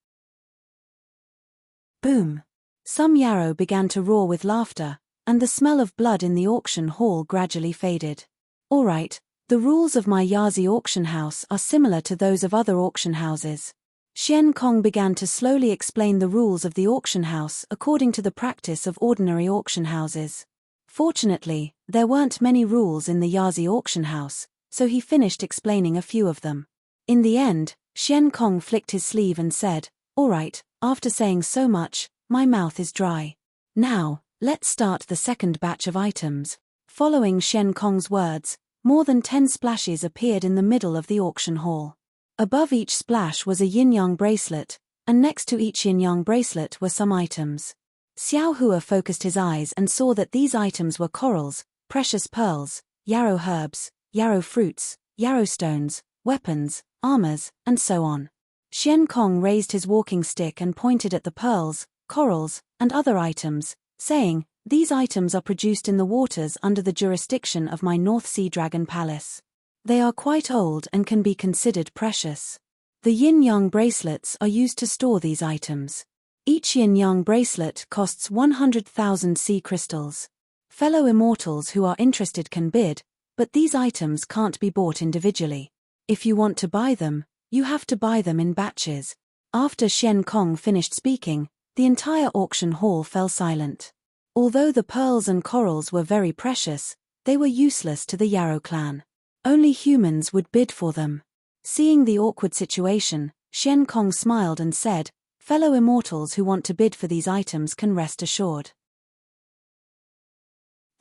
Boom! Some Yarrow began to roar with laughter, and the smell of blood in the auction hall gradually faded. Alright, the rules of my Yazi auction house are similar to those of other auction houses. Shen Kong began to slowly explain the rules of the auction house according to the practice of ordinary auction houses. Fortunately, there weren't many rules in the Yazi auction house, so he finished explaining a few of them. In the end, Shen Kong flicked his sleeve and said, Alright, after saying so much, my mouth is dry. Now, let's start the second batch of items. Following Shen Kong's words, more than 10 splashes appeared in the middle of the auction hall. Above each splash was a yin-yang bracelet, and next to each yin-yang bracelet were some items. Xiao Hua focused his eyes and saw that these items were corals, precious pearls, yarrow herbs, yarrow fruits, yarrow stones, weapons, armors, and so on. Shen Kong raised his walking stick and pointed at the pearls, corals, and other items, saying, These items are produced in the waters under the jurisdiction of my North Sea Dragon Palace. They are quite old and can be considered precious. The yin-yang bracelets are used to store these items. Each yin-yang bracelet costs 100,000 sea crystals. Fellow immortals who are interested can bid, but these items can't be bought individually. If you want to buy them, you have to buy them in batches. After Shen Kong finished speaking, the entire auction hall fell silent. Although the pearls and corals were very precious, they were useless to the Yarrow clan. Only humans would bid for them. Seeing the awkward situation, Shen Kong smiled and said, Fellow immortals who want to bid for these items can rest assured.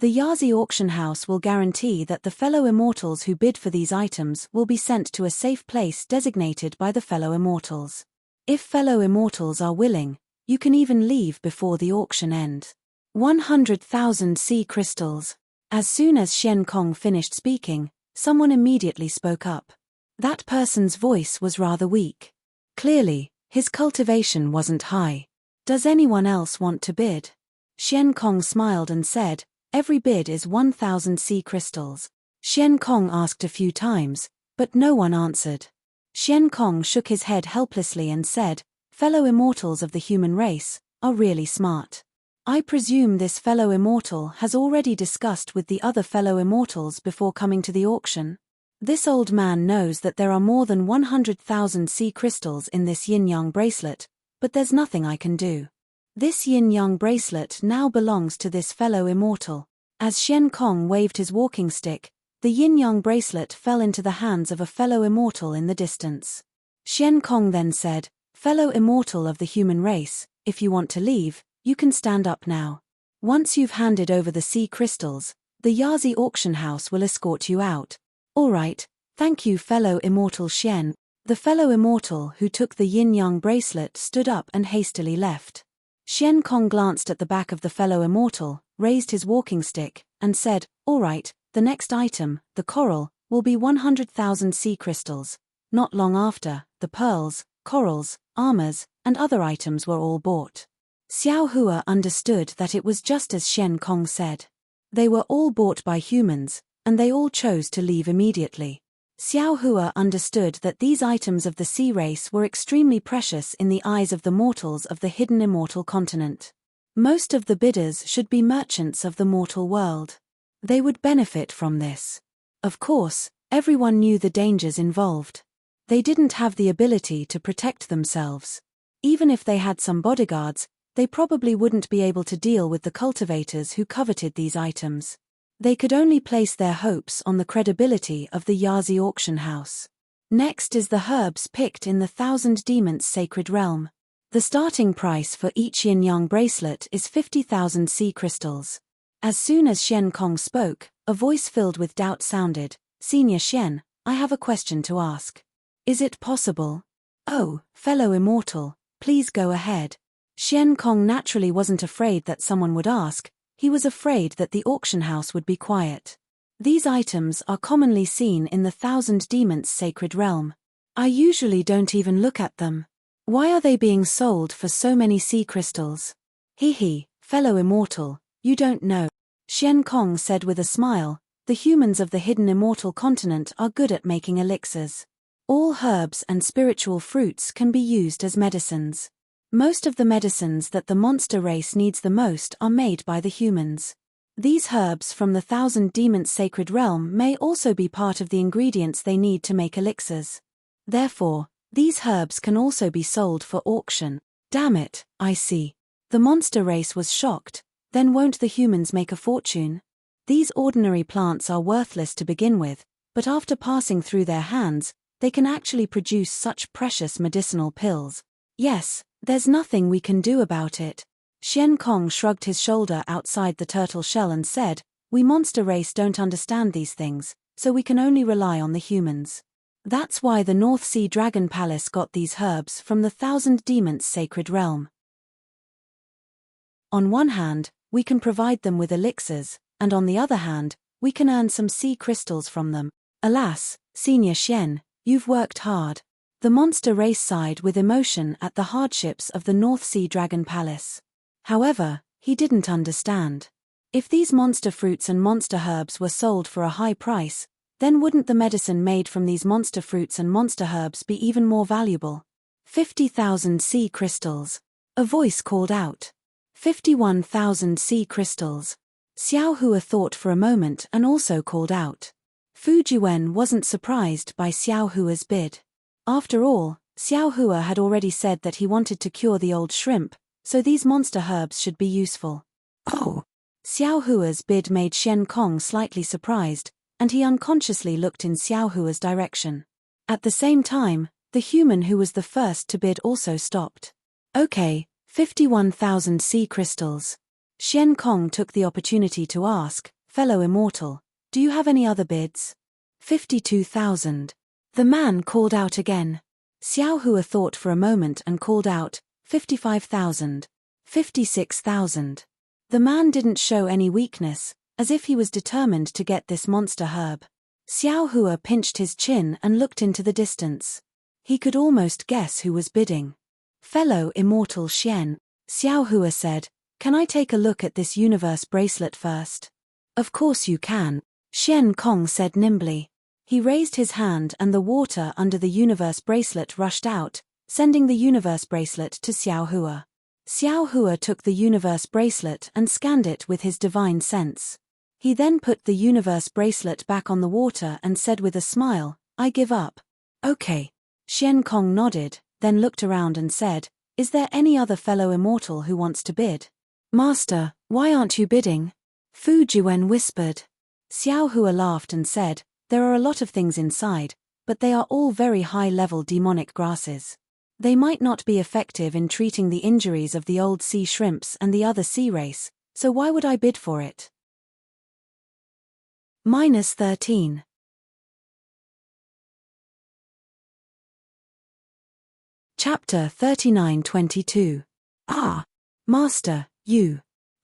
The Yazi auction house will guarantee that the fellow immortals who bid for these items will be sent to a safe place designated by the fellow immortals. If fellow immortals are willing, you can even leave before the auction ends. 100,000 sea crystals. As soon as Shen Kong finished speaking, someone immediately spoke up. That person's voice was rather weak. Clearly, his cultivation wasn't high. Does anyone else want to bid? Shen Kong smiled and said, Every bid is 1,000 sea crystals. Shen Kong asked a few times, but no one answered. Shen Kong shook his head helplessly and said, Fellow immortals of the human race are really smart. I presume this fellow immortal has already discussed with the other fellow immortals before coming to the auction. This old man knows that there are more than 100,000 sea crystals in this yin-yang bracelet, but there's nothing I can do. This yin-yang bracelet now belongs to this fellow immortal. As Shen Kong waved his walking stick, the yin-yang bracelet fell into the hands of a fellow immortal in the distance. Shen Kong then said, Fellow immortal of the human race, if you want to leave, you can stand up now. Once you've handed over the sea crystals, the Yazi auction house will escort you out. Alright, thank you fellow immortal Shen. The fellow immortal who took the yin-yang bracelet stood up and hastily left. Shen Kong glanced at the back of the fellow immortal, raised his walking stick, and said, Alright, the next item, the coral, will be 100,000 sea crystals. Not long after, the pearls, corals, armors, and other items were all bought. Xiao Hua understood that it was just as Shen Kong said. They were all bought by humans, and they all chose to leave immediately. Xiao Hua understood that these items of the sea race were extremely precious in the eyes of the mortals of the hidden immortal continent. Most of the bidders should be merchants of the mortal world. They would benefit from this. Of course, everyone knew the dangers involved. They didn't have the ability to protect themselves. Even if they had some bodyguards, they probably wouldn't be able to deal with the cultivators who coveted these items. They could only place their hopes on the credibility of the Yazi auction house. Next is the herbs picked in the 1,000 Demons Sacred Realm. The starting price for each yin-yang bracelet is 50,000 sea crystals. As soon as Xian Kong spoke, a voice filled with doubt sounded, "Senior Xian, I have a question to ask. Is it possible?" "Oh, fellow immortal, please go ahead." Xian Kong naturally wasn't afraid that someone would ask, he was afraid that the auction house would be quiet. These items are commonly seen in the 1,000 Demons Sacred Realm. I usually don't even look at them. Why are they being sold for so many sea crystals? He, fellow immortal, you don't know. Xian Kong said with a smile, the humans of the hidden immortal continent are good at making elixirs. All herbs and spiritual fruits can be used as medicines. Most of the medicines that the monster race needs the most are made by the humans. These herbs from the 1,000 Demons Sacred Realm may also be part of the ingredients they need to make elixirs. Therefore, these herbs can also be sold for auction. Damn it, I see. The monster race was shocked. Then won't the humans make a fortune? These ordinary plants are worthless to begin with, but after passing through their hands, they can actually produce such precious medicinal pills. Yes, there's nothing we can do about it. Xian Kong shrugged his shoulder outside the turtle shell and said, we monster race don't understand these things, so we can only rely on the humans. That's why the North Sea Dragon Palace got these herbs from the 1,000 Demons Sacred Realm. On one hand, we can provide them with elixirs, and on the other hand, we can earn some sea crystals from them. Alas, Senior Xian, you've worked hard. The monster race sighed with emotion at the hardships of the North Sea Dragon Palace. However, he didn't understand. If these monster fruits and monster herbs were sold for a high price, then wouldn't the medicine made from these monster fruits and monster herbs be even more valuable? 50,000 sea crystals. A voice called out. 51,000 sea crystals. Xiao Hua thought for a moment and also called out. Fu Jiwen wasn't surprised by Xiao Hua's bid. After all, Xiao Hua had already said that he wanted to cure the old shrimp, so these monster herbs should be useful. Oh! Xiao Hua's bid made Xian Kong slightly surprised, and he unconsciously looked in Xiao Hua's direction. At the same time, the human who was the first to bid also stopped. Okay, 51,000 sea crystals. Xian Kong took the opportunity to ask, fellow immortal, do you have any other bids? 52,000. The man called out again. Xiao Hua thought for a moment and called out, 55,000. 56,000. The man didn't show any weakness, as if he was determined to get this monster herb. Xiao Hua pinched his chin and looked into the distance. He could almost guess who was bidding. Fellow immortal Xian, Xiao Hua said, can I take a look at this universe bracelet first? Of course you can, Xian Kong said nimbly. He raised his hand and the water under the universe bracelet rushed out, sending the universe bracelet to Xiao Hua. Xiao Hua took the universe bracelet and scanned it with his divine sense. He then put the universe bracelet back on the water and said with a smile, I give up. Okay. Xian Kong nodded, then looked around and said, is there any other fellow immortal who wants to bid? Master, why aren't you bidding? Fu Jiwen whispered. Xiao Hua laughed and said, there are a lot of things inside, but they are all very high-level demonic grasses. They might not be effective in treating the injuries of the old sea shrimps and the other sea race, so why would I bid for it? -13. Chapter 39:22. Ah! Master,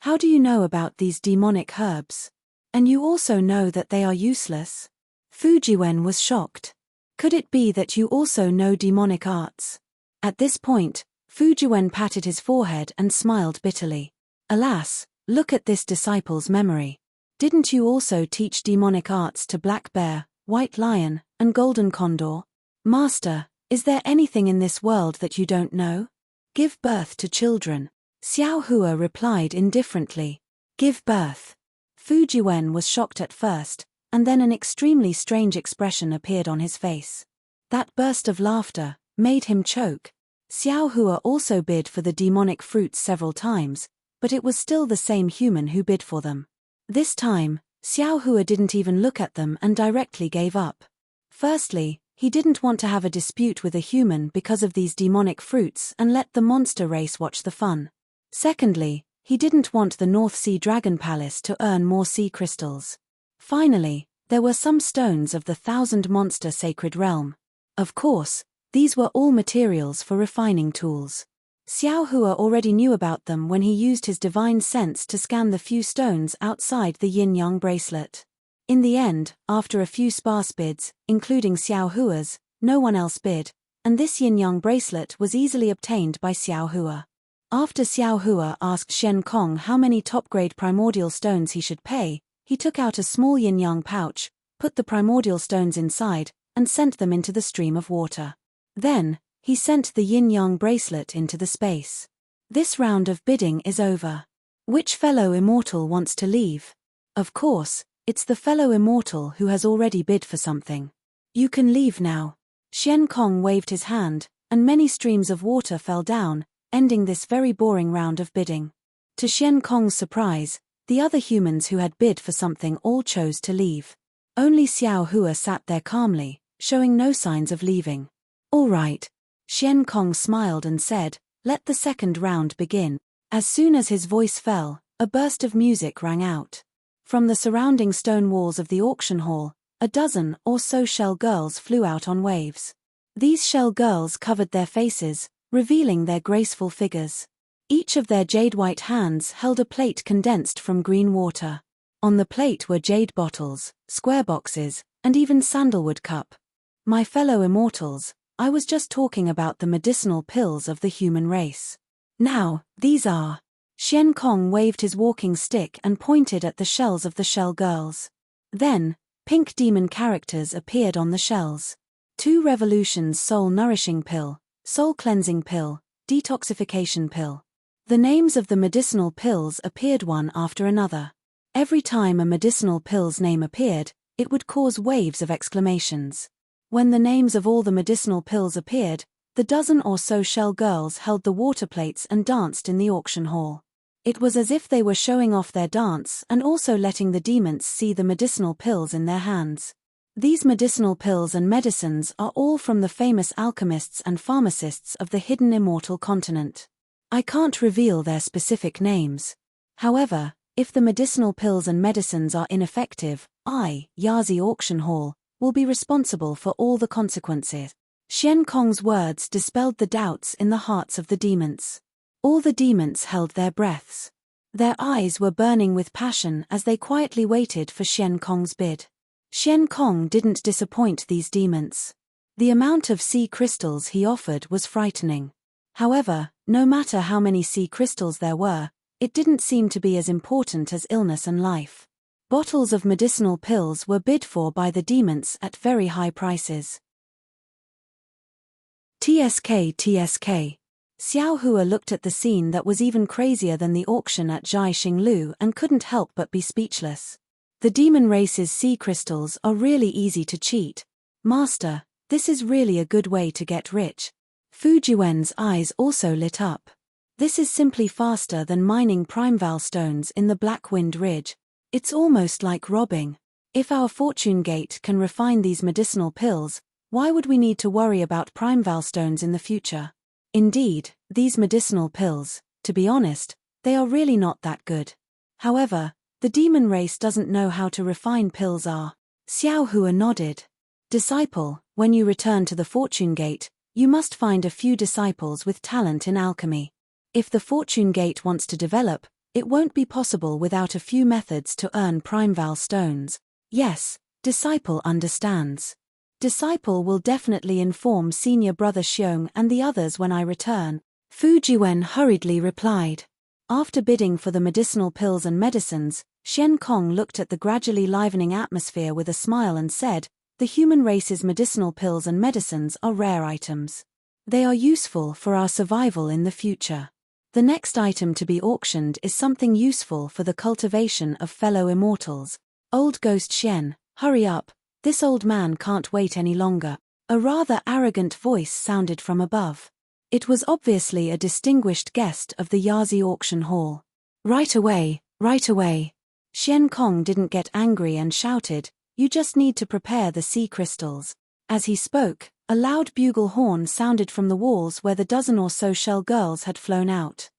how do you know about these demonic herbs? And you also know that they are useless? Fu Jiwen was shocked. Could it be that you also know demonic arts? At this point, Fu Jiwen patted his forehead and smiled bitterly. Alas, look at this disciple's memory. Didn't you also teach demonic arts to Black Bear, White Lion, and Golden Condor? Master, is there anything in this world that you don't know? Give birth to children. Xiao Hua replied indifferently. Give birth. Fu Jiwen was shocked at first, and then an extremely strange expression appeared on his face. That burst of laughter made him choke. Xiao Hua also bid for the demonic fruits several times, but it was still the same human who bid for them. This time, Xiao Hua didn't even look at them and directly gave up. Firstly, he didn't want to have a dispute with a human because of these demonic fruits and let the monster race watch the fun. Secondly, he didn't want the North Sea Dragon Palace to earn more sea crystals. Finally, there were some stones of the Thousand Monster Sacred Realm. Of course, these were all materials for refining tools. Xiao Hua already knew about them when he used his divine sense to scan the few stones outside the yin-yang bracelet. In the end, after a few sparse bids, including Xiao Hua's, no one else bid, and this yin-yang bracelet was easily obtained by Xiao Hua. After Xiao Hua asked Shen Kong how many top-grade primordial stones he should pay, he took out a small yin-yang pouch, put the primordial stones inside, and sent them into the stream of water. Then, he sent the yin-yang bracelet into the space. This round of bidding is over. Which fellow immortal wants to leave? Of course, it's the fellow immortal who has already bid for something. You can leave now. Shen Kong waved his hand, and many streams of water fell down, ending this very boring round of bidding. To Shen Kong's surprise, the other humans who had bid for something all chose to leave. Only Xiao Hua sat there calmly, showing no signs of leaving. All right. Shen Kong smiled and said, let the second round begin. As soon as his voice fell, a burst of music rang out. From the surrounding stone walls of the auction hall, a dozen or so shell girls flew out on waves. These shell girls covered their faces, revealing their graceful figures. Each of their jade-white hands held a plate condensed from green water. On the plate were jade bottles, square boxes, and even sandalwood cup. My fellow immortals, I was just talking about the medicinal pills of the human race. Now, these are. Shen Kong waved his walking stick and pointed at the shells of the shell girls. Then, pink demon characters appeared on the shells. 2 Revolutions Soul Nourishing Pill, Soul Cleansing Pill, Detoxification Pill. The names of the medicinal pills appeared one after another. Every time a medicinal pill's name appeared, it would cause waves of exclamations. When the names of all the medicinal pills appeared, the dozen or so shell girls held the water plates and danced in the auction hall. It was as if they were showing off their dance and also letting the demons see the medicinal pills in their hands. These medicinal pills and medicines are all from the famous alchemists and pharmacists of the hidden immortal continent. I can't reveal their specific names. However, if the medicinal pills and medicines are ineffective, Yazi Auction Hall, will be responsible for all the consequences. Shen Kong's words dispelled the doubts in the hearts of the demons. All the demons held their breaths. Their eyes were burning with passion as they quietly waited for Shen Kong's bid. Shen Kong didn't disappoint these demons. The amount of sea crystals he offered was frightening. However, no matter how many sea crystals there were, it didn't seem to be as important as illness and life. Bottles of medicinal pills were bid for by the demons at very high prices. TSK. Xiao Hua looked at the scene that was even crazier than the auction at Zhai Xinglu and couldn't help but be speechless. The demon race's sea crystals are really easy to cheat. Master, this is really a good way to get rich. Fu Jiwen's eyes also lit up. This is simply faster than mining primeval stones in the Black Wind Ridge. It's almost like robbing. If our fortune gate can refine these medicinal pills, why would we need to worry about primeval stones in the future? Indeed, these medicinal pills, to be honest, they are really not that good. However, the demon race doesn't know how to refine pills are. Xiao Hua nodded. Disciple, when you return to the fortune gate, you must find a few disciples with talent in alchemy. If the fortune gate wants to develop, it won't be possible without a few methods to earn primeval stones. Yes, Disciple understands. Disciple will definitely inform senior brother Xiong and the others when I return. Fu Jiwen hurriedly replied. After bidding for the medicinal pills and medicines, Shen Kong looked at the gradually livening atmosphere with a smile and said, the human race's medicinal pills and medicines are rare items. They are useful for our survival in the future. The next item to be auctioned is something useful for the cultivation of fellow immortals. Old Ghost Xian, hurry up, this old man can't wait any longer. A rather arrogant voice sounded from above. It was obviously a distinguished guest of the Yazi auction hall. Right away, right away. Xian Kong didn't get angry and shouted, you just need to prepare the sea crystals. As he spoke, a loud bugle horn sounded from the walls where the dozen or so shell girls had flown out.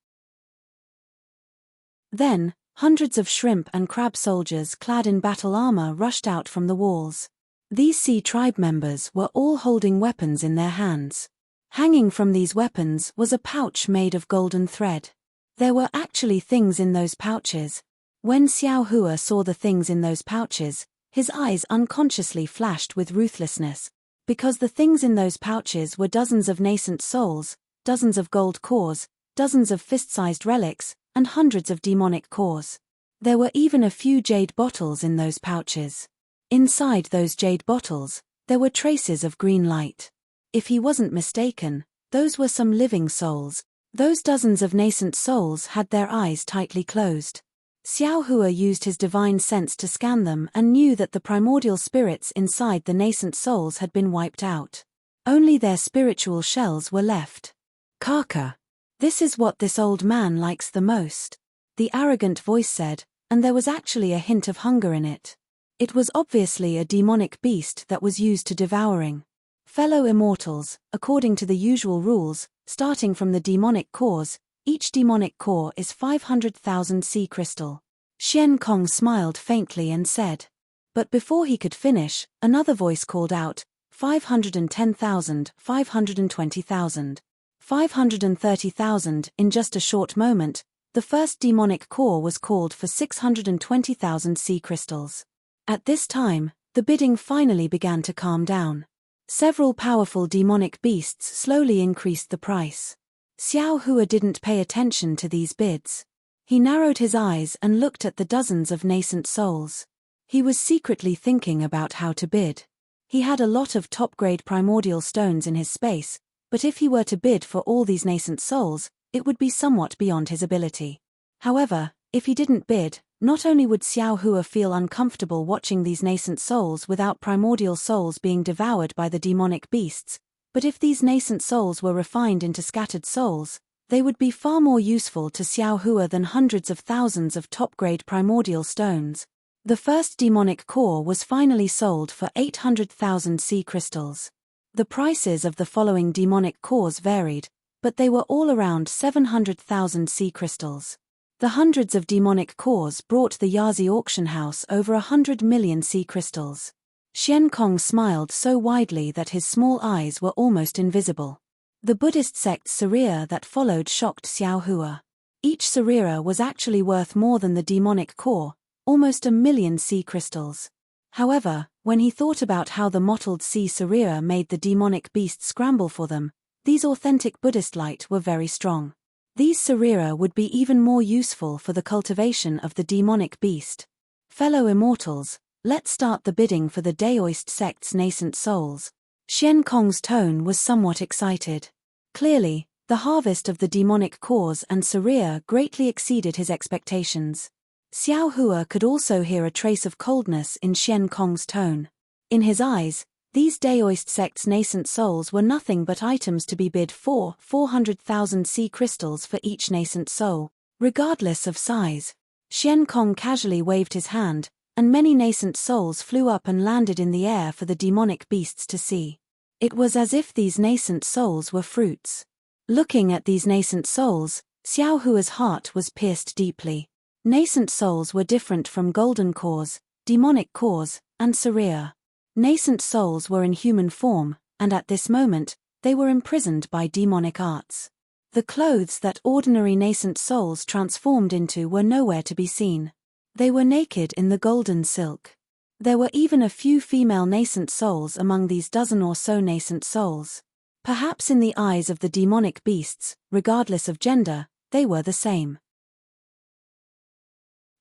Then, hundreds of shrimp and crab soldiers clad in battle armor rushed out from the walls. These sea tribe members were all holding weapons in their hands. Hanging from these weapons was a pouch made of golden thread. There were actually things in those pouches. When Xiao Hua saw the things in those pouches, his eyes unconsciously flashed with ruthlessness, because the things in those pouches were dozens of nascent souls, dozens of gold cores, dozens of fist-sized relics, and hundreds of demonic cores. There were even a few jade bottles in those pouches. Inside those jade bottles, there were traces of green light. If he wasn't mistaken, those were some living souls. Those dozens of nascent souls had their eyes tightly closed. Xiao Hua used his divine sense to scan them and knew that the primordial spirits inside the nascent souls had been wiped out. Only their spiritual shells were left. Kaka. This is what this old man likes the most, the arrogant voice said, and there was actually a hint of hunger in it. It was obviously a demonic beast that was used to devouring. Fellow immortals, according to the usual rules, starting from the demonic cores, each demonic core is 500,000 sea crystal. Xian Kong smiled faintly and said. But before he could finish, another voice called out, 510,000, 520,000. 530,000. In just a short moment, the first demonic core was called for 620,000 sea crystals. At this time, the bidding finally began to calm down. Several powerful demonic beasts slowly increased the price. Xiao Hua didn't pay attention to these bids. He narrowed his eyes and looked at the dozens of nascent souls. He was secretly thinking about how to bid. He had a lot of top-grade primordial stones in his space, but if he were to bid for all these nascent souls, it would be somewhat beyond his ability. However, if he didn't bid, not only would Xiao Hua feel uncomfortable watching these nascent souls without primordial souls being devoured by the demonic beasts, but if these nascent souls were refined into scattered souls, they would be far more useful to Xiao Hua than hundreds of thousands of top-grade primordial stones. The first demonic core was finally sold for 800,000 sea crystals. The prices of the following demonic cores varied, but they were all around 700,000 sea crystals. The hundreds of demonic cores brought the Yazi auction house over 100 million sea crystals. Xian Kong smiled so widely that his small eyes were almost invisible. The Buddhist sect Sarira that followed shocked Xiao Hua. Each Sarira was actually worth more than the demonic core, almost 1 million sea crystals. However, when he thought about how the mottled sea Sarira made the demonic beast scramble for them, these authentic Buddhist light were very strong. These Sarira would be even more useful for the cultivation of the demonic beast. Fellow immortals, let's start the bidding for the Daoist sect's nascent souls. Xian Kong's tone was somewhat excited. Clearly, the harvest of the demonic cores and Sarira greatly exceeded his expectations. Xiao Hua could also hear a trace of coldness in Xian Kong's tone. In his eyes, these Daoist sect's nascent souls were nothing but items to be bid for, 400,000 sea crystals for each nascent soul, regardless of size. Xian Kong casually waved his hand, and many nascent souls flew up and landed in the air for the demonic beasts to see. It was as if these nascent souls were fruits. Looking at these nascent souls, Xiao Hua's heart was pierced deeply. Nascent souls were different from golden cores, demonic cores, and Sarira. Nascent souls were in human form, and at this moment, they were imprisoned by demonic arts. The clothes that ordinary nascent souls transformed into were nowhere to be seen. They were naked in the golden silk. There were even a few female nascent souls among these dozen or so nascent souls. Perhaps in the eyes of the demonic beasts, regardless of gender, they were the same.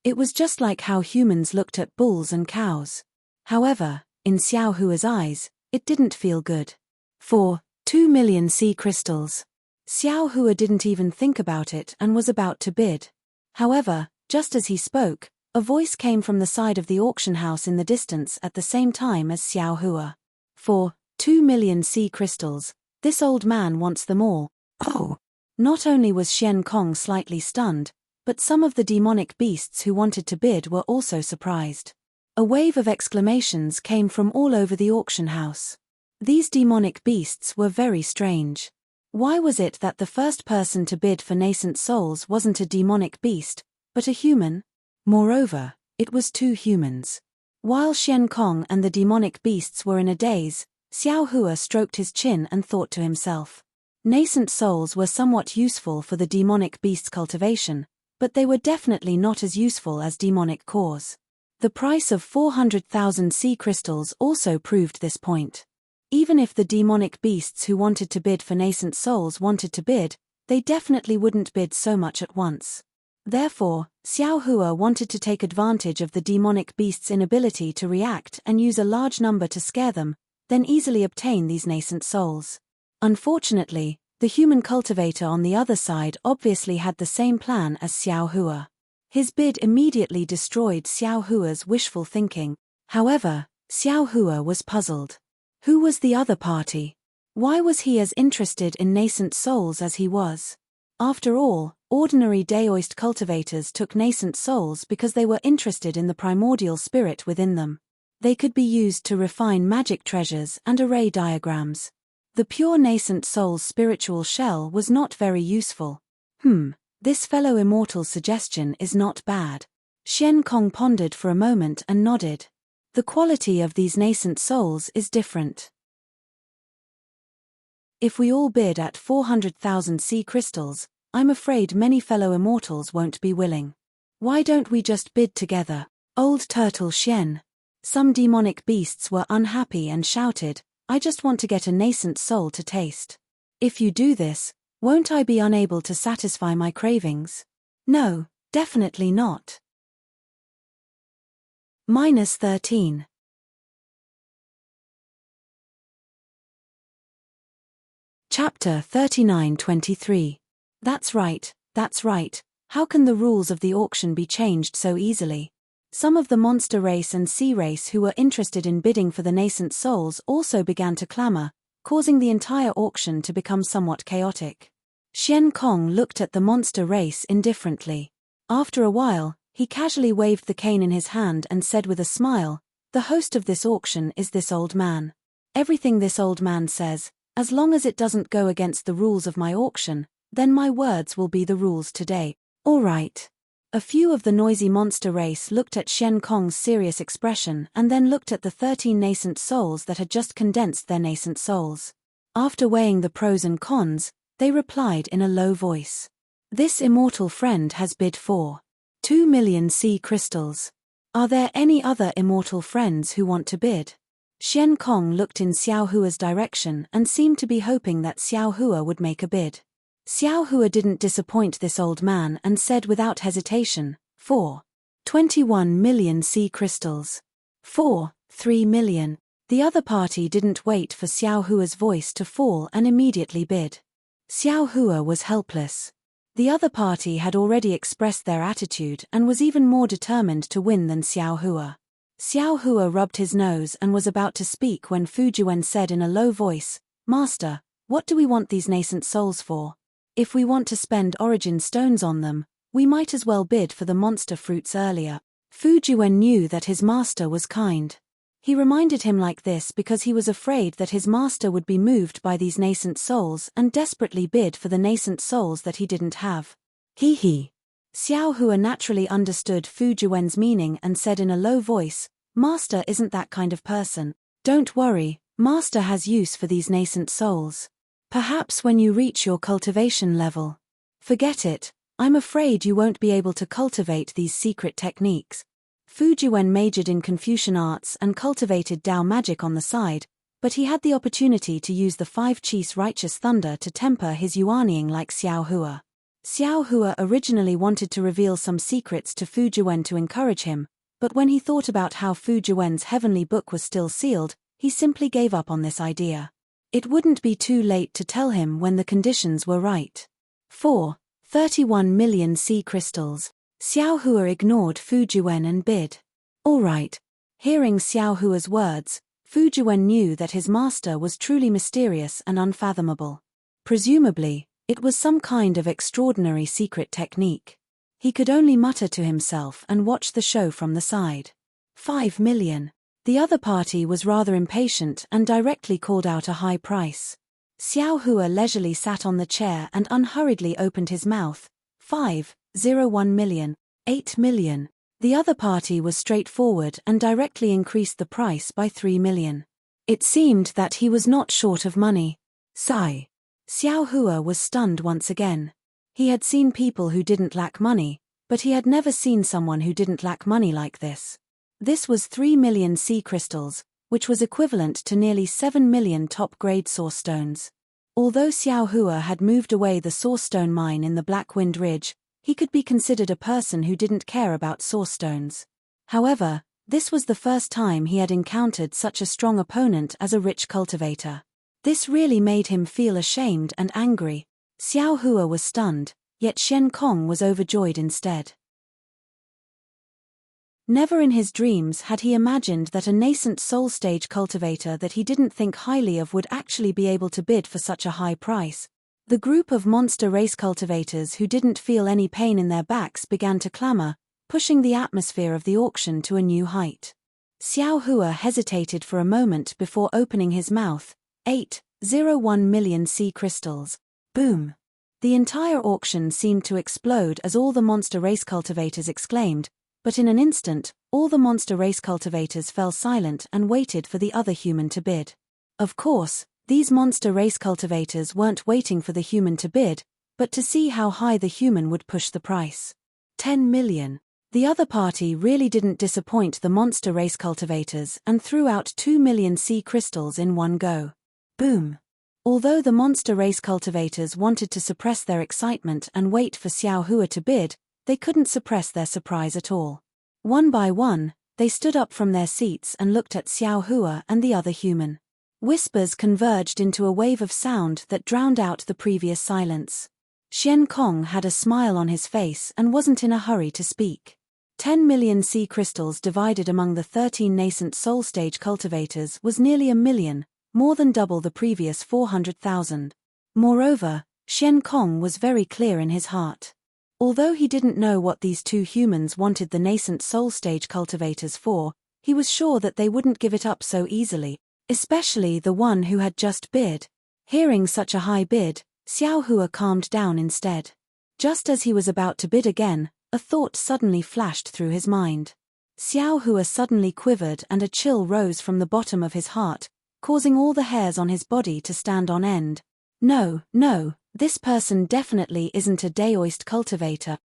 It was just like how humans looked at bulls and cows. However, in Xiao Hua's eyes, it didn't feel good. For 2 million sea crystals. Xiao Hua didn't even think about it and was about to bid. However, just as he spoke, a voice came from the side of the auction house in the distance at the same time as Xiao Hua. For 2 million sea crystals, this old man wants them all. Oh! Not only was Xian Kong slightly stunned, but some of the demonic beasts who wanted to bid were also surprised. A wave of exclamations came from all over the auction house. These demonic beasts were very strange. Why was it that the first person to bid for nascent souls wasn't a demonic beast, but a human? Moreover, it was 2 humans. While Xian Kong and the demonic beasts were in a daze, Xiao Hua stroked his chin and thought to himself. Nascent souls were somewhat useful for the demonic beast's cultivation, but they were definitely not as useful as demonic cores. The price of 400,000 sea crystals also proved this point. Even if the demonic beasts who wanted to bid for nascent souls wanted to bid, they definitely wouldn't bid so much at once. Therefore, Xiao Hua wanted to take advantage of the demonic beasts' inability to react and use a large number to scare them, then easily obtain these nascent souls. Unfortunately, the human cultivator on the other side obviously had the same plan as Xiao Hua. His bid immediately destroyed Xiao Hua's wishful thinking. However, Xiao Hua was puzzled. Who was the other party? Why was he as interested in nascent souls as he was? After all, ordinary Daoist cultivators took nascent souls because they were interested in the primordial spirit within them. They could be used to refine magic treasures and array diagrams. The pure nascent soul's spiritual shell was not very useful. This fellow immortal's suggestion is not bad. Xian Kong pondered for a moment and nodded. The quality of these nascent souls is different. If we all bid at 400,000 sea crystals, I'm afraid many fellow immortals won't be willing. Why don't we just bid together? Old Turtle Xian. Some demonic beasts were unhappy and shouted, I just want to get a nascent soul to taste. If you do this, won't I be unable to satisfy my cravings? No, definitely not. -13. Chapter 39-23. That's right, how can the rules of the auction be changed so easily? Some of the monster race and sea race who were interested in bidding for the nascent souls also began to clamor, causing the entire auction to become somewhat chaotic. Xian Kong looked at the monster race indifferently. After a while, he casually waved the cane in his hand and said with a smile, the host of this auction is this old man. Everything this old man says, as long as it doesn't go against the rules of my auction, then my words will be the rules today. All right. A few of the noisy monster race looked at Xian Kong's serious expression and then looked at the 13 nascent souls that had just condensed their nascent souls. After weighing the pros and cons, they replied in a low voice. This immortal friend has bid for 2 million sea crystals. Are there any other immortal friends who want to bid? Xian Kong looked in Xiao Hua's direction and seemed to be hoping that Xiao Hua would make a bid. Xiao Hua didn't disappoint this old man and said without hesitation, 21 million sea crystals. 3 million. The other party didn't wait for Xiao Hua's voice to fall and immediately bid. Xiao Hua was helpless. The other party had already expressed their attitude and was even more determined to win than Xiao Hua. Xiao Hua rubbed his nose and was about to speak when Fu Jiwen said in a low voice, Master, what do we want these nascent souls for? If we want to spend origin stones on them, we might as well bid for the monster fruits earlier. Fu Jiwen knew that his master was kind. He reminded him like this because he was afraid that his master would be moved by these nascent souls and desperately bid for the nascent souls that he didn't have. He. Xiao Hua naturally understood Fu Jiwen's meaning and said in a low voice, Master isn't that kind of person. Don't worry, Master has use for these nascent souls. Perhaps when you reach your cultivation level. Forget it, I'm afraid you won't be able to cultivate these secret techniques. Fu Jiwen majored in Confucian arts and cultivated Dao magic on the side, but he had the opportunity to use the 5 Chi's righteous thunder to temper his yuanying like Xiao Hua. Xiao Hua originally wanted to reveal some secrets to Fu Jiwen to encourage him, but when he thought about how Fu Jiwen's heavenly book was still sealed, he simply gave up on this idea. It wouldn't be too late to tell him when the conditions were right. 4. 31 million sea crystals. Xiao Hua ignored Fu Juan and bid. All right. Hearing Xiao Hua's words, Fu Juan knew that his master was truly mysterious and unfathomable. Presumably, it was some kind of extraordinary secret technique. He could only mutter to himself and watch the show from the side. 5 million. The other party was rather impatient and directly called out a high price. Xiao Hua leisurely sat on the chair and unhurriedly opened his mouth. 5.01 million. 8 million. The other party was straightforward and directly increased the price by 3 million. It seemed that he was not short of money. Sigh. Xiao Hua was stunned once again. He had seen people who didn't lack money, but he had never seen someone who didn't lack money like this. This was 3 million sea crystals, which was equivalent to nearly 7 million top-grade source stones. Although Xiao Hua had moved away the source stone mine in the Black Wind Ridge, he could be considered a person who didn't care about source stones. However, this was the first time he had encountered such a strong opponent as a rich cultivator. This really made him feel ashamed and angry. Xiao Hua was stunned, yet Shen Kong was overjoyed instead. Never in his dreams had he imagined that a nascent soul stage cultivator that he didn't think highly of would actually be able to bid for such a high price. The group of monster race cultivators who didn't feel any pain in their backs began to clamor, pushing the atmosphere of the auction to a new height. Xiao Hua hesitated for a moment before opening his mouth. 8.01 million sea crystals. Boom! The entire auction seemed to explode as all the monster race cultivators exclaimed, but in an instant, all the monster race cultivators fell silent and waited for the other human to bid. Of course, these monster race cultivators weren't waiting for the human to bid, but to see how high the human would push the price. 10 million. The other party really didn't disappoint the monster race cultivators and threw out 2 million sea crystals in one go. Boom. Although the monster race cultivators wanted to suppress their excitement and wait for Xiao Hua to bid, they couldn't suppress their surprise at all. One by one, they stood up from their seats and looked at Xiao Hua and the other human. Whispers converged into a wave of sound that drowned out the previous silence. Shen Kong had a smile on his face and wasn't in a hurry to speak. 10 million sea crystals divided among the 13 nascent soul stage cultivators was nearly a million, more than double the previous 400,000. Moreover, Shen Kong was very clear in his heart. Although he didn't know what these two humans wanted the nascent soul stage cultivators for, he was sure that they wouldn't give it up so easily, especially the one who had just bid. Hearing such a high bid, Xiao Hua calmed down instead. Just as he was about to bid again, a thought suddenly flashed through his mind. Xiao Hua suddenly quivered and a chill rose from the bottom of his heart, causing all the hairs on his body to stand on end. No, this person definitely isn't a Daoist cultivator.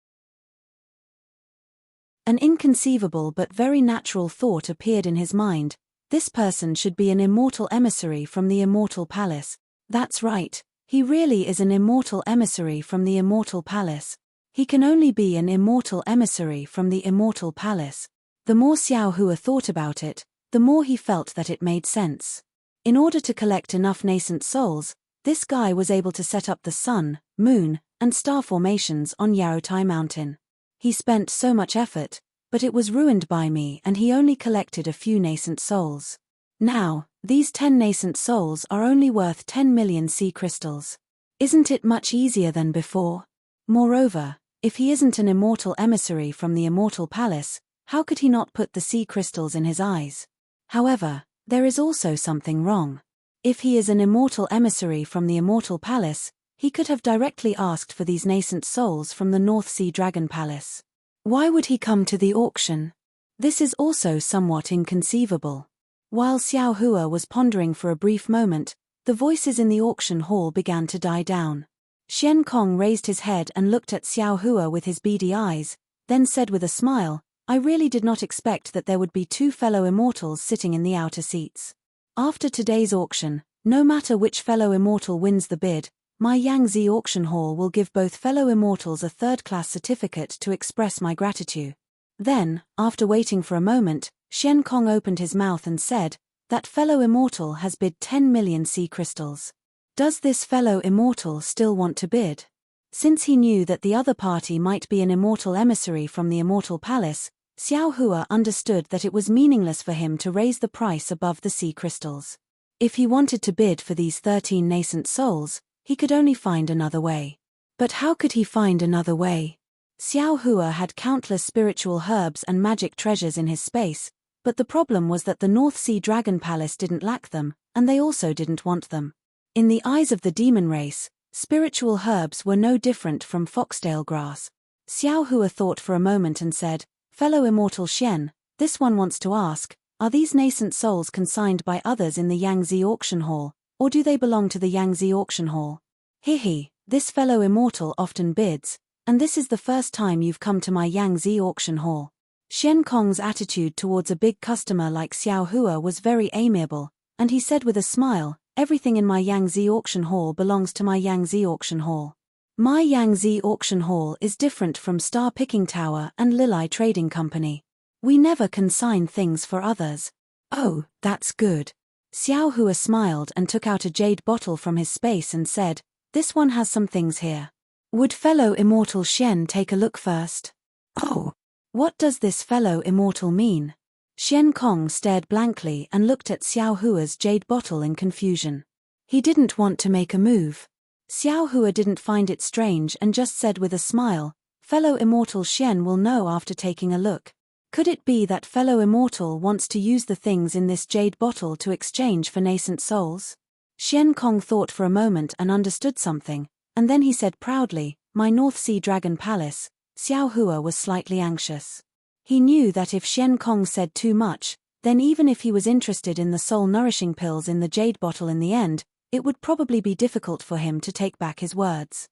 An inconceivable but very natural thought appeared in his mind. This person should be an immortal emissary from the Immortal Palace. That's right, he really is an immortal emissary from the Immortal Palace. He can only be an immortal emissary from the Immortal Palace. The more Xiao Hua thought about it, the more he felt that it made sense. In order to collect enough nascent souls, this guy was able to set up the sun, moon, and star formations on Yaotai Mountain. He spent so much effort, but it was ruined by me and he only collected a few nascent souls. Now, these 10 nascent souls are only worth 10 million sea crystals. Isn't it much easier than before? Moreover, if he isn't an immortal emissary from the Immortal Palace, how could he not put the sea crystals in his eyes? However, there is also something wrong. If he is an immortal emissary from the Immortal Palace, he could have directly asked for these nascent souls from the North Sea Dragon Palace. Why would he come to the auction? This is also somewhat inconceivable. While Xiao Hua was pondering for a brief moment, the voices in the auction hall began to die down. Shen Kong raised his head and looked at Xiao Hua with his beady eyes, then said with a smile, "I really did not expect that there would be two fellow immortals sitting in the outer seats. After today's auction, no matter which fellow immortal wins the bid, my Yangtze auction hall will give both fellow immortals a third-class certificate to express my gratitude." Then, after waiting for a moment, Shen Kong opened his mouth and said, That fellow immortal has bid 10 million sea crystals. Does this fellow immortal still want to bid? Since he knew that the other party might be an immortal emissary from the immortal palace, Xiao Hua understood that it was meaningless for him to raise the price above the sea crystals. If he wanted to bid for these 13 nascent souls, he could only find another way. But how could he find another way? Xiao Hua had countless spiritual herbs and magic treasures in his space, but the problem was that the North Sea Dragon Palace didn't lack them, and they also didn't want them. In the eyes of the demon race, spiritual herbs were no different from foxtail grass. Xiao Hua thought for a moment and said, "Fellow immortal Shen, this one wants to ask, are these nascent souls consigned by others in the Yangtze auction hall, or do they belong to the Yangtze auction hall?" "Hehe, this fellow immortal often bids, and this is the first time you've come to my Yangtze auction hall." Shen Kong's attitude towards a big customer like Xiao Hua was very amiable, and he said with a smile, "Everything in my Yangtze auction hall belongs to my Yangtze auction hall. My Yangtze auction hall is different from Star Picking Tower and Lilai Trading Company. We never consign things for others." "Oh, that's good." Xiao Hua smiled and took out a jade bottle from his space and said, "This one has some things here. Would fellow immortal Shen take a look first?" "Oh, what does this fellow immortal mean?" Shen Kong stared blankly and looked at Xiao Hua's jade bottle in confusion. He didn't want to make a move. Xiao Hua didn't find it strange and just said with a smile, "Fellow immortal Shen will know after taking a look." Could it be that fellow immortal wants to use the things in this jade bottle to exchange for nascent souls? Shen Kong thought for a moment and understood something, and then he said proudly, "My North Sea Dragon Palace." Xiao Hua was slightly anxious. He knew that if Shen Kong said too much, then even if he was interested in the soul-nourishing pills in the jade bottle in the end, it would probably be difficult for him to take back his words.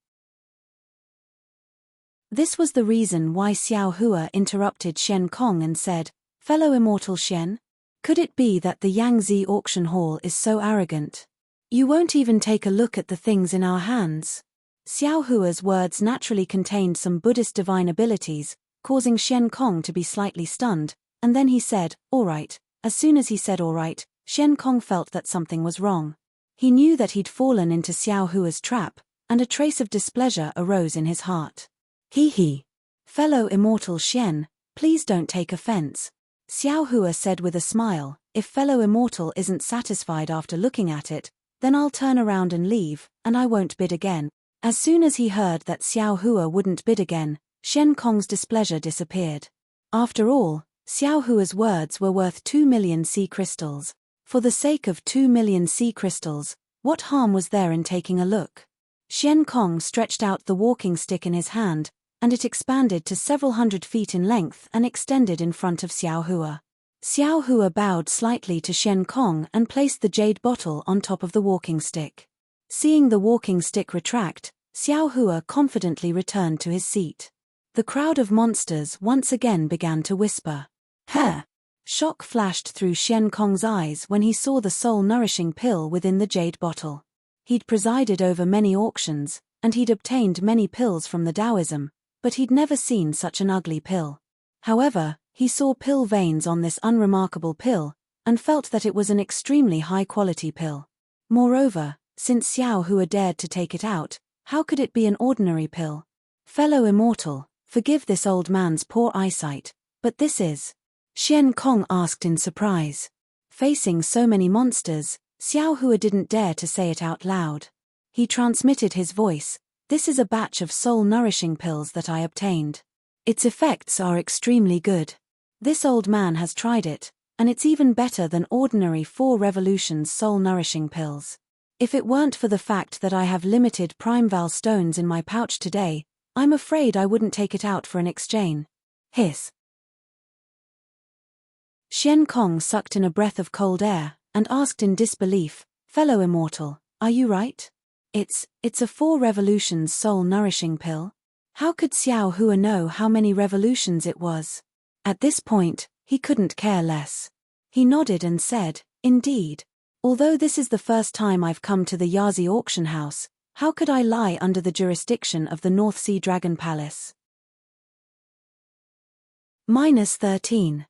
This was the reason why Xiao Hua interrupted Shen Kong and said, "Fellow immortal Shen? Could it be that the Yangtze auction hall is so arrogant? You won't even take a look at the things in our hands?" Xiao Hua's words naturally contained some Buddhist divine abilities, causing Shen Kong to be slightly stunned, and then he said, "All right." As soon as he said all right, Shen Kong felt that something was wrong. He knew that he'd fallen into Xiao Hua's trap, and a trace of displeasure arose in his heart. "He. Fellow immortal Shen, please don't take offense." Xiao Hua said with a smile, "If fellow immortal isn't satisfied after looking at it, then I'll turn around and leave, and I won't bid again." As soon as he heard that Xiao Hua wouldn't bid again, Shen Kong's displeasure disappeared. After all, Xiao Hua's words were worth 2 million sea crystals. For the sake of 2 million sea crystals, what harm was there in taking a look? Shen Kong stretched out the walking stick in his hand, and it expanded to several hundred feet in length and extended in front of Xiao Hua. Xiao Hua bowed slightly to Shen Kong and placed the jade bottle on top of the walking stick. Seeing the walking stick retract, Xiao Hua confidently returned to his seat. The crowd of monsters once again began to whisper. "Huh!" Shock flashed through Shen Kong's eyes when he saw the soul-nourishing pill within the jade bottle. He'd presided over many auctions, and he'd obtained many pills from the Taoism, but he'd never seen such an ugly pill. However, he saw pill veins on this unremarkable pill, and felt that it was an extremely high-quality pill. Moreover, since Xiao Hua dared to take it out, how could it be an ordinary pill? "Fellow immortal, forgive this old man's poor eyesight, but this is..." Shen Kong asked in surprise. Facing so many monsters, Xiao Hua didn't dare to say it out loud. He transmitted his voice, "This is a batch of soul-nourishing pills that I obtained. Its effects are extremely good. This old man has tried it, and it's even better than ordinary 4 revolutions soul-nourishing pills. If it weren't for the fact that I have limited Primeval stones in my pouch today, I'm afraid I wouldn't take it out for an exchange." Hiss. Shen Kong sucked in a breath of cold air, and asked in disbelief, "Fellow immortal, are you right? It's a 4 revolutions soul-nourishing pill? How could Xiao Hua know how many revolutions it was?" At this point, he couldn't care less. He nodded and said, "Indeed. Although this is the first time I've come to the Yangtze auction house, how could I lie under the jurisdiction of the North Sea Dragon Palace?" -13.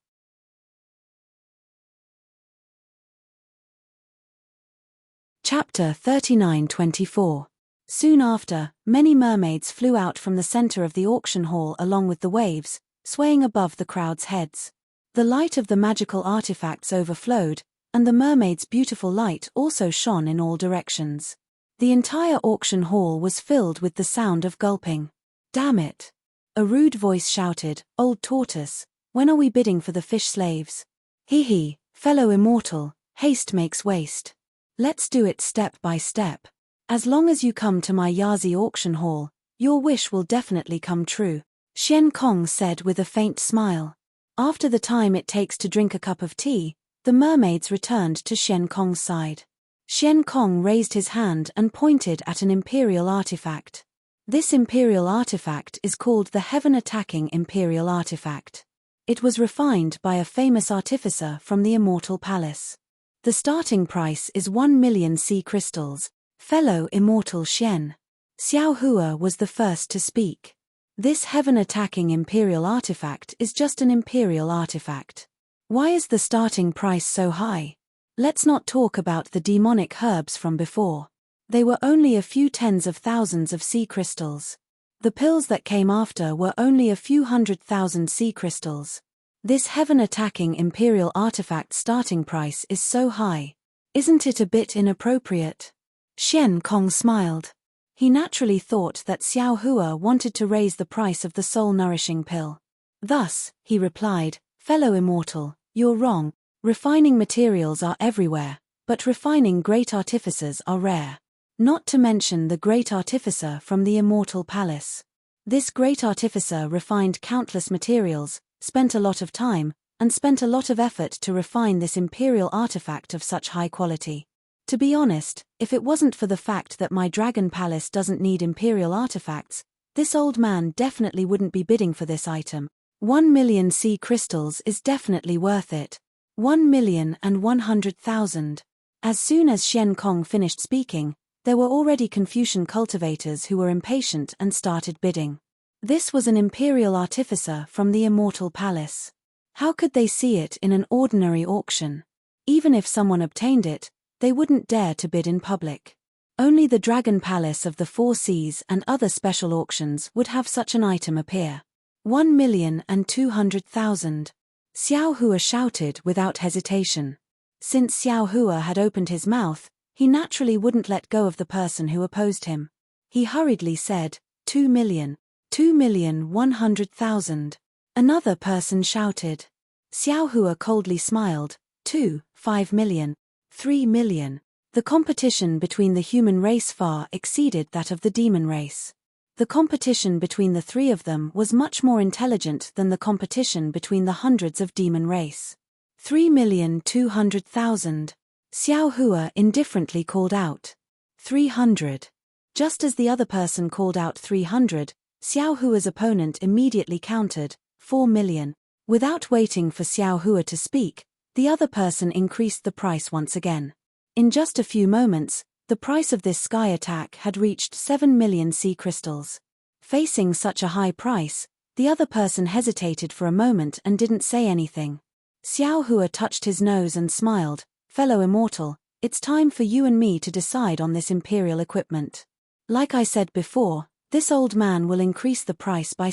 Chapter 39-24. Soon after, many mermaids flew out from the center of the auction hall along with the waves, swaying above the crowd's heads. The light of the magical artifacts overflowed, and the mermaids' beautiful light also shone in all directions. The entire auction hall was filled with the sound of gulping. "Damn it!" A rude voice shouted, "Old tortoise, when are we bidding for the fish slaves?" "Hee, fellow immortal, haste makes waste. Let's do it step by step. As long as you come to my Yazi auction hall, your wish will definitely come true," Xian Kong said with a faint smile. After the time it takes to drink a cup of tea, the mermaids returned to Xian Kong's side. Xian Kong raised his hand and pointed at an imperial artifact. This imperial artifact is called the heaven-attacking imperial artifact. It was refined by a famous artificer from the Immortal Palace. The starting price is 1 million sea crystals, fellow immortal Xian. Xiao Hua was the first to speak. This heaven-attacking imperial artifact is just an imperial artifact. Why is the starting price so high? Let's not talk about the demonic herbs from before. They were only a few tens of thousands of sea crystals. The pills that came after were only a few 100,000 sea crystals. This heaven-attacking imperial artifact starting price is so high. Isn't it a bit inappropriate? Xian Kong smiled. He naturally thought that Xiao Hua wanted to raise the price of the soul-nourishing pill. Thus, he replied, "Fellow immortal, you're wrong. Refining materials are everywhere, but refining great artificers are rare. Not to mention the great artificer from the Immortal Palace. This great artificer refined countless materials, spent a lot of time, and spent a lot of effort to refine this imperial artifact of such high quality. To be honest, if it wasn't for the fact that my dragon palace doesn't need imperial artifacts, this old man definitely wouldn't be bidding for this item. 1 million sea crystals is definitely worth it. 1,100,000. As soon as Xian Kong finished speaking, there were already Confucian cultivators who were impatient and started bidding. This was an imperial artificer from the Immortal Palace. How could they see it in an ordinary auction? Even if someone obtained it, they wouldn't dare to bid in public. Only the Dragon Palace of the Four Seas and other special auctions would have such an item appear. 1,200,000. Xiao Hua shouted without hesitation. Since Xiao Hua had opened his mouth, he naturally wouldn't let go of the person who opposed him. He hurriedly said, 2 million. 2,100,000. Another person shouted. Xiao Hua coldly smiled. 5 million. 3 million. The competition between the human race far exceeded that of the demon race. The competition between the three of them was much more intelligent than the competition between the hundreds of demon race. 3,200,000. Xiao Hua indifferently called out. 300. Just as the other person called out 300, Xiao Hua's opponent immediately countered, 4 million. Without waiting for Xiao Hua to speak, the other person increased the price once again. In just a few moments, the price of this sky attack had reached 7 million sea crystals. Facing such a high price, the other person hesitated for a moment and didn't say anything. Xiao Hua touched his nose and smiled, "Fellow immortal, it's time for you and me to decide on this imperial equipment. Like I said before, this old man will increase the price by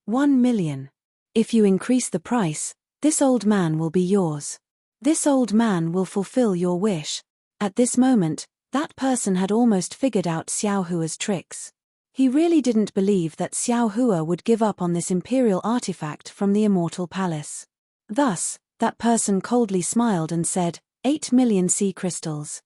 1 million. If you increase the price, this old man will be yours. This old man will fulfill your wish." At this moment, that person had almost figured out Xiao Hua's tricks. He really didn't believe that Xiao Hua would give up on this imperial artifact from the Immortal Palace. Thus, that person coldly smiled and said, 8 million sea crystals.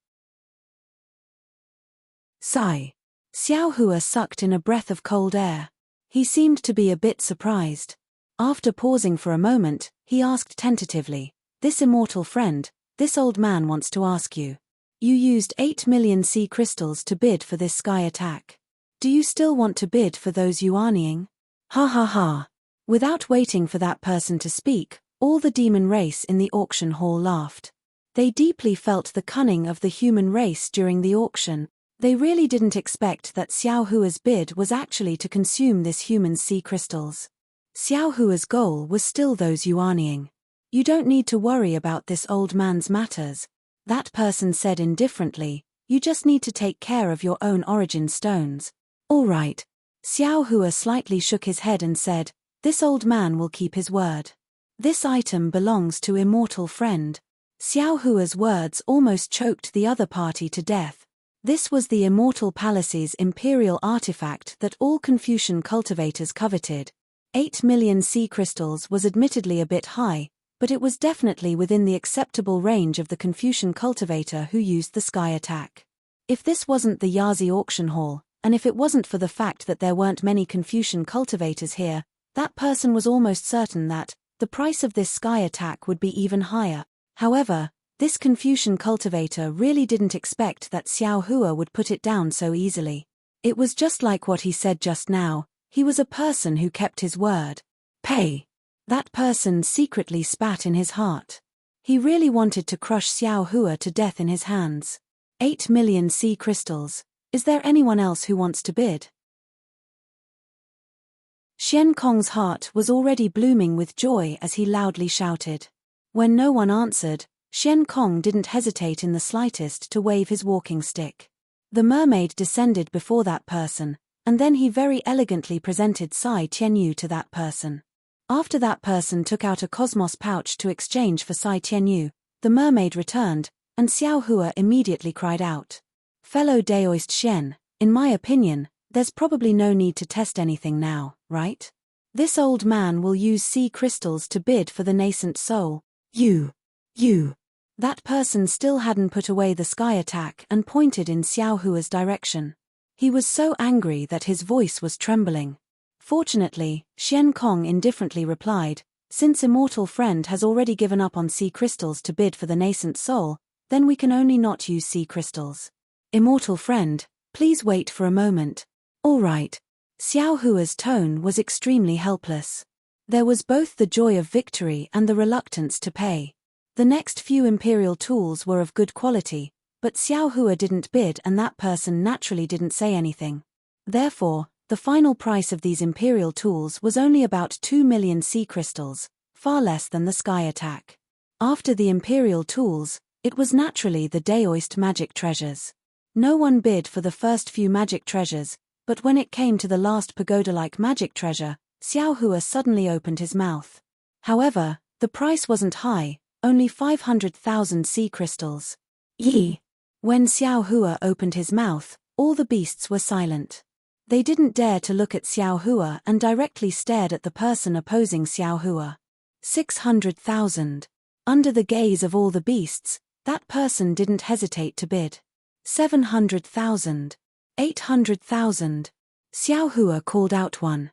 Sigh. Xiao Hua sucked in a breath of cold air. He seemed to be a bit surprised. After pausing for a moment, he asked tentatively, "This immortal friend, this old man wants to ask you. You used 8 million sea crystals to bid for this sky attack. Do you still want to bid for those yuanying?" Ha ha ha. Without waiting for that person to speak, all the demon race in the auction hall laughed. They deeply felt the cunning of the human race during the auction. They really didn't expect that Xiao Hua's bid was actually to consume this human's sea crystals. Xiao Hua's goal was still those yuanying. "You don't need to worry about this old man's matters," that person said indifferently. You just need to take care of your own origin stones. All right. Xiao Hua slightly shook his head and said, "This old man will keep his word. This item belongs to immortal friend." Xiao Hua's words almost choked the other party to death. This was the Immortal Palace's imperial artifact that all Confucian cultivators coveted. 8 million sea crystals was admittedly a bit high, but it was definitely within the acceptable range of the Confucian cultivator who used the sky attack. If this wasn't the Yazi auction hall, and if it wasn't for the fact that there weren't many Confucian cultivators here, that person was almost certain that the price of this sky attack would be even higher. However, this Confucian cultivator really didn't expect that Xiao Hua would put it down so easily. It was just like what he said just now, he was a person who kept his word. Pay. That person secretly spat in his heart. He really wanted to crush Xiao Hua to death in his hands. 8 million sea crystals. Is there anyone else who wants to bid? Xian Kong's heart was already blooming with joy as he loudly shouted. When no one answered, Xian Kong didn't hesitate in the slightest to wave his walking stick. The mermaid descended before that person, and then he very elegantly presented Sai Tianyu to that person. After that person took out a cosmos pouch to exchange for Sai Tianyu, the mermaid returned, and Xiao Hua immediately cried out. "Fellow Daoist Xian, in my opinion, there's probably no need to test anything now, right? This old man will use sea crystals to bid for the nascent soul. You. That person still hadn't put away the sky attack and pointed in Xiao Hua's direction. He was so angry that his voice was trembling. Fortunately, Xian Kong indifferently replied, "Since Immortal Friend has already given up on sea crystals to bid for the nascent soul, then we can only not use sea crystals. Immortal Friend, please wait for a moment." "All right." Xiao Hua's tone was extremely helpless. There was both the joy of victory and the reluctance to pay. The next few imperial tools were of good quality, but Xiao Hua didn't bid and that person naturally didn't say anything. Therefore, the final price of these imperial tools was only about 2 million sea crystals, far less than the sky attack. After the imperial tools, it was naturally the Daoist magic treasures. No one bid for the first few magic treasures, but when it came to the last pagoda-like magic treasure, Xiao Hua suddenly opened his mouth. However, the price wasn't high, only 500,000 sea crystals. Yee! When Xiao Hua opened his mouth, all the beasts were silent. They didn't dare to look at Xiao Hua and directly stared at the person opposing Xiao Hua. 600,000. Under the gaze of all the beasts, that person didn't hesitate to bid. 700,000. 800,000. Xiao Hua called out 1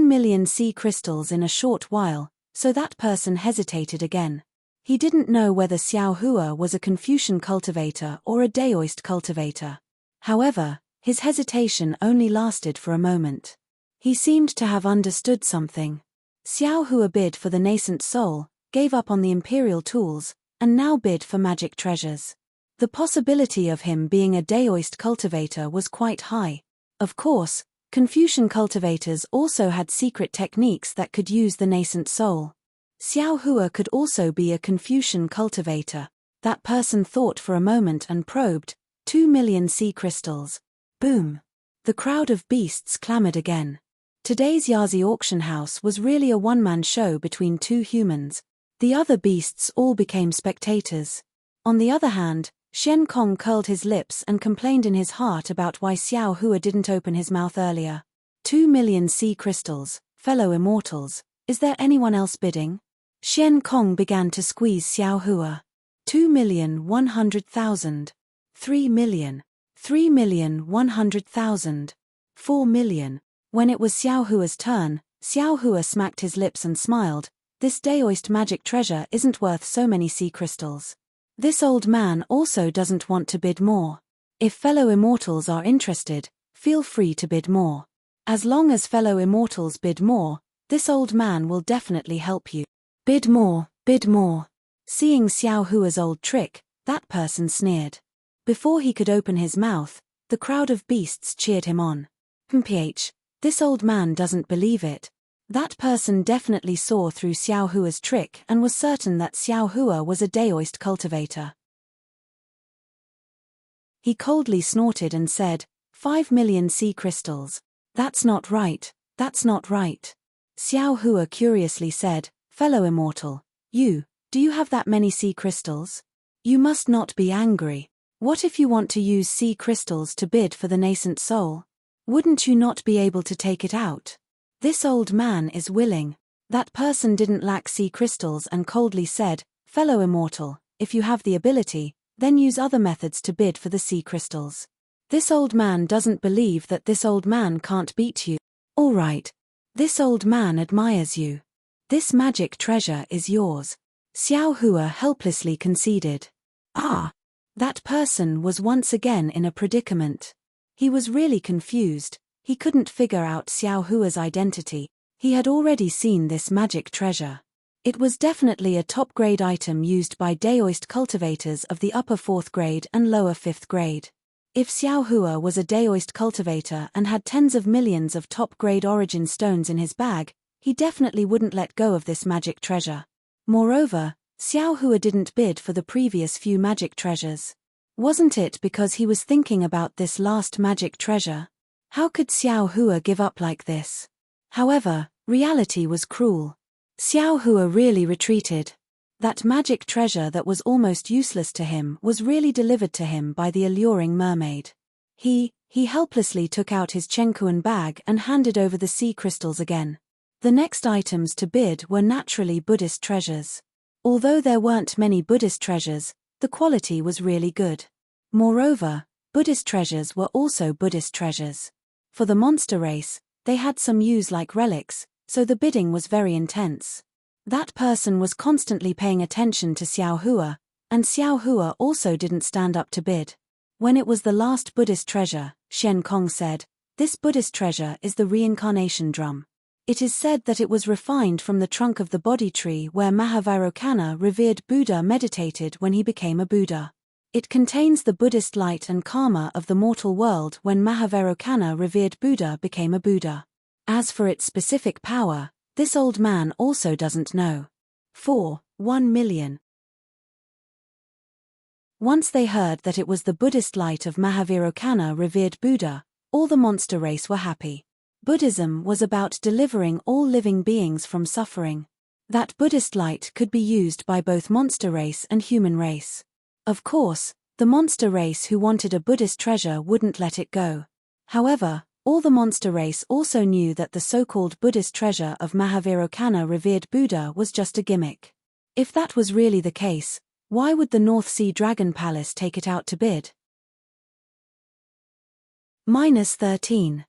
million sea crystals in a short while, so that person hesitated again. He didn't know whether Xiao Hua was a Confucian cultivator or a Daoist cultivator. However, his hesitation only lasted for a moment. He seemed to have understood something. Xiao Hua bid for the nascent soul, gave up on the imperial tools, and now bid for magic treasures. The possibility of him being a Daoist cultivator was quite high. Of course, Confucian cultivators also had secret techniques that could use the nascent soul. Xiao Hua could also be a Confucian cultivator. That person thought for a moment and probed. 2 million sea crystals. Boom! The crowd of beasts clamored again. Today's Yazi auction house was really a one-man show between two humans. The other beasts all became spectators. On the other hand, Xian Kong curled his lips and complained in his heart about why Xiao Hua didn't open his mouth earlier. 2 million sea crystals, fellow immortals, is there anyone else bidding? Xian Kong began to squeeze Xiao Hua. 2,100,000. 3 million. 3,100,000. 4 million. When it was Xiao Hua's turn, Xiao Hua smacked his lips and smiled. This Daoist magic treasure isn't worth so many sea crystals. This old man also doesn't want to bid more. If fellow immortals are interested, feel free to bid more. As long as fellow immortals bid more, this old man will definitely help you. Bid more, bid more. Seeing Xiao Hua's old trick, that person sneered. Before he could open his mouth, the crowd of beasts cheered him on. Mph, this old man doesn't believe it. That person definitely saw through Xiao Hua's trick and was certain that Xiao Hua was a Daoist cultivator. He coldly snorted and said, 5 million sea crystals. That's not right, that's not right. Xiao Hua curiously said, fellow immortal, do you have that many sea crystals? You must not be angry. What if you want to use sea crystals to bid for the nascent soul? Wouldn't you not be able to take it out? This old man is willing. That person didn't lack sea crystals and coldly said, fellow immortal, if you have the ability, then use other methods to bid for the sea crystals. This old man doesn't believe that this old man can't beat you. All right. This old man admires you. This magic treasure is yours. Xiao Hua helplessly conceded. Ah! That person was once again in a predicament. He was really confused. He couldn't figure out Xiao Hua's identity. He had already seen this magic treasure. It was definitely a top-grade item used by Daoist cultivators of the upper 4th grade and lower 5th grade. If Xiao Hua was a Daoist cultivator and had tens of millions of top-grade origin stones in his bag, he definitely wouldn't let go of this magic treasure. Moreover, Xiao Hua didn't bid for the previous few magic treasures. Wasn't it because he was thinking about this last magic treasure? How could Xiao Hua give up like this? However, reality was cruel. Xiao Hua really retreated. That magic treasure that was almost useless to him was really delivered to him by the alluring mermaid. He helplessly took out his Chenkuan bag and handed over the sea crystals again. The next items to bid were naturally Buddhist treasures. Although there weren't many Buddhist treasures, the quality was really good. Moreover, Buddhist treasures were also Buddhist treasures. For the monster race, they had some use like relics, so the bidding was very intense. That person was constantly paying attention to Xiao Hua, and Xiao Hua also didn't stand up to bid. When it was the last Buddhist treasure, Shen Kong said, this Buddhist treasure is the reincarnation drum. It is said that it was refined from the trunk of the Bodhi tree where Mahavairokkana revered Buddha meditated when he became a Buddha. It contains the Buddhist light and karma of the mortal world when Mahavairokkana revered Buddha became a Buddha. As for its specific power, this old man also doesn't know. 1 million. Once they heard that it was the Buddhist light of Mahavairokkana revered Buddha, all the monster race were happy. Buddhism was about delivering all living beings from suffering. That Buddhist light could be used by both monster race and human race. Of course, the monster race who wanted a Buddhist treasure wouldn't let it go. However, all the monster race also knew that the so-called Buddhist treasure of Mahavairokkana revered Buddha was just a gimmick. If that was really the case, why would the North Sea Dragon Palace take it out to bid? -13.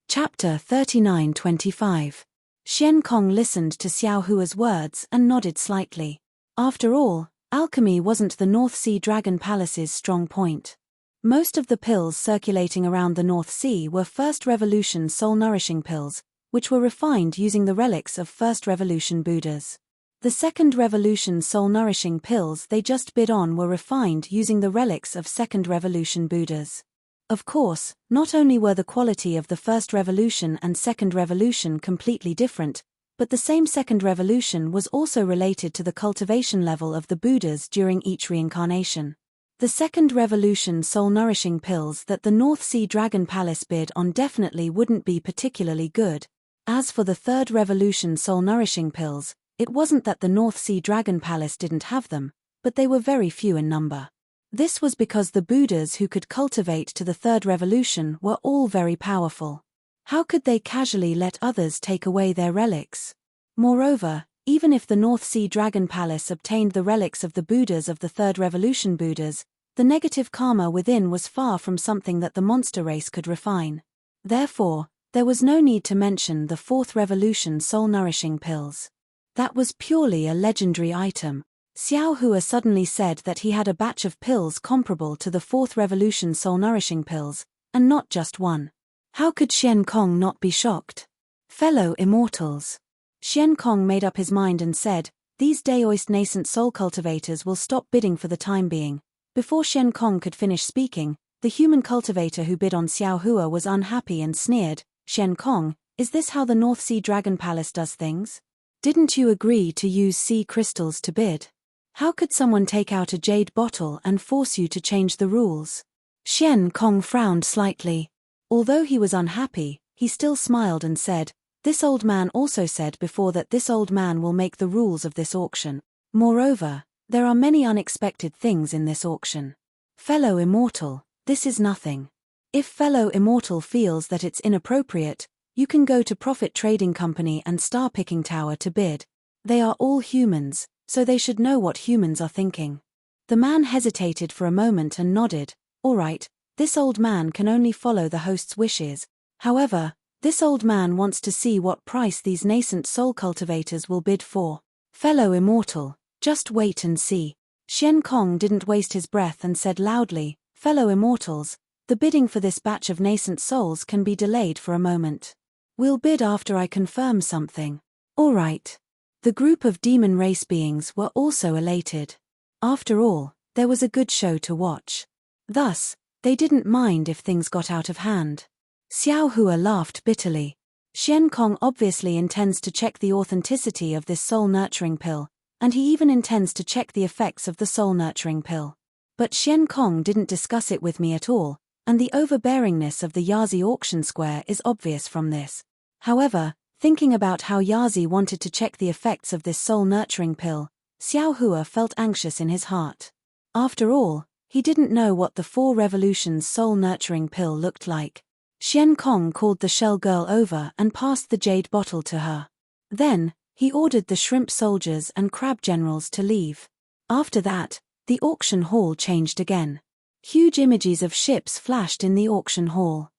Chapter 39-25. Shen Kong listened to Xiao Hua's words and nodded slightly. After all, alchemy wasn't the North Sea Dragon Palace's strong point. Most of the pills circulating around the North Sea were First Revolution soul-nourishing pills, which were refined using the relics of First Revolution Buddhas. The Second Revolution soul-nourishing pills they just bid on were refined using the relics of Second Revolution Buddhas. Of course, not only were the quality of the First Revolution and Second Revolution completely different, but the same Second Revolution was also related to the cultivation level of the Buddhas during each reincarnation. The Second Revolution soul-nourishing pills that the North Sea Dragon Palace bid on definitely wouldn't be particularly good. As for the Third Revolution soul-nourishing pills, it wasn't that the North Sea Dragon Palace didn't have them, but they were very few in number. This was because the Buddhas who could cultivate to the Third Revolution were all very powerful. How could they casually let others take away their relics? Moreover, even if the North Sea Dragon Palace obtained the relics of the Buddhas of the Third Revolution Buddhas, the negative karma within was far from something that the monster race could refine. Therefore, there was no need to mention the Fourth Revolution soul-nourishing pills. That was purely a legendary item. Xiao Hua suddenly said that he had a batch of pills comparable to the Fourth Revolution soul-nourishing pills, and not just one. How could Shen Kong not be shocked? Fellow immortals. Shen Kong made up his mind and said, these Daoist nascent soul cultivators will stop bidding for the time being. Before Shen Kong could finish speaking, the human cultivator who bid on Xiao Hua was unhappy and sneered, Shen Kong, is this how the North Sea Dragon Palace does things? Didn't you agree to use sea crystals to bid? How could someone take out a jade bottle and force you to change the rules? Xian Kong frowned slightly. Although he was unhappy, he still smiled and said, "This old man also said before that this old man will make the rules of this auction. Moreover, there are many unexpected things in this auction. Fellow Immortal, this is nothing. If fellow Immortal feels that it's inappropriate, you can go to Profit Trading Company and Star Picking Tower to bid. They are all humans, so they should know what humans are thinking." The man hesitated for a moment and nodded. "All right, this old man can only follow the host's wishes. However, this old man wants to see what price these nascent soul cultivators will bid for. Fellow Immortal, just wait and see." Xian Kong didn't waste his breath and said loudly, "Fellow Immortals, the bidding for this batch of nascent souls can be delayed for a moment. We'll bid after I confirm something." "All right." The group of demon race beings were also elated. After all, there was a good show to watch. Thus, they didn't mind if things got out of hand. Xiao Hua laughed bitterly. Xian Kong obviously intends to check the authenticity of this soul-nurturing pill, and he even intends to check the effects of the soul-nurturing pill. But Xian Kong didn't discuss it with me at all, and the overbearingness of the Yazi auction square is obvious from this. However, thinking about how Yazi wanted to check the effects of this soul-nurturing pill, Xiao Hua felt anxious in his heart. After all, he didn't know what the 4 Revolutions soul-nurturing pill looked like. Xian Kong called the shell girl over and passed the jade bottle to her. Then, he ordered the shrimp soldiers and crab generals to leave. After that, the auction hall changed again. Huge images of ships flashed in the auction hall.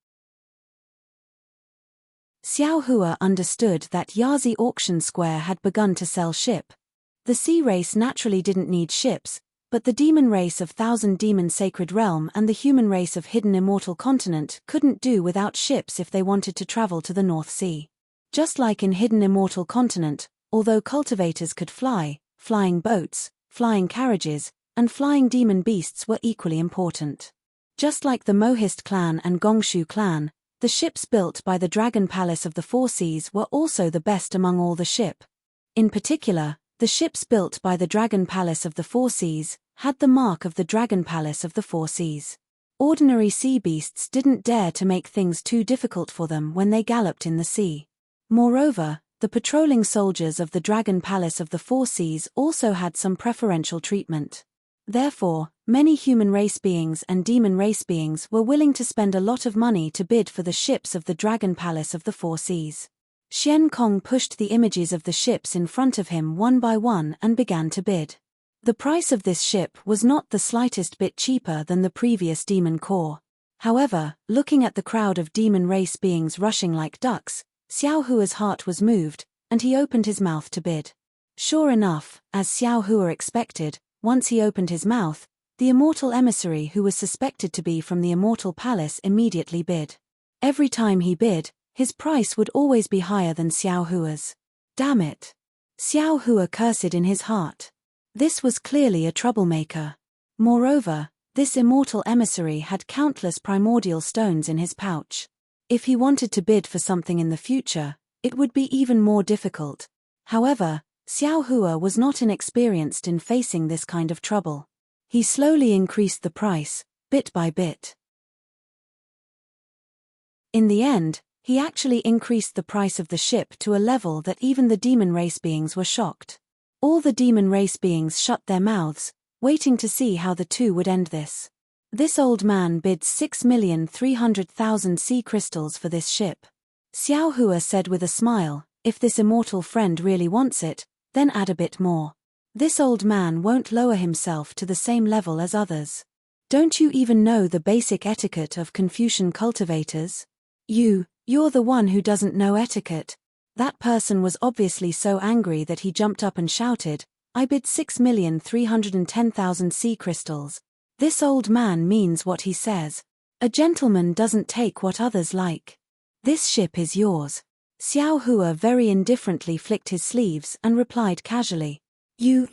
Xiao Hua understood that Yazi auction square had begun to sell ship. The sea race naturally didn't need ships, but the demon race of Thousand Demon Sacred Realm and the human race of Hidden Immortal Continent couldn't do without ships if they wanted to travel to the North Sea. Just like in Hidden Immortal Continent, although cultivators could fly, flying boats, flying carriages, and flying demon beasts were equally important. Just like the Mohist clan and Gongshu clan, the ships built by the Dragon Palace of the Four Seas were also the best among all the ship. In particular, the ships built by the Dragon Palace of the Four Seas had the mark of the Dragon Palace of the Four Seas. Ordinary sea beasts didn't dare to make things too difficult for them when they galloped in the sea. Moreover, the patrolling soldiers of the Dragon Palace of the Four Seas also had some preferential treatment. Therefore, many human race beings and demon race beings were willing to spend a lot of money to bid for the ships of the Dragon Palace of the Four Seas. Xian Kong pushed the images of the ships in front of him one by one and began to bid. The price of this ship was not the slightest bit cheaper than the previous demon core. However, looking at the crowd of demon race beings rushing like ducks, Xiao Hua's heart was moved, and he opened his mouth to bid. Sure enough, as Xiao Hua expected, once he opened his mouth, the immortal emissary who was suspected to be from the Immortal Palace immediately bid. Every time he bid, his price would always be higher than Xiao Hua's. Damn it! Xiao Hua cursed in his heart. This was clearly a troublemaker. Moreover, this immortal emissary had countless primordial stones in his pouch. If he wanted to bid for something in the future, it would be even more difficult. However, Xiao Hua was not inexperienced in facing this kind of trouble. He slowly increased the price, bit by bit. In the end, he actually increased the price of the ship to a level that even the demon race beings were shocked. All the demon race beings shut their mouths, waiting to see how the two would end this. This old man bid 6,300,000 sea crystals for this ship. Xiao Hua said with a smile, "If this immortal friend really wants it, then add a bit more. This old man won't lower himself to the same level as others. Don't you even know the basic etiquette of Confucian cultivators? You're the one who doesn't know etiquette." That person was obviously so angry that he jumped up and shouted, "I bid 6,310,000 sea crystals. This old man means what he says. A gentleman doesn't take what others like. This ship is yours." Xiao Hua very indifferently flicked his sleeves and replied casually, You.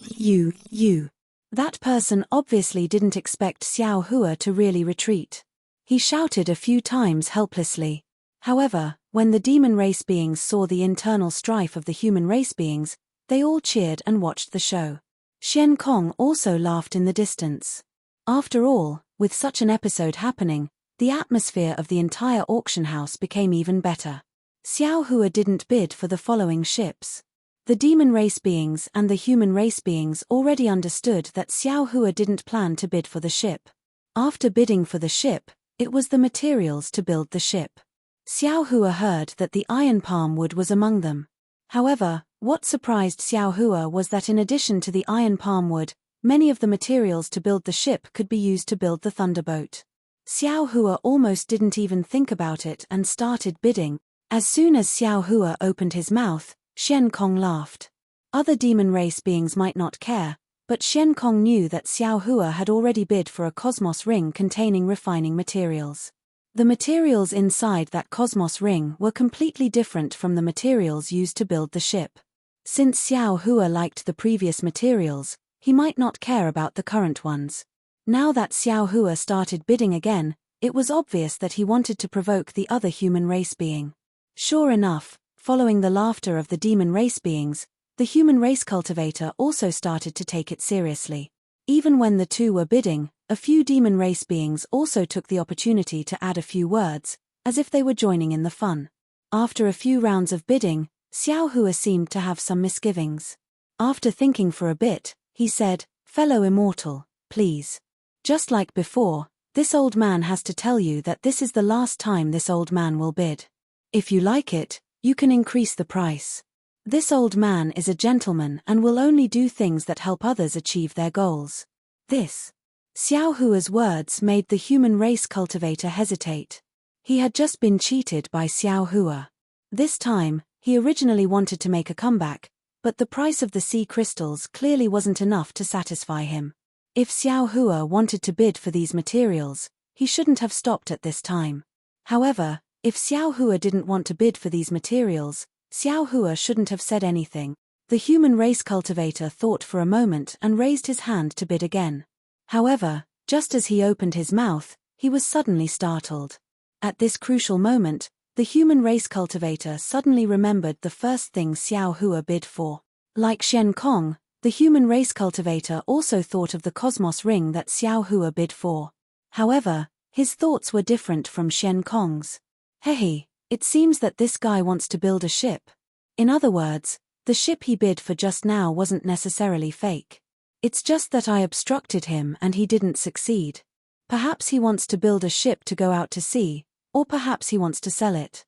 That person obviously didn't expect Xiao Hua to really retreat. He shouted a few times helplessly. However, When the demon race beings saw the internal strife of the human race beings, they all cheered and watched the show. Xian Kong also laughed in the distance. After all, with such an episode happening, the atmosphere of the entire auction house became even better. Xiao Hua didn't bid for the following ships. The demon race beings and the human race beings already understood that Xiao Hua didn't plan to bid for the ship. After bidding for the ship, it was the materials to build the ship. Xiao Hua heard that the iron palm wood was among them. However, what surprised Xiao Hua was that in addition to the iron palm wood, many of the materials to build the ship could be used to build the thunderboat. Xiao Hua almost didn't even think about it and started bidding. As soon as Xiao Hua opened his mouth, Xian Kong laughed. Other demon race beings might not care, but Xian Kong knew that Xiao Hua had already bid for a cosmos ring containing refining materials. The materials inside that cosmos ring were completely different from the materials used to build the ship. Since Xiao Hua liked the previous materials, he might not care about the current ones. Now that Xiao Hua started bidding again, it was obvious that he wanted to provoke the other human race being. Sure enough, following the laughter of the demon race beings, the human race cultivator also started to take it seriously. Even when the two were bidding, a few demon race beings also took the opportunity to add a few words, as if they were joining in the fun. After a few rounds of bidding, Xiao Hua seemed to have some misgivings. After thinking for a bit, he said, "Fellow immortal, please. Just like before, this old man has to tell you that this is the last time this old man will bid. If you like it, you can increase the price. This old man is a gentleman and will only do things that help others achieve their goals." This Xiao Hua's words made the human race cultivator hesitate. He had just been cheated by Xiao Hua. This time, he originally wanted to make a comeback, but the price of the sea crystals clearly wasn't enough to satisfy him. If Xiao Hua wanted to bid for these materials, he shouldn't have stopped at this time. However, if Xiao Hua didn't want to bid for these materials, Xiao Hua shouldn't have said anything. The human race cultivator thought for a moment and raised his hand to bid again. However, just as he opened his mouth, he was suddenly startled. At this crucial moment, the human race cultivator suddenly remembered the first thing Xiao Hua bid for. Like Xian Kong, the human race cultivator also thought of the cosmos ring that Xiao Hua bid for. However, his thoughts were different from Xian Kong's. Hey, it seems that this guy wants to build a ship. In other words, the ship he bid for just now wasn't necessarily fake. It's just that I obstructed him and he didn't succeed. Perhaps he wants to build a ship to go out to sea, or perhaps he wants to sell it.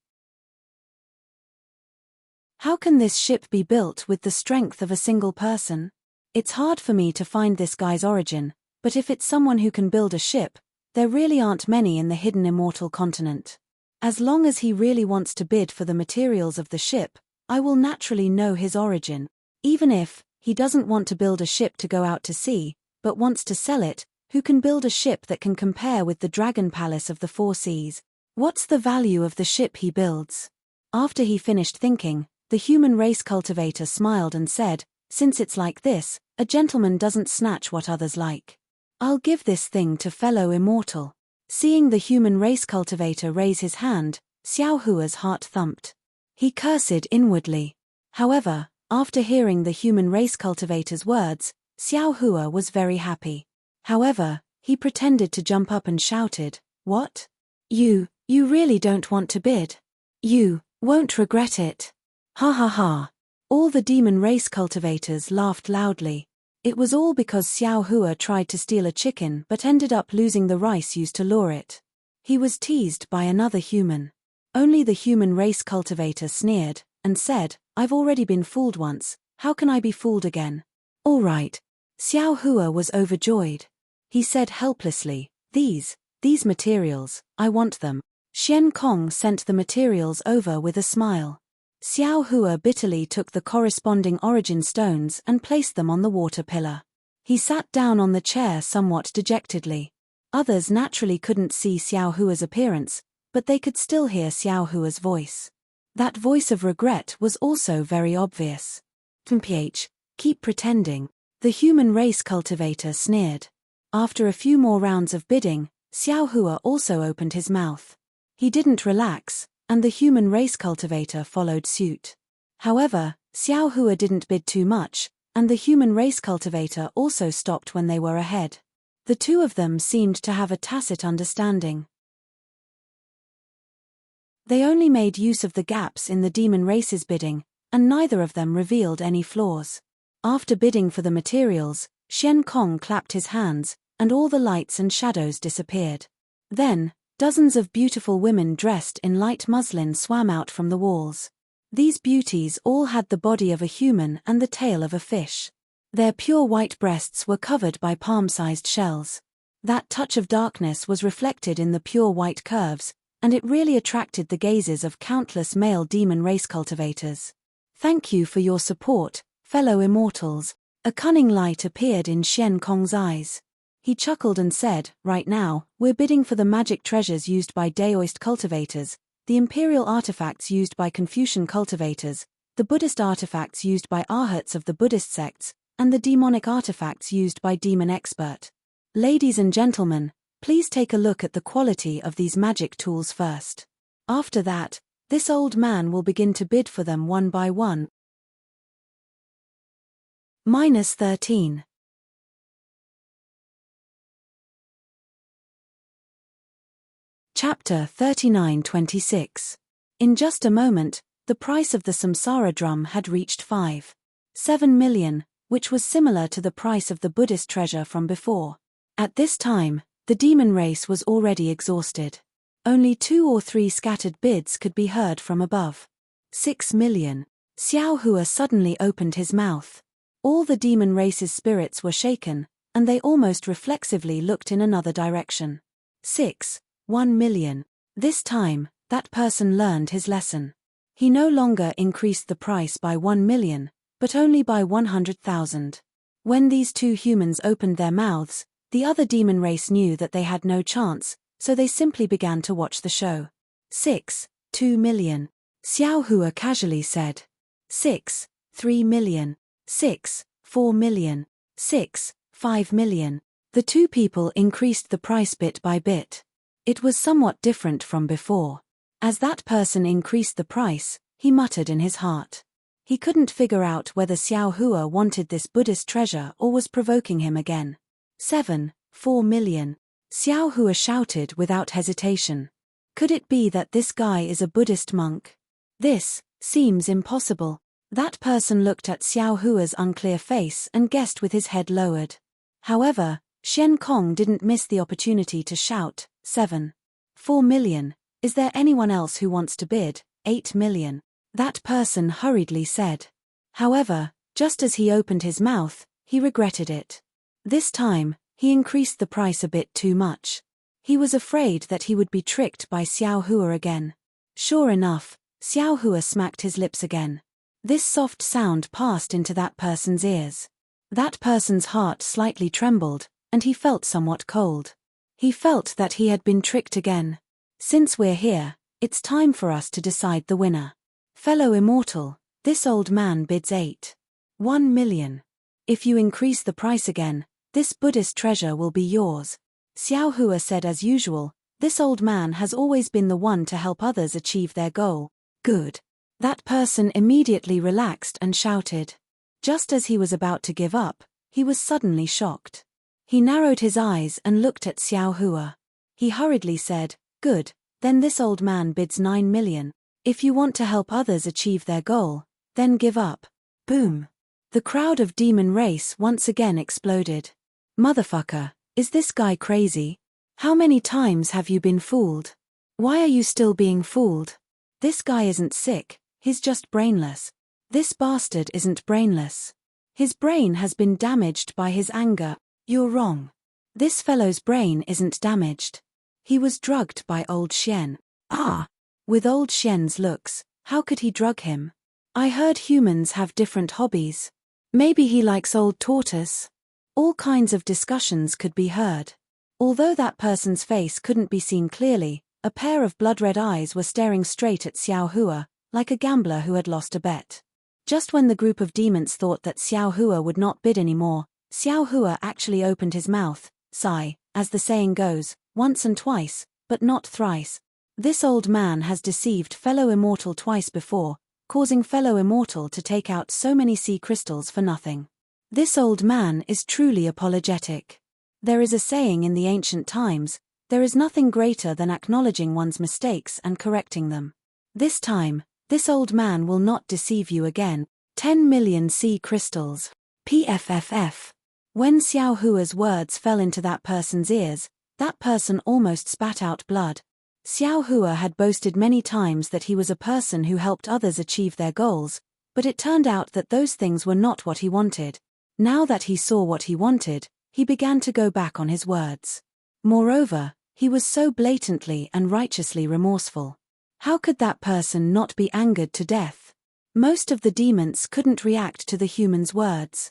How can this ship be built with the strength of a single person? It's hard for me to find this guy's origin, but if it's someone who can build a ship, there really aren't many in the hidden immortal continent. As long as he really wants to bid for the materials of the ship, I will naturally know his origin. Even if he doesn't want to build a ship to go out to sea, but wants to sell it, who can build a ship that can compare with the Dragon Palace of the Four Seas? What's the value of the ship he builds? After he finished thinking, the human race cultivator smiled and said, "Since it's like this, a gentleman doesn't snatch what others like. I'll give this thing to fellow immortal." Seeing the human race cultivator raise his hand, Xiao Hua's heart thumped. He cursed inwardly. However, after hearing the human race cultivator's words, Xiao Hua was very happy. However, he pretended to jump up and shouted, "What? You really don't want to bid? You won't regret it. Ha ha ha." All the demon race cultivators laughed loudly. It was all because Xiao Hua tried to steal a chicken but ended up losing the rice used to lure it. He was teased by another human. Only the human race cultivator sneered and said, "I've already been fooled once, how can I be fooled again?" "All right." Xiao Hua was overjoyed. He said helplessly, These materials, I want them." Xian Kong sent the materials over with a smile. Xiao Hua bitterly took the corresponding origin stones and placed them on the water pillar. He sat down on the chair somewhat dejectedly. Others naturally couldn't see Xiao Hua's appearance, but they could still hear Xiao Hua's voice. That voice of regret was also very obvious. "Mph, keep pretending." The human race cultivator sneered. After a few more rounds of bidding, Xiao Hua also opened his mouth. He didn't relax, and the human race cultivator followed suit. However, Xiao Hua didn't bid too much, and the human race cultivator also stopped when they were ahead. The two of them seemed to have a tacit understanding. They only made use of the gaps in the demon race's bidding, and neither of them revealed any flaws. After bidding for the materials, Xian Kong clapped his hands, and all the lights and shadows disappeared. Then, dozens of beautiful women dressed in light muslin swam out from the walls. These beauties all had the body of a human and the tail of a fish. Their pure white breasts were covered by palm-sized shells. That touch of darkness was reflected in the pure white curves, and it really attracted the gazes of countless male demon race cultivators. Thank you for your support, fellow immortals. A cunning light appeared in Xian Kong's eyes. He chuckled and said, right now, we're bidding for the magic treasures used by Daoist cultivators, the imperial artifacts used by Confucian cultivators, the Buddhist artifacts used by arhats of the Buddhist sects, and the demonic artifacts used by demon expert. Ladies and gentlemen, please take a look at the quality of these magic tools first. After that, this old man will begin to bid for them one by one. -13. Chapter 39-26. In just a moment, the price of the samsara drum had reached 5.7 million, which was similar to the price of the Buddhist treasure from before. At this time, the demon race was already exhausted. Only 2 or 3 scattered bids could be heard from above. 6 million. Xiao Hua suddenly opened his mouth. All the demon race's spirits were shaken, and they almost reflexively looked in another direction. 1 million. This time, that person learned his lesson. He no longer increased the price by 1 million, but only by 100,000. When these two humans opened their mouths, the other demon race knew that they had no chance, so they simply began to watch the show. 2 million. Xiao Hua casually said. 3 million. 4 million. 5 million. The two people increased the price bit by bit. It was somewhat different from before. As that person increased the price, he muttered in his heart. He couldn't figure out whether Xiao Hua wanted this Buddhist treasure or was provoking him again. 4 million. Xiao Hua shouted without hesitation. Could it be that this guy is a Buddhist monk? This seems impossible. That person looked at Xiao Hua's unclear face and guessed with his head lowered. However, Xian Kong didn't miss the opportunity to shout, 4 million. Is there anyone else who wants to bid? 8 million. That person hurriedly said. However, just as he opened his mouth, he regretted it. This time, he increased the price a bit too much. He was afraid that he would be tricked by Xiao Hua again. Sure enough, Xiao Hua smacked his lips again. This soft sound passed into that person's ears. That person's heart slightly trembled, and he felt somewhat cold. He felt that he had been tricked again. Since we're here, it's time for us to decide the winner. Fellow immortal, this old man bids 1 million. If you increase the price again, this Buddhist treasure will be yours. Xiao Hua said as usual, this old man has always been the one to help others achieve their goal. Good. That person immediately relaxed and shouted. Just as he was about to give up, he was suddenly shocked. He narrowed his eyes and looked at Xiao Hua. He hurriedly said, good, then this old man bids 9 million. If you want to help others achieve their goal, then give up. Boom. The crowd of demon race once again exploded. Motherfucker, is this guy crazy? How many times have you been fooled? Why are you still being fooled? This guy isn't sick, he's just brainless. This bastard isn't brainless. His brain has been damaged by his anger. You're wrong. This fellow's brain isn't damaged. He was drugged by old Xian. Ah! With old Xian's looks, how could he drug him? I heard humans have different hobbies. Maybe he likes old tortoise. All kinds of discussions could be heard. Although that person's face couldn't be seen clearly, a pair of blood-red eyes were staring straight at Xiao Hua, like a gambler who had lost a bet. Just when the group of demons thought that Xiao Hua would not bid anymore, Xiao Hua actually opened his mouth, sigh, as the saying goes, once and twice, but not thrice. This old man has deceived fellow immortal twice before, causing fellow immortal to take out so many sea crystals for nothing. This old man is truly apologetic. There is a saying in the ancient times, there is nothing greater than acknowledging one's mistakes and correcting them. This time, this old man will not deceive you again. 10 million sea crystals. PFFF. When Xiao Hua's words fell into that person's ears, that person almost spat out blood. Xiao Hua had boasted many times that he was a person who helped others achieve their goals, but it turned out that those things were not what he wanted. Now that he saw what he wanted, he began to go back on his words. Moreover, he was so blatantly and righteously remorseful. How could that person not be angered to death? Most of the demons couldn't react to the human's words.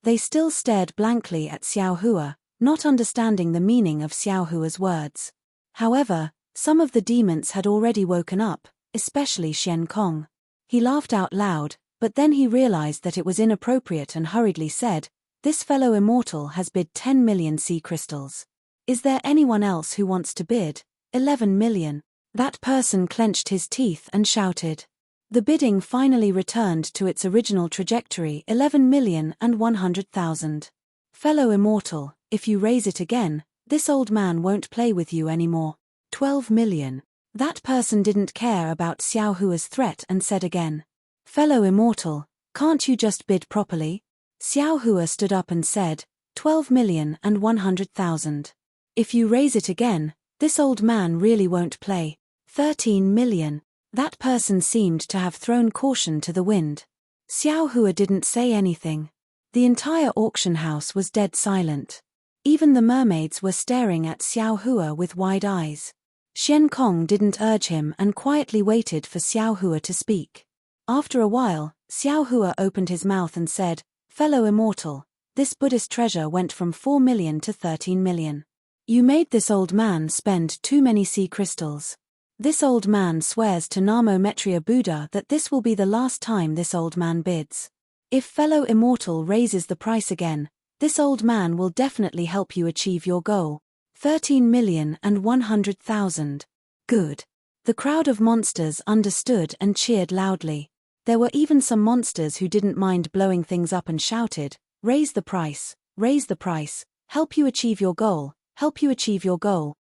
They still stared blankly at Xiao Hua, not understanding the meaning of Xiao Hua's words. However, some of the demons had already woken up, especially Xian Kong. He laughed out loud, but then he realized that it was inappropriate and hurriedly said, "This fellow immortal has bid 10 million sea crystals. Is there anyone else who wants to bid? 11 million. That person clenched his teeth and shouted. The bidding finally returned to its original trajectory, 11,100,000. Fellow immortal, if you raise it again, this old man won't play with you anymore. 12 million. That person didn't care about Xiao Hua's threat and said again. Fellow immortal, can't you just bid properly? Xiao Hua stood up and said, 12,100,000. If you raise it again, this old man really won't play. 13 million. That person seemed to have thrown caution to the wind. Xiao Hua didn't say anything. The entire auction house was dead silent. Even the mermaids were staring at Xiao Hua with wide eyes. Xian Kong didn't urge him and quietly waited for Xiao Hua to speak. After a while, Xiao Hua opened his mouth and said, "Fellow immortal, this Buddhist treasure went from 4 million to 13 million. You made this old man spend too many sea crystals. This old man swears to Namo Metria Buddha that this will be the last time this old man bids. If fellow immortal raises the price again, this old man will definitely help you achieve your goal. 13,100,000. Good." The crowd of monsters understood and cheered loudly. There were even some monsters who didn't mind blowing things up and shouted, "Raise the price, help you achieve your goal, help you achieve your goal."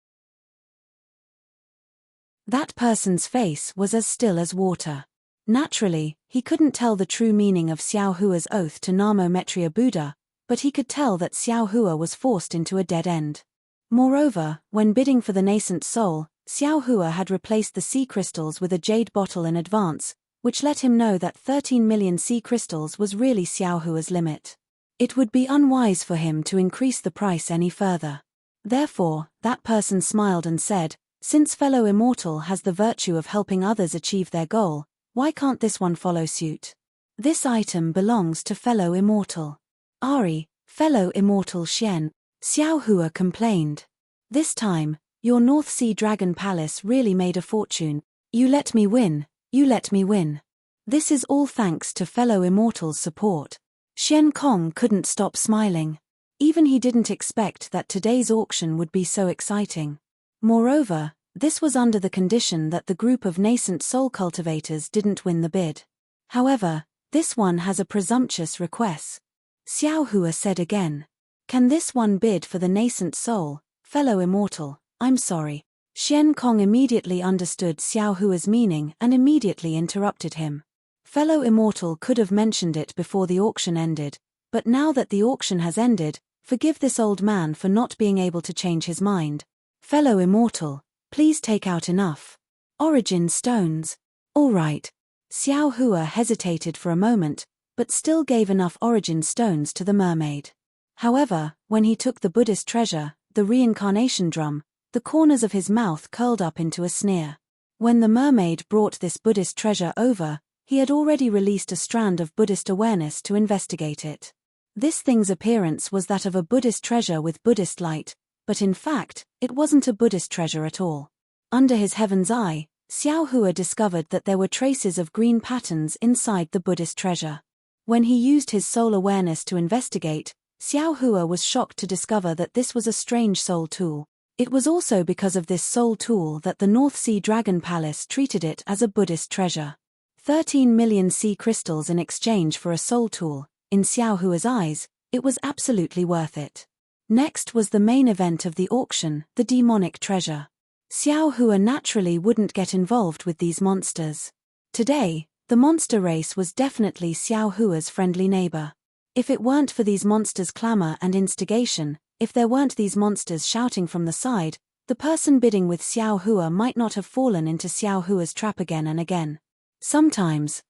That person's face was as still as water. Naturally, he couldn't tell the true meaning of Xiao Hua's oath to Namo Metria Buddha, but he could tell that Xiao Hua was forced into a dead end. Moreover, when bidding for the nascent soul, Xiao Hua had replaced the sea crystals with a jade bottle in advance, which let him know that 13 million sea crystals was really Xiao Hua's limit. It would be unwise for him to increase the price any further. Therefore, that person smiled and said, "Since fellow immortal has the virtue of helping others achieve their goal, why can't this one follow suit? This item belongs to fellow immortal." "Ari, fellow immortal Xian," Xiao Hua complained. "This time, your North Sea Dragon Palace really made a fortune. You let me win, you let me win. This is all thanks to fellow immortal's support." Xian Kong couldn't stop smiling. Even he didn't expect that today's auction would be so exciting. Moreover, this was under the condition that the group of nascent soul cultivators didn't win the bid. However, this one has a presumptuous request. Xiao Hua said again. "Can this one bid for the nascent soul, fellow immortal? I'm sorry." Xian Kong immediately understood Xiao Hua's meaning and immediately interrupted him. Fellow immortal could have mentioned it before the auction ended, but now that the auction has ended, forgive this old man for not being able to change his mind. "Fellow immortal, please take out enough. Origin stones." "All right." Xiao Hua hesitated for a moment, but still gave enough origin stones to the mermaid. However, when he took the Buddhist treasure, the reincarnation drum, the corners of his mouth curled up into a sneer. When the mermaid brought this Buddhist treasure over, he had already released a strand of Buddhist awareness to investigate it. This thing's appearance was that of a Buddhist treasure with Buddhist light, but in fact, it wasn't a Buddhist treasure at all. Under his heaven's eye, Xiao Hua discovered that there were traces of green patterns inside the Buddhist treasure. When he used his soul awareness to investigate, Xiao Hua was shocked to discover that this was a strange soul tool. It was also because of this soul tool that the North Sea Dragon Palace treated it as a Buddhist treasure. 13 million sea crystals in exchange for a soul tool. In Xiao Hua's eyes, it was absolutely worth it. Next was the main event of the auction, the demonic treasure. Xiao Hua naturally wouldn't get involved with these monsters. Today, the monster race was definitely Xiao Hua's friendly neighbor. If it weren't for these monsters' clamor and instigation, if there weren't these monsters shouting from the side, the person bidding with Xiao Hua might not have fallen into Xiao Hua's trap again and again. Sometimes,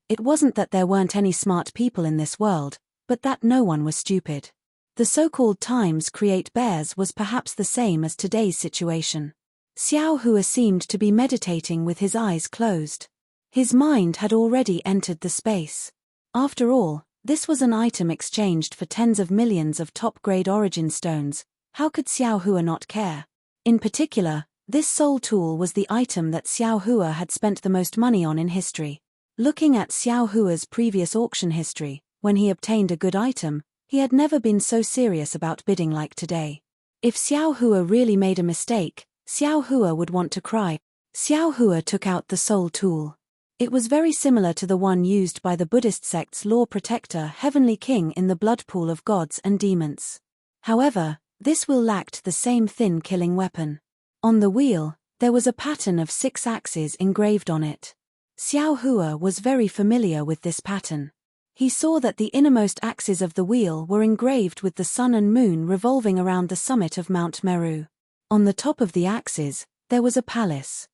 it wasn't that there weren't any smart people in this world, but that no one was stupid. The so-called times create bears was perhaps the same as today's situation. Xiao Hua seemed to be meditating with his eyes closed. His mind had already entered the space. After all, this was an item exchanged for tens of millions of top-grade origin stones. How could Xiao Hua not care? In particular, this soul tool was the item that Xiao Hua had spent the most money on in history. Looking at Xiao Hua's previous auction history, when he obtained a good item, he had never been so serious about bidding like today. If Xiao Hua really made a mistake, Xiao Hua would want to cry. Xiao Hua took out the soul tool. It was very similar to the one used by the Buddhist sect's law protector Heavenly King in the blood pool of gods and demons. However, this wheel lacked the same thin killing weapon. On the wheel, there was a pattern of 6 axes engraved on it. Xiao Hua was very familiar with this pattern. He saw that the innermost axes of the wheel were engraved with the sun and moon revolving around the summit of Mount Meru. On the top of the axes, there was a palace.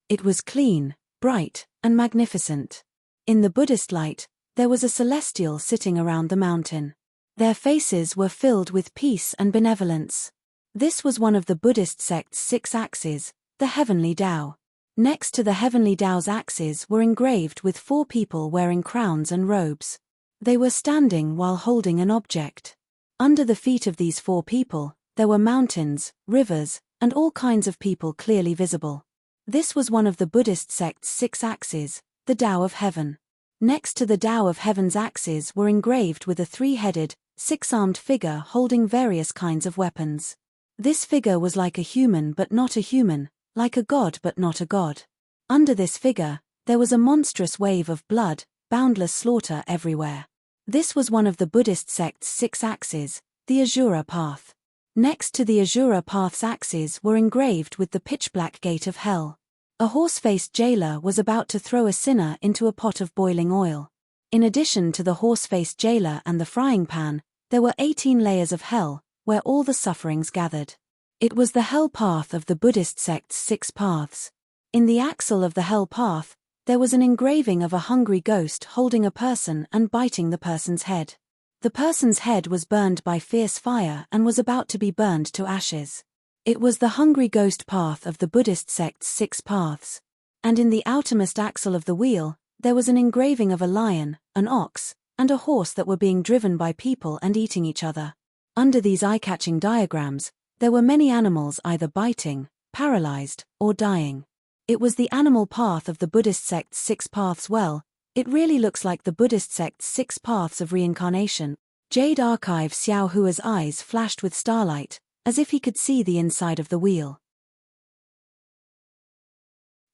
It was clean, bright, and magnificent. In the Buddhist light, there was a celestial sitting around the mountain. Their faces were filled with peace and benevolence. This was one of the Buddhist sect's 6 axes, the heavenly Tao. Next to the heavenly Tao's axes were engraved with 4 people wearing crowns and robes. They were standing while holding an object. Under the feet of these 4 people, there were mountains, rivers, and all kinds of people clearly visible. This was one of the Buddhist sect's 6 axes, the Tao of Heaven. Next to the Tao of Heaven's axes were engraved with a 3-headed, 6-armed figure holding various kinds of weapons. This figure was like a human but not a human, like a god but not a god. Under this figure, there was a monstrous wave of blood, boundless slaughter everywhere. This was one of the Buddhist sect's 6 axes, the Asura Path. Next to the Asura Path's axes were engraved with the pitch-black gate of hell. A horse-faced jailer was about to throw a sinner into a pot of boiling oil. In addition to the horse-faced jailer and the frying pan, there were 18 layers of hell, where all the sufferings gathered. It was the hell path of the Buddhist sect's 6 paths. In the axle of the hell path, there was an engraving of a hungry ghost holding a person and biting the person's head. The person's head was burned by fierce fire and was about to be burned to ashes. It was the hungry ghost path of the Buddhist sect's 6 paths. And in the outermost axle of the wheel, there was an engraving of a lion, an ox, and a horse that were being driven by people and eating each other. Under these eye-catching diagrams, there were many animals either biting, paralyzed, or dying. It was the animal path of the Buddhist sect's 6 paths. Well, it really looks like the Buddhist sect's 6 paths of reincarnation. Jade Archive. Xiao Hua's eyes flashed with starlight, as if he could see the inside of the wheel.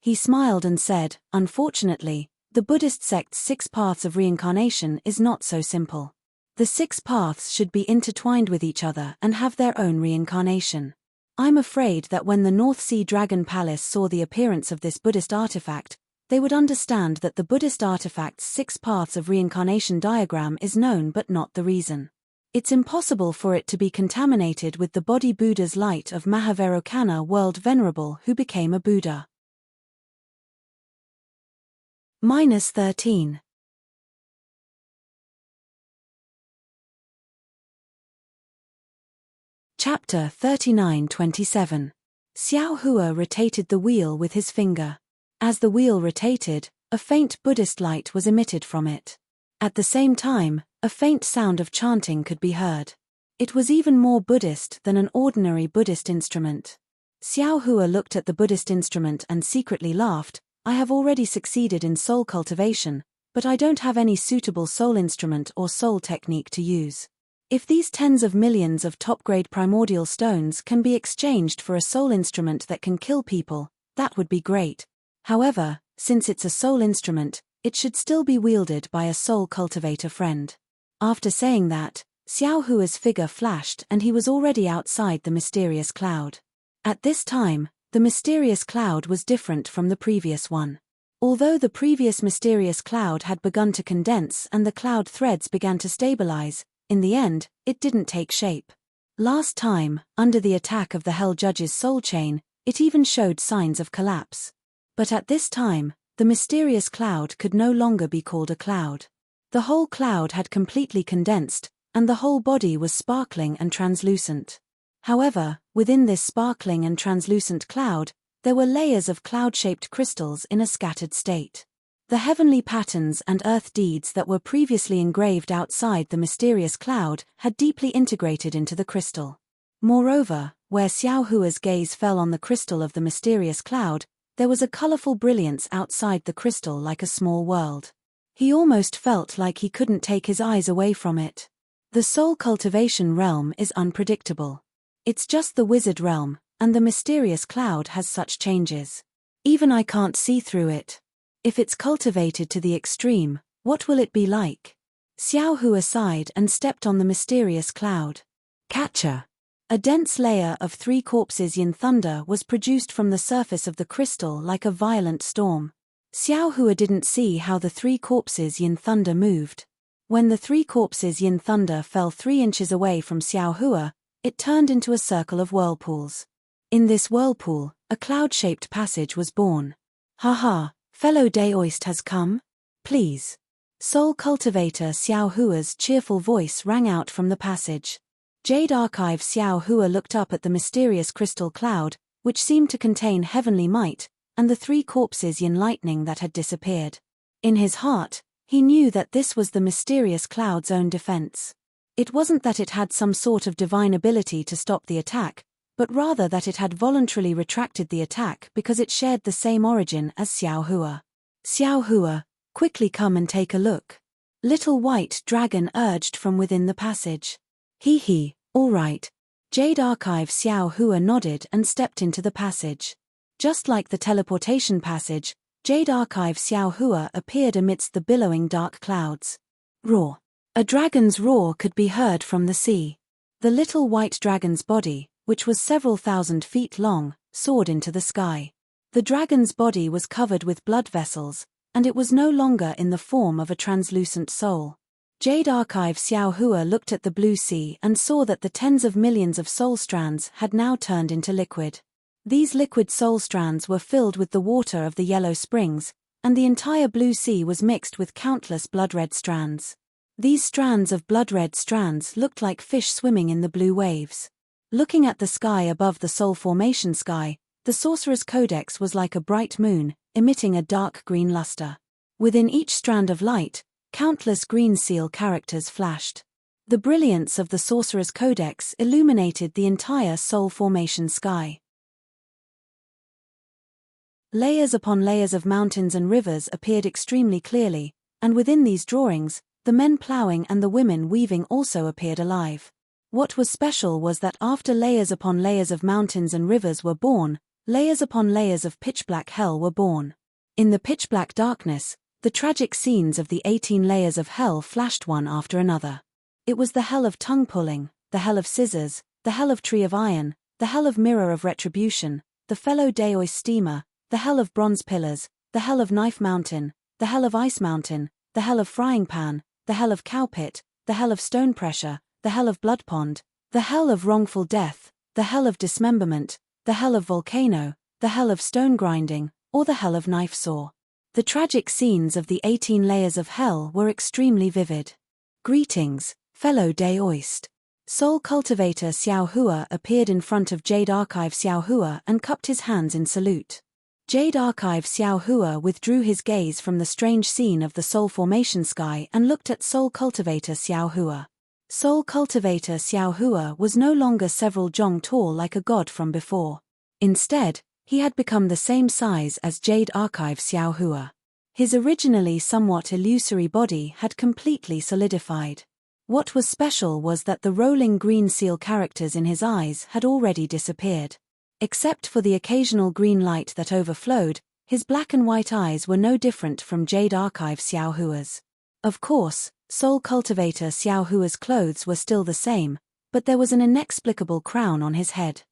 He smiled and said, "Unfortunately, the Buddhist sect's 6 paths of reincarnation is not so simple. The 6 paths should be intertwined with each other and have their own reincarnation. I'm afraid that when the North Sea Dragon Palace saw the appearance of this Buddhist artifact, they would understand that the Buddhist artifact's 6 paths of reincarnation diagram is known but not the reason. It's impossible for it to be contaminated with the body Buddha's light of Mahavairokkana world venerable who became a Buddha." -13. Chapter 39-27. Xiao Hua rotated the wheel with his finger. As the wheel rotated, a faint Buddhist light was emitted from it. At the same time, a faint sound of chanting could be heard. It was even more Buddhist than an ordinary Buddhist instrument. Xiao Hua looked at the Buddhist instrument and secretly laughed. "I have already succeeded in soul cultivation, but I don't have any suitable soul instrument or soul technique to use." If these tens of millions of top-grade primordial stones can be exchanged for a soul instrument that can kill people, that would be great. However, since it's a soul instrument, it should still be wielded by a soul cultivator friend. After saying that, Xiao Hua's figure flashed and he was already outside the mysterious cloud. At this time, the mysterious cloud was different from the previous one. Although the previous mysterious cloud had begun to condense and the cloud threads began to stabilize, in the end, it didn't take shape. Last time, under the attack of the Hell Judge's soul chain, it even showed signs of collapse. But at this time, the mysterious cloud could no longer be called a cloud. The whole cloud had completely condensed, and the whole body was sparkling and translucent. However, within this sparkling and translucent cloud, there were layers of cloud-shaped crystals in a scattered state. The heavenly patterns and earth deeds that were previously engraved outside the mysterious cloud had deeply integrated into the crystal. Moreover, where Xiao Hua's gaze fell on the crystal of the mysterious cloud, there was a colorful brilliance outside the crystal like a small world. He almost felt like he couldn't take his eyes away from it. The soul cultivation realm is unpredictable. It's just the wizard realm, and the mysterious cloud has such changes. Even I can't see through it. If it's cultivated to the extreme, what will it be like? Xiao Hua sighed and stepped on the mysterious cloud. Catcher! A dense layer of 3 corpses yin thunder was produced from the surface of the crystal like a violent storm. Xiao Hua didn't see how the 3 corpses yin thunder moved. When the 3 corpses yin thunder fell 3 inches away from Xiao Hua, it turned into a circle of whirlpools. In this whirlpool, a cloud-shaped passage was born. Ha! Fellow Daoist has come? Please. Soul cultivator Xiao Hua's cheerful voice rang out from the passage. Jade Archive Xiao Hua looked up at the mysterious crystal cloud, which seemed to contain heavenly might, and the 3 corpses yin lightning that had disappeared. In his heart, he knew that this was the mysterious cloud's own defense. It wasn't that it had some sort of divine ability to stop the attack, but rather that it had voluntarily retracted the attack because it shared the same origin as Xiao Hua. Xiao Hua, quickly come and take a look. Little White Dragon urged from within the passage. Hee, all right. Jade Archive Xiao Hua nodded and stepped into the passage. Just like the teleportation passage, Jade Archive Xiao Hua appeared amidst the billowing dark clouds. Roar. A dragon's roar could be heard from the sea. The little white dragon's body, which was several thousand feet long, soared into the sky. The dragon's body was covered with blood vessels, and it was no longer in the form of a translucent soul. Jade Archive Xiao Hua looked at the blue sea and saw that the tens of millions of soul strands had now turned into liquid. These liquid soul strands were filled with the water of the yellow springs, and the entire blue sea was mixed with countless blood-red strands. These strands of blood-red strands looked like fish swimming in the blue waves. Looking at the sky above the soul formation sky, the sorcerer's codex was like a bright moon, emitting a dark green luster. Within each strand of light, countless green seal characters flashed. The brilliance of the sorcerer's codex illuminated the entire soul formation sky. Layers upon layers of mountains and rivers appeared extremely clearly, and within these drawings, the men plowing and the women weaving also appeared alive. What was special was that after layers upon layers of mountains and rivers were born, layers upon layers of pitch-black hell were born. In the pitch-black darkness, the tragic scenes of the 18 layers of hell flashed one after another. It was the hell of tongue-pulling, the hell of scissors, the hell of tree of iron, the hell of mirror of retribution, the fellow Daoist steamer, the hell of bronze pillars, the hell of knife mountain, the hell of ice mountain, the hell of frying pan, the hell of cow pit, the hell of stone pressure, the hell of blood pond, the hell of wrongful death, the hell of dismemberment, the hell of volcano, the hell of stone grinding, or the hell of knife saw. The tragic scenes of the 18 layers of hell were extremely vivid. Greetings, fellow Daoist. Soul cultivator Xiao Hua appeared in front of Jade Archive Xiao Hua and cupped his hands in salute. Jade Archive Xiao Hua withdrew his gaze from the strange scene of the soul formation sky and looked at Soul cultivator Xiao Hua. Soul cultivator Xiao Hua was no longer several zhong tall like a god from before. Instead, he had become the same size as Jade Archive Xiao Hua. His originally somewhat illusory body had completely solidified. What was special was that the rolling green seal characters in his eyes had already disappeared. Except for the occasional green light that overflowed, his black and white eyes were no different from Jade Archive Xiao Hua's. Of course, Soul Cultivator Xiao Hua's clothes were still the same, but there was an inexplicable crown on his head.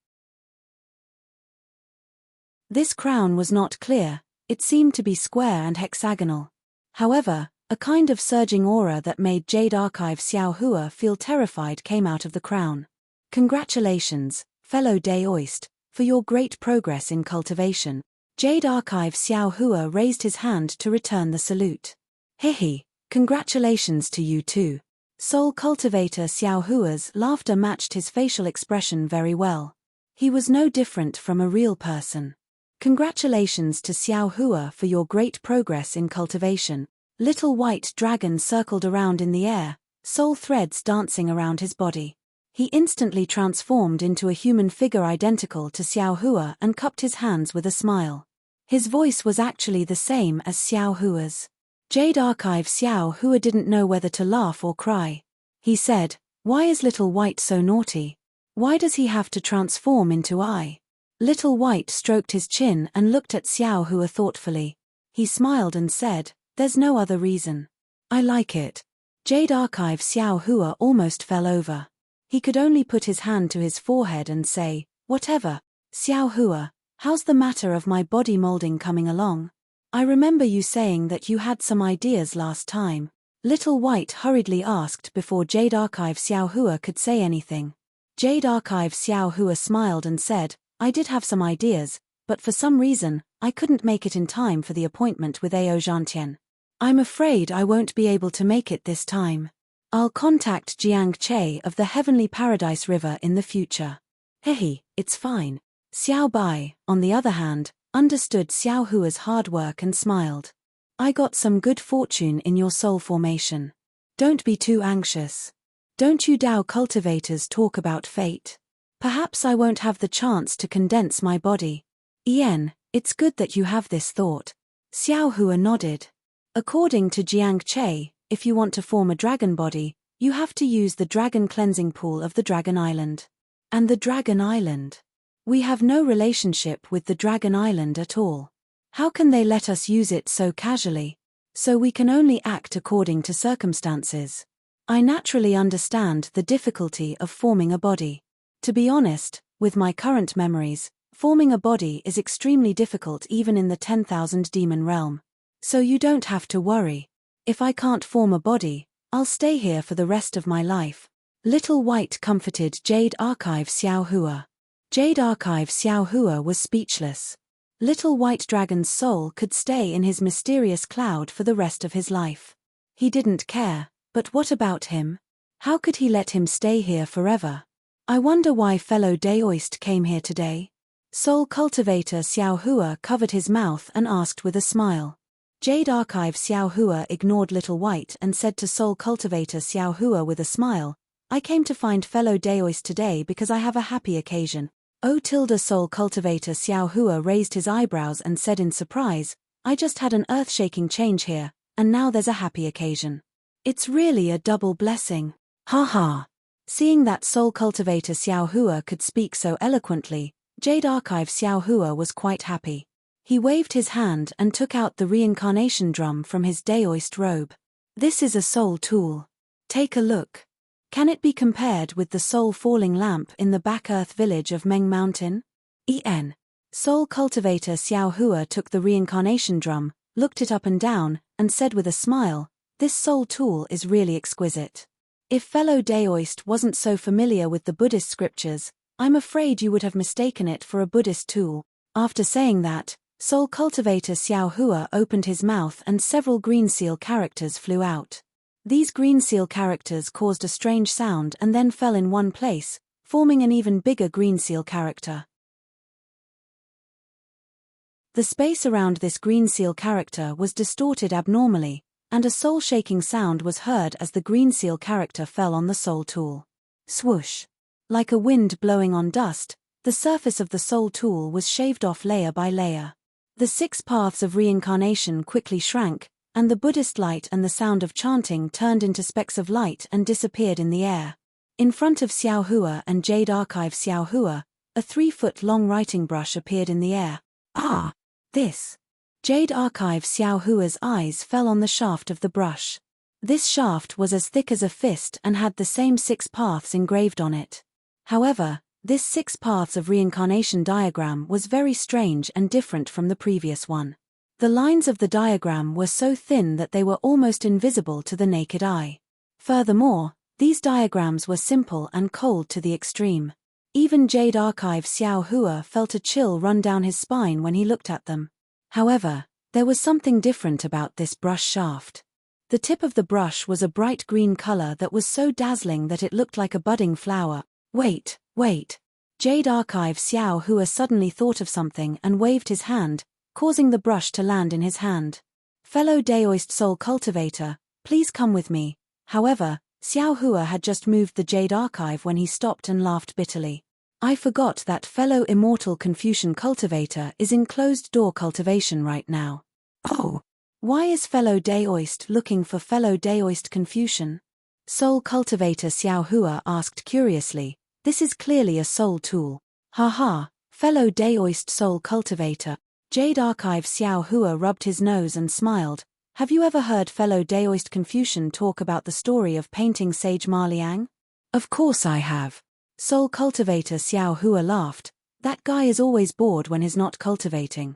This crown was not clear, it seemed to be square and hexagonal. However, a kind of surging aura that made Jade Archive Xiao Hua feel terrified came out of the crown. Congratulations, fellow Daoist, for your great progress in cultivation. Jade Archive Xiao Hua raised his hand to return the salute. Hehe, congratulations to you too. Soul Cultivator Xiao Hua's laughter matched his facial expression very well. He was no different from a real person. Congratulations to Xiao Hua for your great progress in cultivation. Little white dragon circled around in the air, soul threads dancing around his body. He instantly transformed into a human figure identical to Xiao Hua and cupped his hands with a smile. His voice was actually the same as Xiao Hua's. Jade Archive Xiao Hua didn't know whether to laugh or cry. He said, "Why is Little White so naughty? Why does he have to transform into I?" Little White stroked his chin and looked at Xiao Hua thoughtfully. He smiled and said, "There's no other reason. I like it." Jade Archive Xiao Hua almost fell over. He could only put his hand to his forehead and say, "Whatever. Xiao Hua, how's the matter of my body molding coming along? I remember you saying that you had some ideas last time." Little White hurriedly asked before Jade Archive Xiao Hua could say anything. Jade Archive Xiao Hua smiled and said, "I did have some ideas, but for some reason, I couldn't make it in time for the appointment with Ao Zhantian. I'm afraid I won't be able to make it this time. I'll contact Jiang Che of the Heavenly Paradise River in the future." Hehe, it's fine. Xiao Bai, on the other hand, understood Xiao Hua's hard work and smiled. "I got some good fortune in your soul formation. Don't be too anxious. Don't you Dao cultivators talk about fate? Perhaps I won't have the chance to condense my body. Ian, it's good that you have this thought." Xiao Hua nodded. According to Jiang Che, if you want to form a dragon body, you have to use the dragon cleansing pool of the Dragon Island. And the Dragon Island? We have no relationship with the Dragon Island at all. How can they let us use it so casually? So we can only act according to circumstances. I naturally understand the difficulty of forming a body. To be honest, with my current memories, forming a body is extremely difficult even in the 10,000 demon realm. So you don't have to worry. If I can't form a body, I'll stay here for the rest of my life. Little White comforted Jade Archive Xiao Hua. Jade Archive Xiao Hua was speechless. Little White Dragon's soul could stay in his mysterious cloud for the rest of his life. He didn't care, but what about him? How could he let him stay here forever? I wonder why fellow Daoist came here today. Soul Cultivator Xiao Hua covered his mouth and asked with a smile. Jade Archive Xiao Hua ignored Little White and said to Soul Cultivator Xiao Hua with a smile, "I came to find fellow Daoist today because I have a happy occasion." Soul Cultivator Xiao Hua raised his eyebrows and said in surprise, "I just had an earth-shaking change here, and now there's a happy occasion. It's really a double blessing. Ha ha." Seeing that Soul Cultivator Xiao Hua could speak so eloquently, Jade Archive Xiao Hua was quite happy. He waved his hand and took out the reincarnation drum from his Daoist robe. "This is a soul tool. Take a look. Can it be compared with the soul falling lamp in the back earth village of Meng Mountain?" Soul Cultivator Xiao Hua took the reincarnation drum, looked it up and down, and said with a smile, "This soul tool is really exquisite. If fellow Daoist wasn't so familiar with the Buddhist scriptures, I'm afraid you would have mistaken it for a Buddhist tool." After saying that, Soul Cultivator Xiao Hua opened his mouth and several green seal characters flew out. These green seal characters caused a strange sound and then fell in one place, forming an even bigger green seal character. The space around this green seal character was distorted abnormally, and a soul-shaking sound was heard as the green seal character fell on the soul tool. Swoosh! Like a wind blowing on dust, the surface of the soul tool was shaved off layer by layer. The 6 paths of reincarnation quickly shrank, and the Buddhist light and the sound of chanting turned into specks of light and disappeared in the air. In front of Xiao Hua and Jade Archive Xiao Hua, a 3-foot-long writing brush appeared in the air. Ah! This! Jade Archive Xiao Hua's eyes fell on the shaft of the brush. This shaft was as thick as a fist and had the same 6 paths engraved on it. However, this 6 paths of reincarnation diagram was very strange and different from the previous one. The lines of the diagram were so thin that they were almost invisible to the naked eye. Furthermore, these diagrams were simple and cold to the extreme. Even Jade Archive Xiao Hua felt a chill run down his spine when he looked at them. However, there was something different about this brush shaft. The tip of the brush was a bright green color that was so dazzling that it looked like a budding flower. Wait! Jade Archive Xiao Hua suddenly thought of something and waved his hand, causing the brush to land in his hand. Fellow Daoist Soul Cultivator, please come with me. However, Xiao Hua had just moved the Jade Archive when he stopped and laughed bitterly. I forgot that fellow Immortal Confucian Cultivator is in closed-door cultivation right now. Oh! Why is fellow Daoist looking for fellow Daoist Confucian? Soul Cultivator Xiao Hua asked curiously. This is clearly a soul tool. Haha, fellow Daoist Soul Cultivator. Jade Archive Xiao Hua rubbed his nose and smiled. Have you ever heard fellow Daoist Confucian talk about the story of painting sage Ma Liang? Of course I have. Soul Cultivator Xiao Hua laughed. That guy is always bored when he's not cultivating.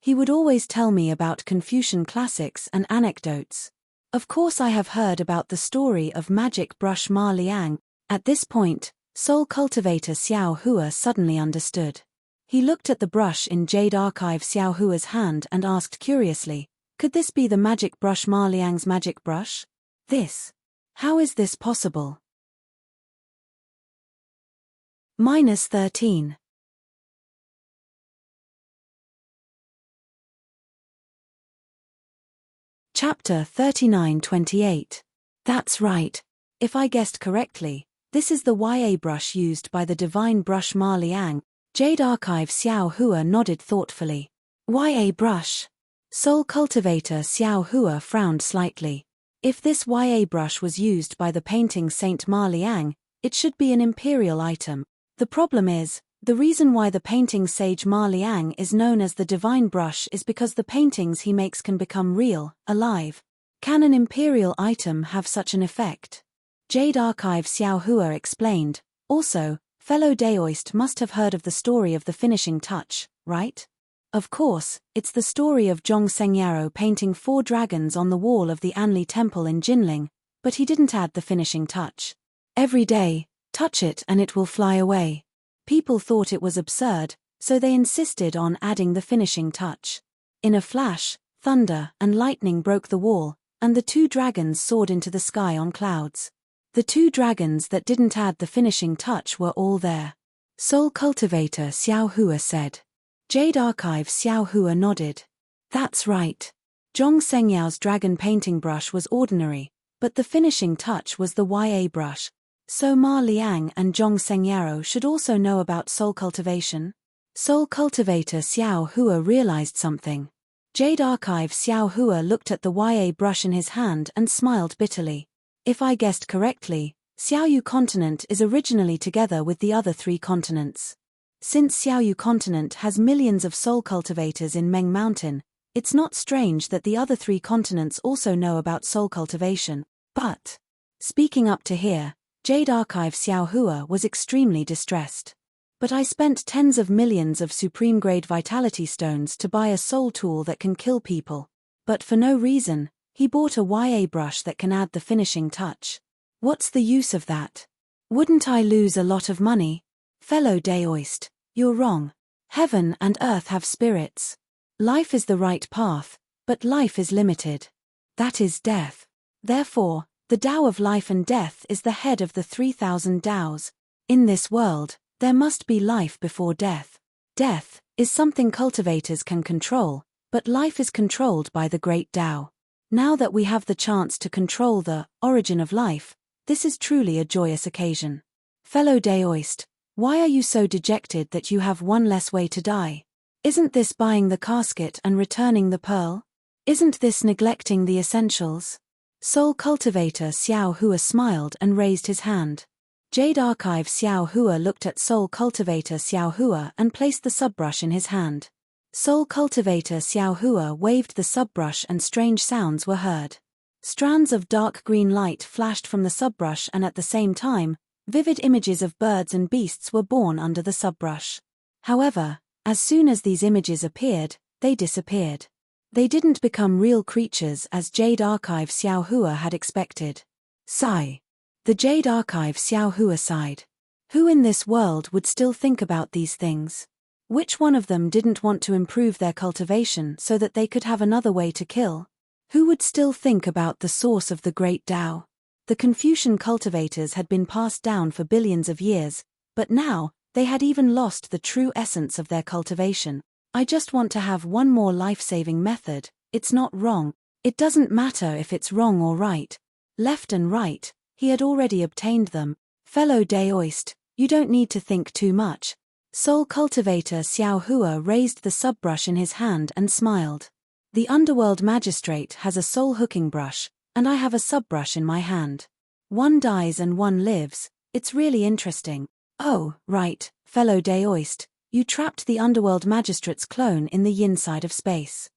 He would always tell me about Confucian classics and anecdotes. Of course I have heard about the story of magic brush Ma Liang. At this point, Soul Cultivator Xiao Hua suddenly understood. He looked at the brush in Jade Archive Xiao Hua's hand and asked curiously, could this be the magic brush Ma Liang's magic brush? This. How is this possible? -13. Chapter 39-28. That's right. If I guessed correctly, this is the YA brush used by the divine brush Ma Liang. Jade Archive Xiao Hua nodded thoughtfully. YA brush. Soul Cultivator Xiao Hua frowned slightly. If this YA brush was used by the painting Saint Ma Liang, it should be an imperial item. The problem is, the reason why the painting sage Ma Liang is known as the divine brush is because the paintings he makes can become real, alive. Can an imperial item have such an effect? Jade Archive Xiao Hua explained. Also, fellow Daoist must have heard of the story of the finishing touch, right? Of course, it's the story of Zhong Sengyaro painting 4 dragons on the wall of the Anli temple in Jinling, but he didn't add the finishing touch. Every day, touch it and it will fly away. People thought it was absurd, so they insisted on adding the finishing touch. In a flash, thunder and lightning broke the wall, and the 2 dragons soared into the sky on clouds. The 2 dragons that didn't add the finishing touch were all there. Soul Cultivator Xiao Hua said. Jade Archive Xiao Hua nodded. That's right. Zhong Sengyao's dragon painting brush was ordinary, but the finishing touch was the YA brush. So Ma Liang and Zhong Sengyaro should also know about soul cultivation? Soul Cultivator Xiao Hua realized something. Jade Archive Xiao Hua looked at the YA brush in his hand and smiled bitterly. If I guessed correctly, Xiaoyu continent is originally together with the other 3 continents. Since Xiaoyu continent has millions of soul cultivators in Meng Mountain, it's not strange that the other 3 continents also know about soul cultivation. But, speaking up to here, Jade Archive Xiao Hua was extremely distressed. But I spent tens of millions of supreme-grade vitality stones to buy a soul tool that can kill people. But for no reason, he bought a YA brush that can add the finishing touch. What's the use of that? Wouldn't I lose a lot of money? Fellow Daoist, you're wrong. Heaven and earth have spirits. Life is the right path, but life is limited. That is death. Therefore, the Tao of life and death is the head of the 3,000 Taos. In this world, there must be life before death. Death is something cultivators can control, but life is controlled by the great Tao. Now that we have the chance to control the origin of life, this is truly a joyous occasion. Fellow Daoist, why are you so dejected that you have one less way to die? Isn't this buying the casket and returning the pearl? Isn't this neglecting the essentials? Soul Cultivator Xiao Hua smiled and raised his hand. Jade Archive Xiao Hua looked at Soul Cultivator Xiao Hua and placed the subbrush in his hand. Soul Cultivator Xiao Hua waved the subbrush and strange sounds were heard. Strands of dark green light flashed from the subbrush and at the same time, vivid images of birds and beasts were born under the subbrush. However, as soon as these images appeared, they disappeared. They didn't become real creatures as Jade Archive Xiao Hua had expected. Sigh. The Jade Archive Xiao Hua sighed. Who in this world would still think about these things? Which one of them didn't want to improve their cultivation so that they could have another way to kill? Who would still think about the source of the great Tao? The Confucian cultivators had been passed down for billions of years, but now, they had even lost the true essence of their cultivation. I just want to have one more life-saving method. It's not wrong. It doesn't matter if it's wrong or right. Left and right, he had already obtained them. Fellow Daoist, you don't need to think too much. Soul Cultivator Xiao Hua raised the subbrush in his hand and smiled. The Underworld Magistrate has a soul hooking brush, and I have a subbrush in my hand. One dies and one lives. It's really interesting. Oh, right, fellow Daoist, you trapped the Underworld Magistrate's clone in the yin side of space.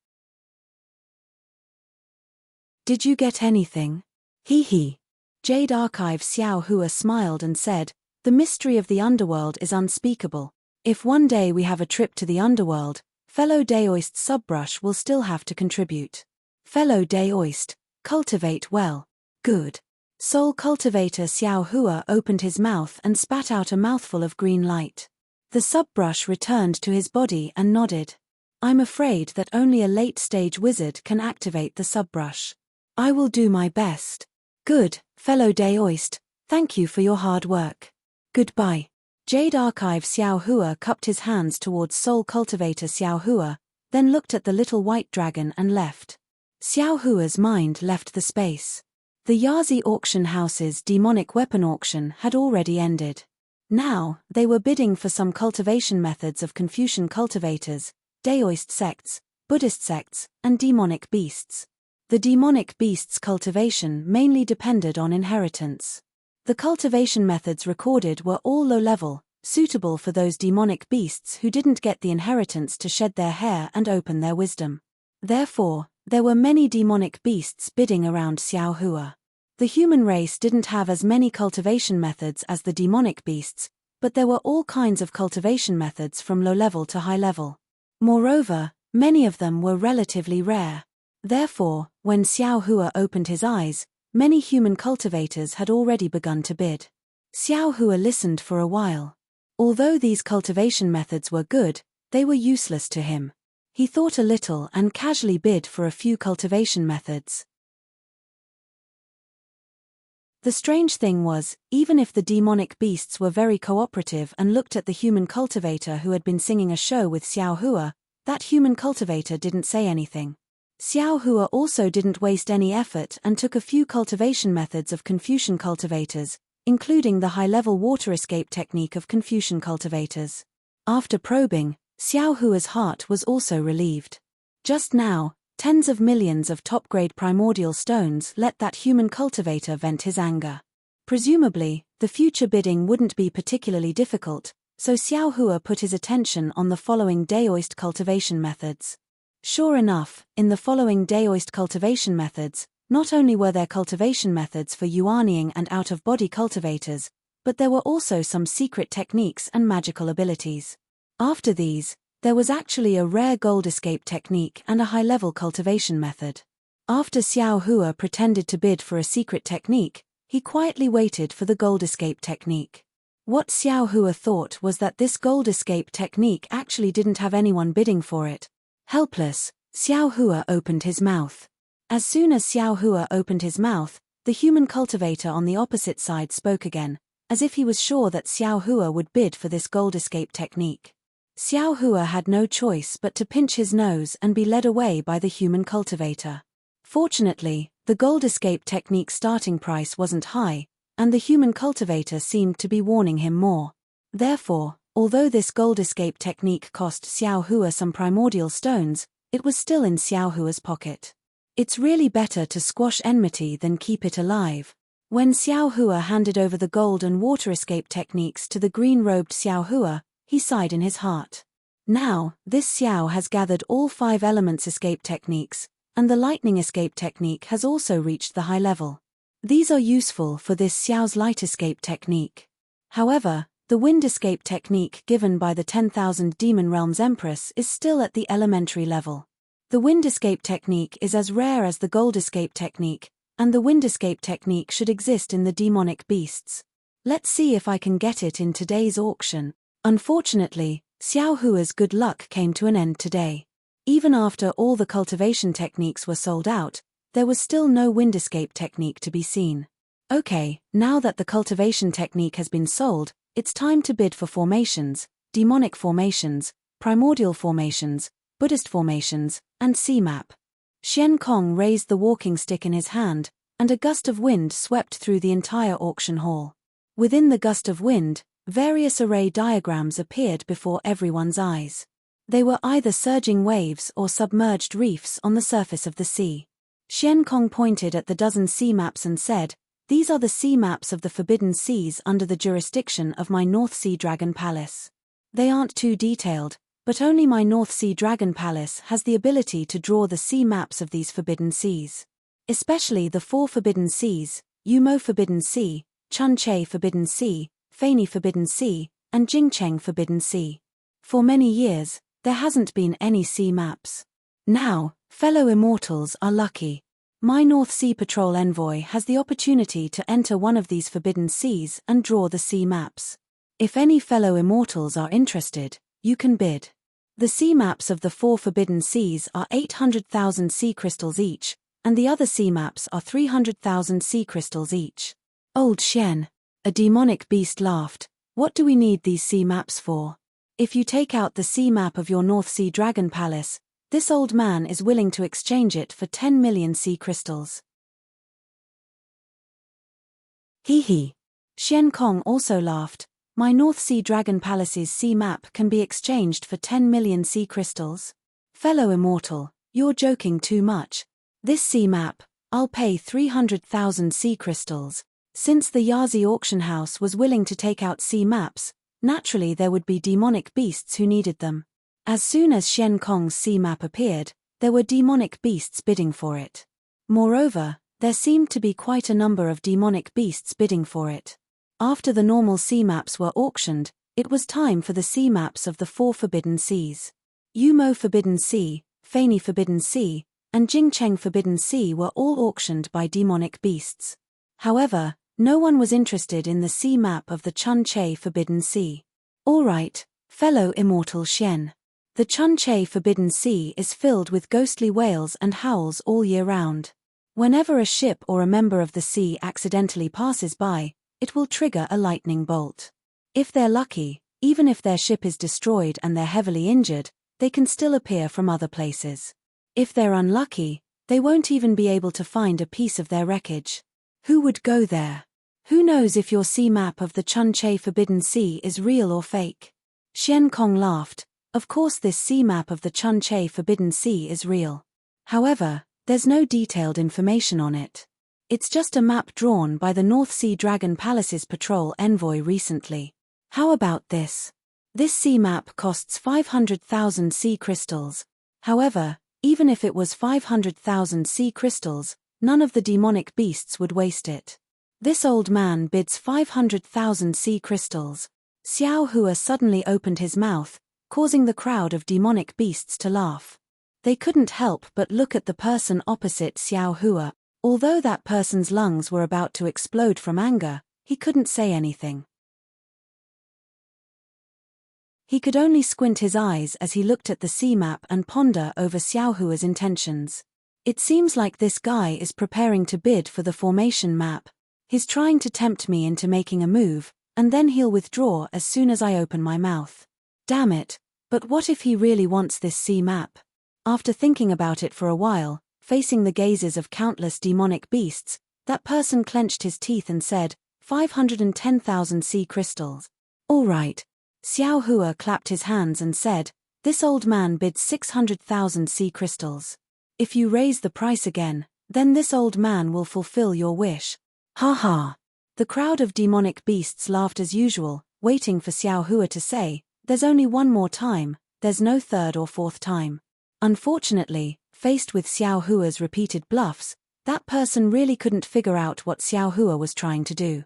Did you get anything? Hee hee. Jade Archive Xiao Hua smiled and said, the mystery of the underworld is unspeakable. If one day we have a trip to the underworld, fellow Daoist subbrush will still have to contribute. Fellow Daoist, cultivate well. Good. Soul Cultivator Xiao Hua opened his mouth and spat out a mouthful of green light. The subbrush returned to his body and nodded. I'm afraid that only a late-stage wizard can activate the subbrush. I will do my best. Good, fellow Daoist, thank you for your hard work. Goodbye. Jade Archive Xiao Hua cupped his hands towards Soul Cultivator Xiao Hua, then looked at the little white dragon and left. Xiao Hua's mind left the space. The Yazi auction house's demonic weapon auction had already ended. Now, they were bidding for some cultivation methods of Confucian cultivators, Daoist sects, Buddhist sects, and demonic beasts. The demonic beasts' cultivation mainly depended on inheritance. The cultivation methods recorded were all low-level, suitable for those demonic beasts who didn't get the inheritance to shed their hair and open their wisdom. Therefore, there were many demonic beasts bidding around Xiao Hua. The human race didn't have as many cultivation methods as the demonic beasts, but there were all kinds of cultivation methods from low-level to high-level. Moreover, many of them were relatively rare. Therefore, when Xiao Hua opened his eyes, many human cultivators had already begun to bid. Xiao Hua listened for a while. Although these cultivation methods were good, they were useless to him. He thought a little and casually bid for a few cultivation methods. The strange thing was, even if the demonic beasts were very cooperative and looked at the human cultivator who had been singing a show with Xiao Hua, that human cultivator didn't say anything. Xiao Hua also didn't waste any effort and took a few cultivation methods of Confucian cultivators, including the high-level water escape technique of Confucian cultivators. After probing, Xiao Hua's heart was also relieved. Just now, tens of millions of top-grade primordial stones let that human cultivator vent his anger. Presumably, the future bidding wouldn't be particularly difficult, so Xiao Hua put his attention on the following Daoist cultivation methods. Sure enough, in the following Daoist cultivation methods, not only were there cultivation methods for yuaniying and out-of-body cultivators, but there were also some secret techniques and magical abilities. After these, there was actually a rare gold escape technique and a high-level cultivation method. After Xiao Hua pretended to bid for a secret technique, he quietly waited for the gold escape technique. What Xiao Hua thought was that this gold escape technique actually didn't have anyone bidding for it. Helpless, Xiao Hua opened his mouth. As soon as Xiao Hua opened his mouth, the human cultivator on the opposite side spoke again, as if he was sure that Xiao Hua would bid for this gold escape technique. Xiao Hua had no choice but to pinch his nose and be led away by the human cultivator. Fortunately, the gold escape technique starting price wasn't high, and the human cultivator seemed to be warning him more. Therefore, Although this gold escape technique cost Xiao Hua some primordial stones, it was still in Xiao Hua's pocket. It's really better to squash enmity than keep it alive. When Xiao Hua handed over the gold and water escape techniques to the green-robed Xiao Hua, he sighed in his heart. Now, this Xiao has gathered all 5 elements escape techniques, and the lightning escape technique has also reached the high level. These are useful for this Xiao's light escape technique. However, the wind escape technique given by the 10,000 Demon Realms Empress is still at the elementary level. The wind escape technique is as rare as the gold escape technique, and the wind escape technique should exist in the demonic beasts. Let's see if I can get it in today's auction. Unfortunately, Xiao Hua's good luck came to an end today. Even after all the cultivation techniques were sold out, there was still no wind escape technique to be seen. Okay, now that the cultivation technique has been sold, it's time to bid for formations, demonic formations, primordial formations, Buddhist formations, and sea map. Xian Kong raised the walking stick in his hand, and a gust of wind swept through the entire auction hall. Within the gust of wind, various array diagrams appeared before everyone's eyes. They were either surging waves or submerged reefs on the surface of the sea. Xian Kong pointed at the dozen sea maps and said, "These are the sea maps of the forbidden seas under the jurisdiction of my North Sea Dragon Palace. They aren't too detailed, but only my North Sea Dragon Palace has the ability to draw the sea maps of these forbidden seas. Especially the 4 forbidden seas, Yumo Forbidden Sea, Chunche Forbidden Sea, Feini Forbidden Sea, and Jingcheng Forbidden Sea. For many years, there hasn't been any sea maps. Now, fellow immortals are lucky. My North Sea Patrol envoy has the opportunity to enter one of these forbidden seas and draw the sea maps. If any fellow immortals are interested, you can bid. The sea maps of the 4 forbidden seas are 800,000 sea crystals each, and the other sea maps are 300,000 sea crystals each." "Old Xian," a demonic beast laughed, "what do we need these sea maps for? If you take out the sea map of your North Sea Dragon Palace, this old man is willing to exchange it for 10 million sea crystals." Hee hee. Xian Kong also laughed. "My North Sea Dragon Palace's sea map can be exchanged for 10 million sea crystals? Fellow immortal, you're joking too much. This sea map, I'll pay 300,000 sea crystals. Since the Yazi auction house was willing to take out sea maps, naturally there would be demonic beasts who needed them. As soon as Xian Kong's sea map appeared, there were demonic beasts bidding for it. Moreover, there seemed to be quite a number of demonic beasts bidding for it. After the normal sea maps were auctioned, it was time for the sea maps of the 4 forbidden seas. Yumo Forbidden Sea, Feini Forbidden Sea, and Jingcheng Forbidden Sea were all auctioned by demonic beasts. However, no one was interested in the sea map of the Chunche Forbidden Sea. Alright, fellow immortal Xian. The Chunche Forbidden Sea is filled with ghostly whales and howls all year round. Whenever a ship or a member of the sea accidentally passes by, it will trigger a lightning bolt. If they're lucky, even if their ship is destroyed and they're heavily injured, they can still appear from other places. If they're unlucky, they won't even be able to find a piece of their wreckage. Who would go there? Who knows if your sea map of the Chunche Forbidden Sea is real or fake?" Xian Kong laughed. "Of course this sea map of the Chunche Forbidden Sea is real. However, there's no detailed information on it. It's just a map drawn by the North Sea Dragon Palace's patrol envoy recently. How about this? This sea map costs 500,000 sea crystals. However, even if it was 500,000 sea crystals, none of the demonic beasts would waste it. This old man bids 500,000 sea crystals." Xiao Hua suddenly opened his mouth, causing the crowd of demonic beasts to laugh. They couldn't help but look at the person opposite Xiao Hua. Although that person's lungs were about to explode from anger, he couldn't say anything. He could only squint his eyes as he looked at the sea map and ponder over Xiao Hua's intentions. It seems like this guy is preparing to bid for the formation map. He's trying to tempt me into making a move, and then he'll withdraw as soon as I open my mouth. Damn it, but what if he really wants this sea map? After thinking about it for a while, facing the gazes of countless demonic beasts, that person clenched his teeth and said, 510,000 sea crystals. All right. Xiao Hua clapped his hands and said, "This old man bids 600,000 sea crystals. If you raise the price again, then this old man will fulfill your wish." Ha ha. The crowd of demonic beasts laughed as usual, waiting for Xiao Hua to say, "There's only one more time, there's no third or fourth time." Unfortunately, faced with Xiao Hua's repeated bluffs, that person really couldn't figure out what Xiao Hua was trying to do.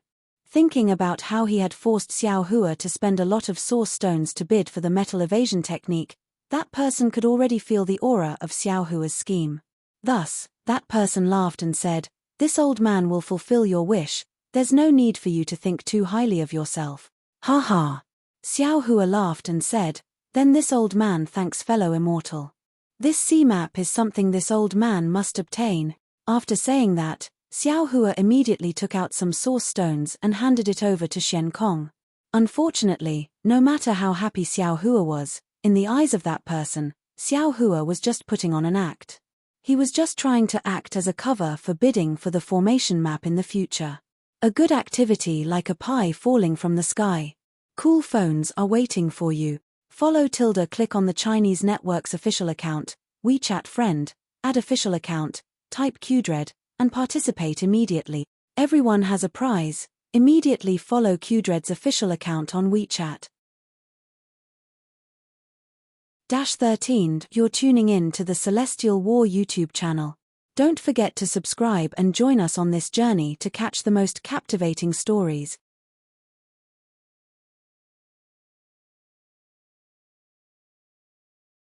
Thinking about how he had forced Xiao Hua to spend a lot of source stones to bid for the metal evasion technique, that person could already feel the aura of Xiao Hua's scheme. Thus, that person laughed and said, "This old man will fulfill your wish, there's no need for you to think too highly of yourself." Ha ha. Xiao Hua laughed and said, "Then this old man thanks fellow immortal. This sea map is something this old man must obtain." After saying that, Xiao Hua immediately took out some source stones and handed it over to Shen Kong. Unfortunately, no matter how happy Xiao Hua was, in the eyes of that person, Xiao Hua was just putting on an act. He was just trying to act as a cover for bidding for the formation map in the future. A good activity like a pie falling from the sky. Cool phones are waiting for you. Follow / click on the Chinese network's official account, WeChat friend, add official account, type Qdred, and participate immediately. Everyone has a prize. Immediately follow Qdred's official account on WeChat. 13. You're tuning in to the Celestial War YouTube channel. Don't forget to subscribe and join us on this journey to catch the most captivating stories.